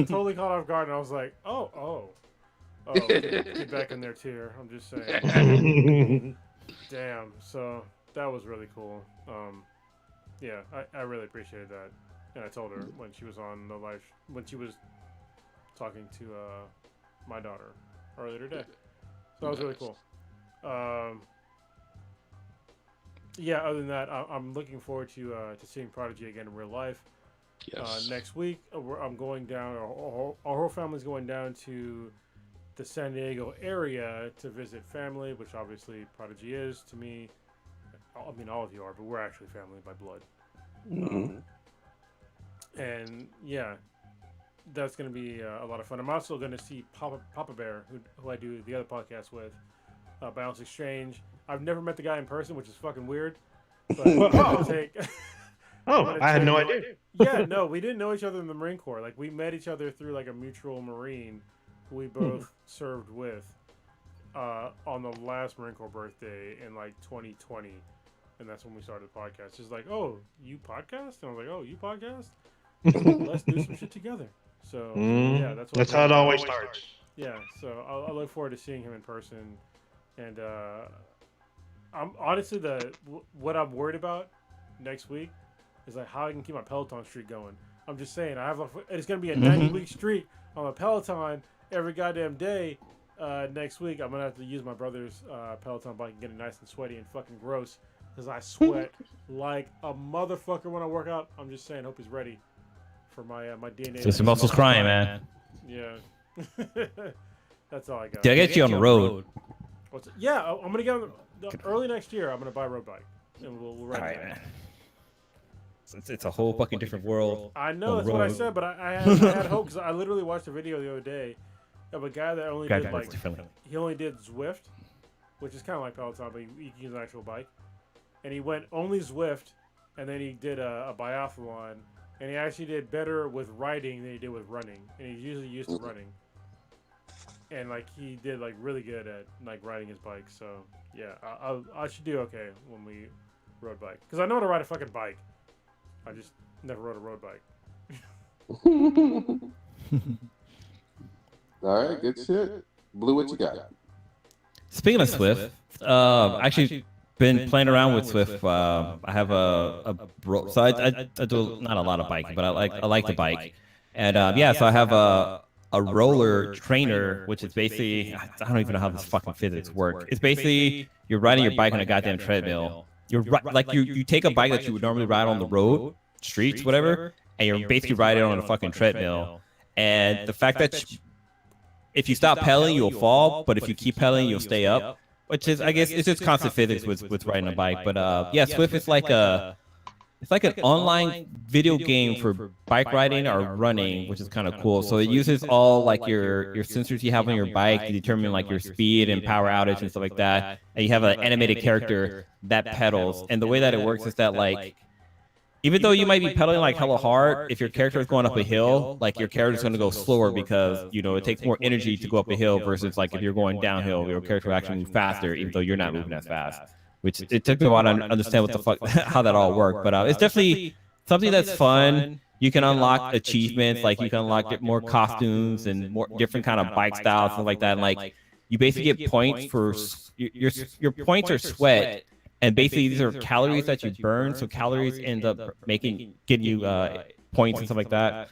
totally caught off guard, and I was like, oh, get back in there, Tier. I'm just saying. Damn. So that was really cool. Yeah, I really appreciated that, and I told her when she was on the live, when she was talking to my daughter earlier today. So that was really cool. Yeah, other than that, I'm looking forward to seeing Prodigy again in real life. Yes. Next week, I'm going down. Our whole family's going down to the San Diego area to visit family, which obviously Prodigy is to me. I mean, all of you are, but we're actually family by blood. Mm-hmm. And yeah, that's going to be a lot of fun. I'm also going to see Papa Bear, who I do the other podcast with, Balance Exchange. I've never met the guy in person, which is fucking weird. But I had no idea. Yeah, no, we didn't know each other in the Marine Corps. Like, we met each other through like a mutual Marine who we both served with on the last Marine Corps birthday in like 2020. And that's when we started the podcast. She's like, oh, you podcast? And I was like, oh, you podcast? Let's do some shit together. So, yeah, that's how it always starts. Yeah, so I look forward to seeing him in person. And I'm honestly, what I'm worried about next week is like how I can keep my Peloton streak going. I'm just saying, it's going to be a 90-week streak on a Peloton every goddamn day. Next week, I'm going to have to use my brother's Peloton bike and get it nice and sweaty and fucking gross. Because I sweat like a motherfucker when I work out. I'm just saying, hope he's ready for my DNA. Just your muscles crying, man. Yeah. That's all I got. Did I get you on the road? Yeah, I'm going to get on early next year. I'm going to buy a road bike. And we'll ride All right, that. man. It's a whole fucking different world. I know, that's what I said, but I had hope because I literally watched a video the other day of a guy that only did like, he only did Zwift, which is kind of like Peloton, but he can use an actual bike. And he went only Zwift, and then he did a biathlon, and he actually did better with riding than he did with running. And he's usually used to running. And like he did like really good at like riding his bike. So yeah, I should do okay when we road bike because I know how to ride a fucking bike. I just never rode a road bike. All right, good shit. Blue, what you got? Speaking of Swift, actually been playing around with Swift. I have so I do not a lot of biking, but I like to bike, and yeah, so I have a roller trainer, which is basically I don't even know how this fucking physics work. It's basically you're riding your bike on a goddamn treadmill. You take a bike that you would normally ride on the road, streets, whatever, and you're basically riding on a fucking treadmill. And the fact that if you stop pedaling, you'll fall, but if you keep pedaling, you'll stay up. Which is, I guess, it's just constant physics with riding a bike. But yeah, Swift is like an online video game for bike riding or running, which is kind of cool. So it uses all like your sensors you have on your bike to determine like your speed and power outage and stuff like that. And you have an animated character that pedals. And the way that it works is that like, even though you might be pedaling like hella hard, if your character is going up a hill, like your character is going to go slower because it takes more energy to go up a hill versus like if you're going downhill, your character will actually move faster, even though you're not moving as fast. Which it took me a while to understand what the fuck how that all worked, but it's definitely something that's fun. You can unlock achievements, like you can unlock more costumes and more different kind of bike styles, stuff like that. And like you basically get points for your points are sweat. And basically, these are calories that you burn. So calories end up getting you points and stuff like that.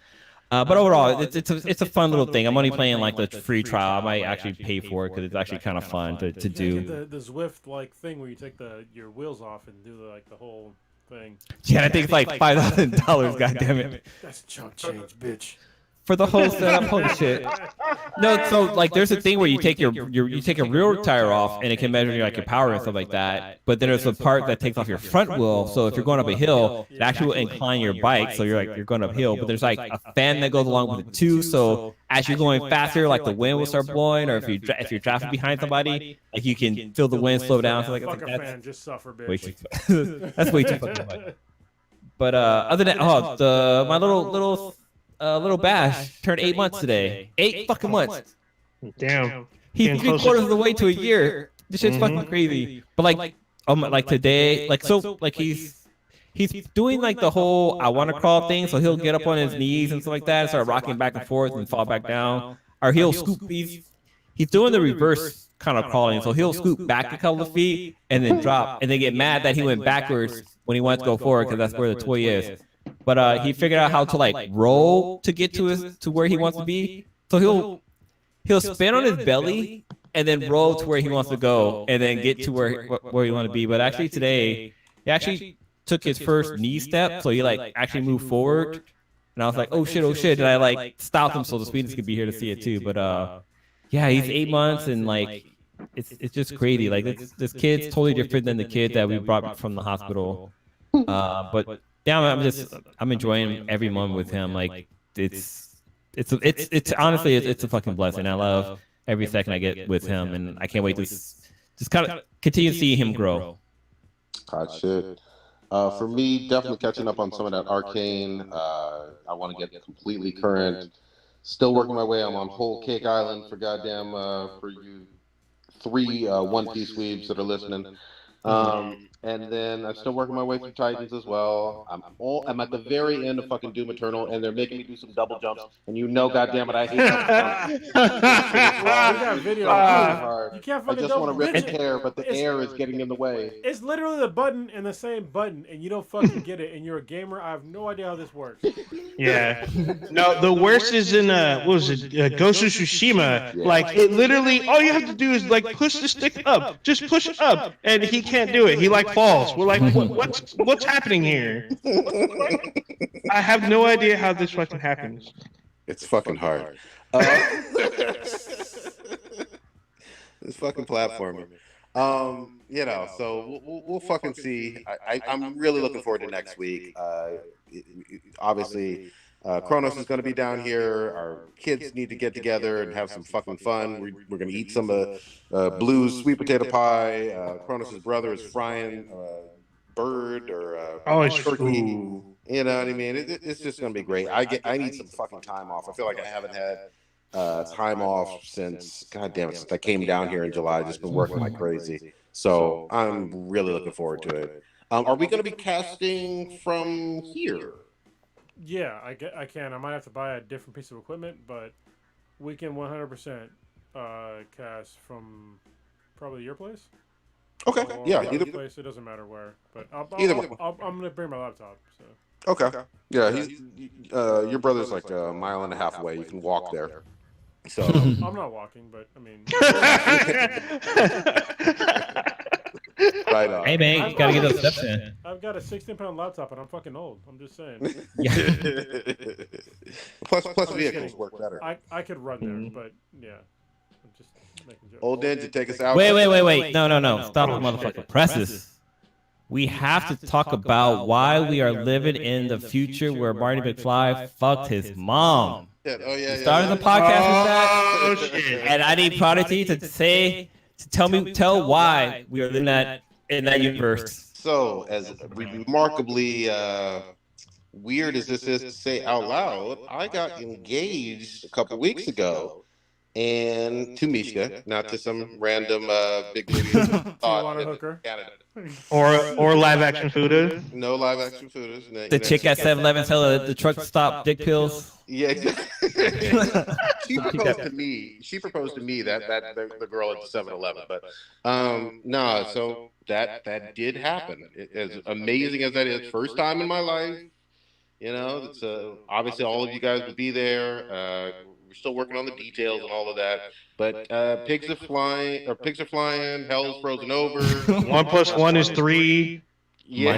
But overall, it's a fun little thing. I'm only playing like the free trial. I might actually pay for it because it's actually kind of fun to do. The Zwift like thing where you take your wheels off and do the whole thing. Yeah, I think it's like $5,000. God damn it! That's chunk change, bitch. For the whole setup, holy shit. No, so like there's a thing where you take your rear tire off and it can measure like your power and stuff like that. But then there's a part that takes off your front wheel. So if you're going up a hill, it actually will incline your bike. So you're going uphill. But there's like a fan that goes along with it too. So as you're going faster, like the wind will start blowing, or if you're driving behind somebody, like you can feel the wind slow down. So like fuck a fan, just suffer, bitch. Way too, that's way too fucking much. But other than my little Bash turned 8 months today. 8 fucking months. Damn. He's 3/4 of the way to a year. This shit's fucking crazy. But like today, he's doing like the whole I want to crawl thing. So he'll get up on his knees and stuff like that, and start rocking back and forth and fall back down. Or he'll scoop. He's doing the reverse kind of crawling. So he'll scoop back a couple of feet and then drop, and then get mad that he went backwards when he wants to go forward because that's where the toy is. But he figured out how to like roll to get to where he wants to be. So he'll spin on his belly and then roll to where he wants to go and then get to where he wants to be. But actually today, he actually took his first knee step, so he like actually moved forward. And I was like, oh shit! And I like stopped him so the Swedes could be here to see it too. But yeah, he's 8 months and like it's just crazy. Like this kid's totally different than the kid that we brought from the hospital. But yeah, I'm enjoying every moment with him. Like it's honestly it's a fucking blessing. I love every second I get with him, and I can't wait to just kind of continue to see him grow. Hot shit. For me, definitely catching up on some of that Arcane. I want to get completely current. Still working my way. I'm on Whole Cake Island for goddamn for you 3 One Piece weebs that are listening. And then I'm still working my way through Titans as well. I'm at the very end of fucking Doom Eternal, and they're making me do some double jumps. And goddamn it, I hate double jumps. You can't fucking I just want to rip the hair, but the air is getting in the way. It's literally the button and the same button, and you don't fucking get it. And you're a gamer. I have no idea how this works. Yeah. No, the worst is in what was it? Ghost of Tsushima. Yeah. Like it literally, all you have to do is like push the stick up, just push it up, and he can't do it. He like falls. We're like, what's happening here? I have no idea how this fucking happens. It's fucking hard. It's fucking platforming. So we'll fucking see. I'm really looking forward to next week. Obviously, Kronos is going to be down here. Our kids need to get together and have some fucking fun. We're going to eat some Blue's sweet potato pie. Kronos' brother is frying bird or turkey. Ooh. You know what I mean? It's just going to be great. I need some fucking time off. I feel like I haven't had time off since since I came down here in July. I've just been working like crazy. So I'm really looking forward to it. Are we going to be casting from here? Yeah, I can. I might have to buy a different piece of equipment, but We can 100% cast from probably your place. Okay. Or Yeah. your place. It doesn't matter where, but Either one. I'm gonna bring my laptop. So. Okay. Yeah. He's your brother's like a mile and a half away. You can walk there. So I'm not walking, but I mean. Right on. Hey man, you gotta get those steps in. I've got a 16-pound laptop, and I'm fucking old. I'm just saying. Yeah. plus vehicles work better. I could run there, but yeah. I'm just making jokes. Old Ninja, take us out. Wait. No. Stop the motherfucker. Press this. We have to talk about why we are living in the future where Marty McFly fucked his mom. Oh yeah. Started the podcast with that. Oh shit! And I need Prodigy to tell why we are living in that universe. So, as remarkably weird as this is to say out loud, I got engaged a couple weeks ago, and to Mishka, not to some random big movie Tijuana hooker. Canada. Or live action footage. No live action footage. The chick at 7-Eleven selling the truck stop dick pills. Yeah, exactly. She proposed to me that the girl at the 7-Eleven, but no. So that did happen. As amazing as that is, first time in my life. You know, it's obviously all of you guys will be there. We're still working on the details and all of that. But pigs are flying. Hell is frozen over. 1 + 1 is 3. Yeah.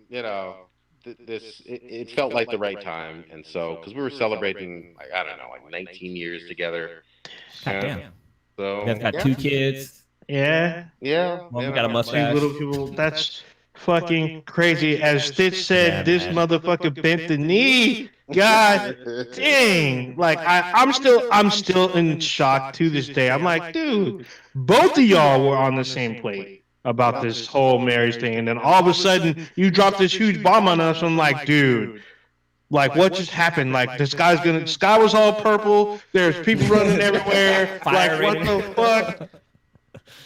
You know. It felt like the right time, and so because we were celebrating like 19 years together. God damn. So You guys got 2 kids. Yeah. One got a mustache. Little people. That's fucking crazy. As Stitch said, this motherfucker bent the knee. God dang! Like I'm still in shock to this day. I'm like, dude, both of y'all were on the same plate about this whole marriage thing, and then all of a sudden you drop this huge bomb on us. I'm like, dude, like what just happened? Like the sky was all purple. There's people running everywhere. Like what the fuck?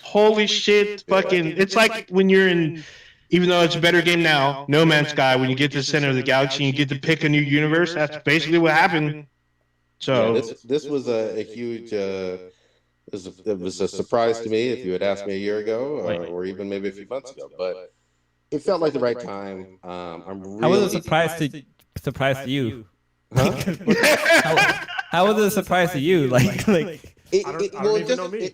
Holy shit! Fucking, it's like when you're in. Even though it's a better game now, No Man's Sky, when you get to the center of the galaxy and you get to pick a new universe, that's basically what happened. So this was a huge. It was a surprise to me if you had asked me a year ago, or even maybe a few months ago. But it felt like the right time. I'm really. How was it a surprise to you? Huh? How was it a surprise to you? Like I don't even know me.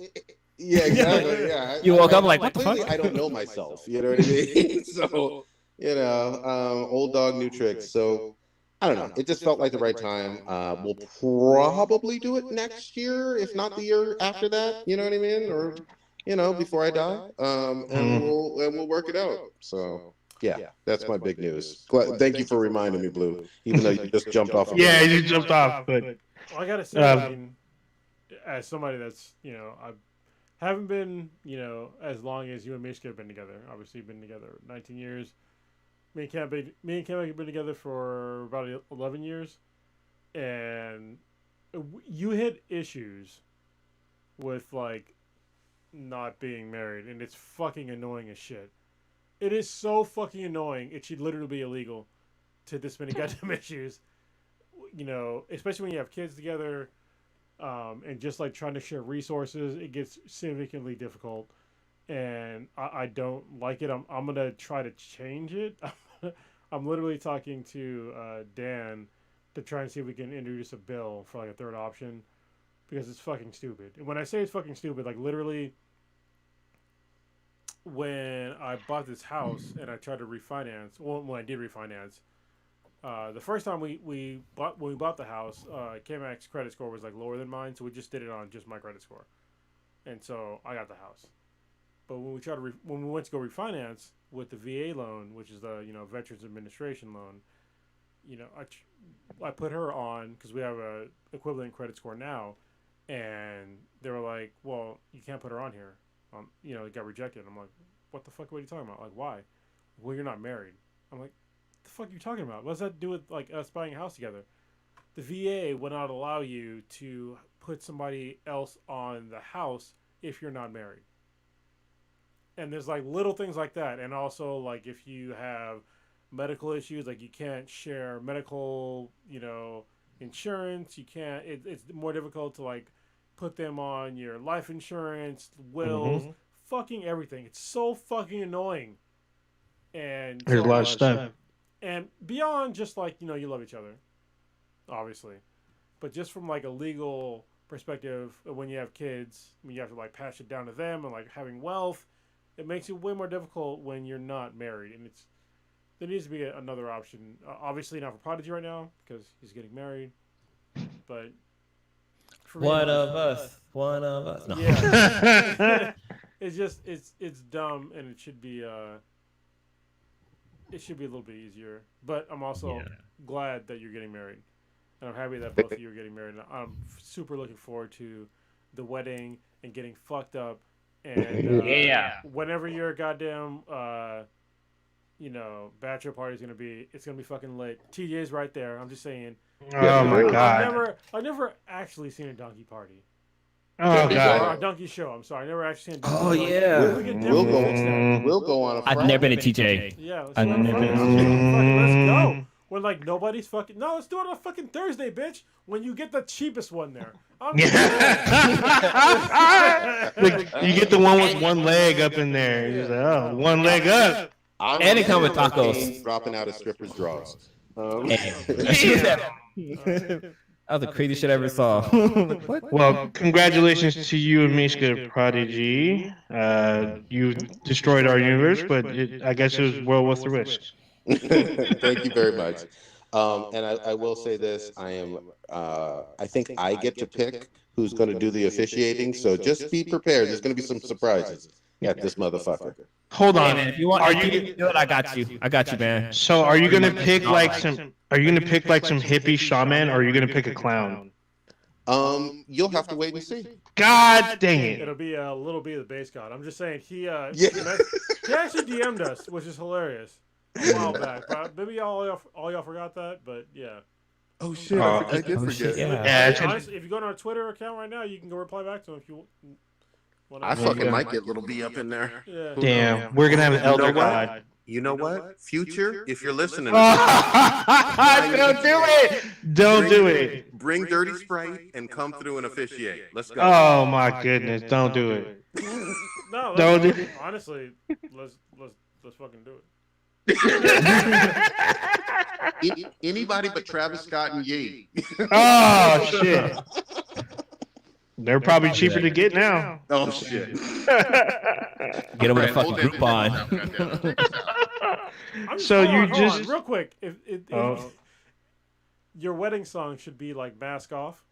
Yeah, exactly. Yeah. You woke up like, what the fuck? I don't know myself. You know what I mean? So, old dog, new tricks. So, I don't know. It just felt like the right time. We'll probably do it next year, if not the year after that. You know what I mean? Or, before I die. And we'll work it out. So, yeah, that's my big news. Thank you for reminding me, Blue. Even though you just jumped off. Yeah, you jumped off. But I gotta say, I mean, as somebody that's I haven't been as long as you and Mishka have been together. Obviously, been together 19 years. Me and Cam have been together for about 11 years, and you had issues with like not being married, and it's fucking annoying as shit. It is so fucking annoying. It should literally be illegal to this many goddamn issues. Especially when you have kids together, and just like trying to share resources, it gets significantly difficult. And I don't like it. I'm gonna try to change it. I'm literally talking to Dan to try and see if we can introduce a bill for like a third option, because it's fucking stupid. And when I say it's fucking stupid, like literally, when I bought this house and I tried to refinance, when I did refinance, the first time when we bought the house, K-Mac's credit score was like lower than mine, so we just did it on just my credit score, and so I got the house. But when we went to go refinance with the VA loan, which is the Veterans Administration loan, I put her on because we have a equivalent credit score now, and they were like, "Well, you can't put her on here." It got rejected. I'm like, "What the fuck? What are you talking about? Like, why?" "Well, you're not married." I'm like, "The fuck are you talking about? What's that to do with like us buying a house together?" The VA would not allow you to put somebody else on the house if you're not married. And there's like little things like that, and also like if you have medical issues, like you can't share medical, insurance. You can't. It's more difficult to like put them on your life insurance, wills, fucking everything. It's so fucking annoying. And there's a lot of stuff. And beyond just like you love each other, obviously, but just from like a legal perspective, when you have kids, when you have to like pass it down to them and like having wealth, it makes it way more difficult when you're not married. And there needs to be another option. Obviously not for Prodigy right now because he's getting married, but for me, One of us. No. Yeah. It's just it's dumb and it should be a little bit easier. But I'm also glad that you're getting married. And I'm happy that both of you are getting married. I'm super looking forward to the wedding and getting fucked up. And whenever your goddamn bachelor party is gonna be, it's gonna be fucking lit. TJ's right there. I'm just saying. Oh my god! I've never actually seen a donkey party. Oh god! Or a donkey show. I'm sorry. I never actually seen a donkey Oh show. yeah. We'll go on a Friday. I've never been a TJ. Yeah, let's go. When like nobody's fucking let's do it on a fucking Thursday, bitch. When you get the cheapest one there. You get the one with one leg up in there. You're like, one leg up. And it come with tacos. Dropping out of strippers' draws. That was the craziest shit I ever saw. Well, congratulations to you and Mishka, Prodigy. You destroyed our universe, but I guess it was well worth the risk. Thank you very much. And I will say this: I think I get to pick who's going to do the officiating. So just be prepared. There's going to be some surprises at this motherfucker. Hold on. Hey, man, if you want, do it. I got you. I got you, man. So, are you going to pick like some? Are you going to pick like some hippie shaman, or are you going to pick a clown? You'll have to wait and see. God dang it! It'll be a little bit of the base god. I'm just saying he actually DM'd us, which is hilarious. A while back, but maybe all y'all forgot that, but yeah. Oh shit! I did forget. Shit, yeah. Honestly, if you go on our Twitter account right now, you can go reply back to him if you want. I fucking might get Little B up in there. Yeah. Damn, we're gonna have an elder god. You know what? Future, if you're listening, don't do it! Don't do it! Bring Dirty Sprite and come through and officiate. Let's go. Oh my goodness! Don't do it. No, Don't do it. Honestly, let's fucking do it. Anybody but Travis Scott and Ye. Oh shit! They're probably cheaper to get now. Oh shit! Get them with a fucking Groupon. So you hold just on, real quick. If your wedding song should be like "Mask Off,"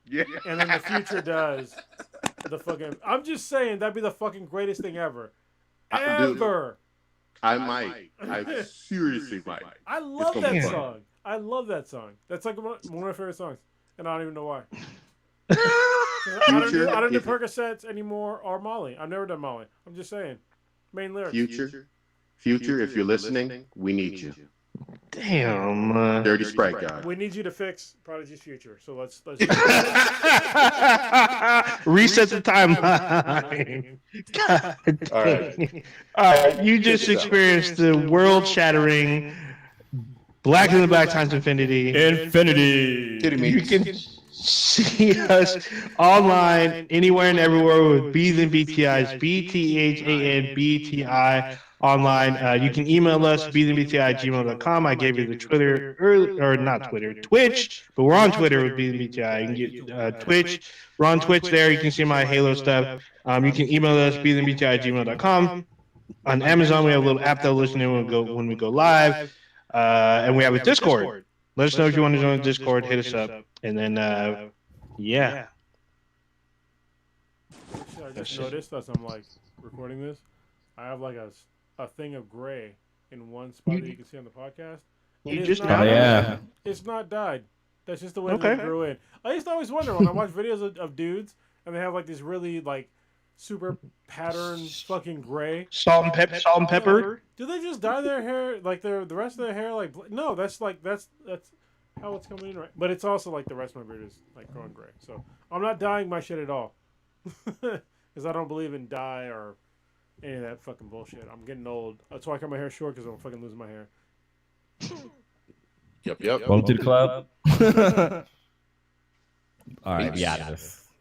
Yeah. and then the Future does the fucking. I'm just saying that'd be the fucking greatest thing ever. Ever. I might. I seriously might. I love that song. I love that song. That's like one of my favorite songs, and I don't even know why. I don't do Percocets anymore or Molly. I've never done Molly. I'm just saying. Main lyrics. Future, if you're listening, we need you. damn. Dirty Sprite guy. We need you to fix Prodigy's Future. So let's Reset the timeline. God All right. All right. You just experienced the world-shattering Black in the Black times Infinity. You can see us online anywhere and everywhere with B's and BTIs, BTHANBTI online. You can email us, bthandbti@gmail.com. I gave you the Twitter, Twitch, but we're on Twitter with bthandbti. You can get Twitch. We're on Twitch there. You can see my Halo stuff. You can email us, bthandbti@gmail.com. On Amazon, we have a little app that'll listen in when we go live. And we have a Discord. Let us know if you want to join the Discord. Hit us up. And then, yeah. I just noticed as I'm like recording this, I have like a thing of gray in one spot that you can see on the podcast. It's not dyed. That's just the way they grew in. I used to always wonder when I watch videos of dudes and they have like this really like super patterned fucking gray. Salt and pepper. Do they just dye their hair like the rest of their hair like no? That's how it's coming in, right? But it's also like the rest of my beard is like growing gray. So I'm not dyeing my shit at all because I don't believe in dye or any of that fucking bullshit. I'm getting old. That's why I cut my hair short because I'm fucking losing my hair. Yep. Welcome to the club. All right, be out of this.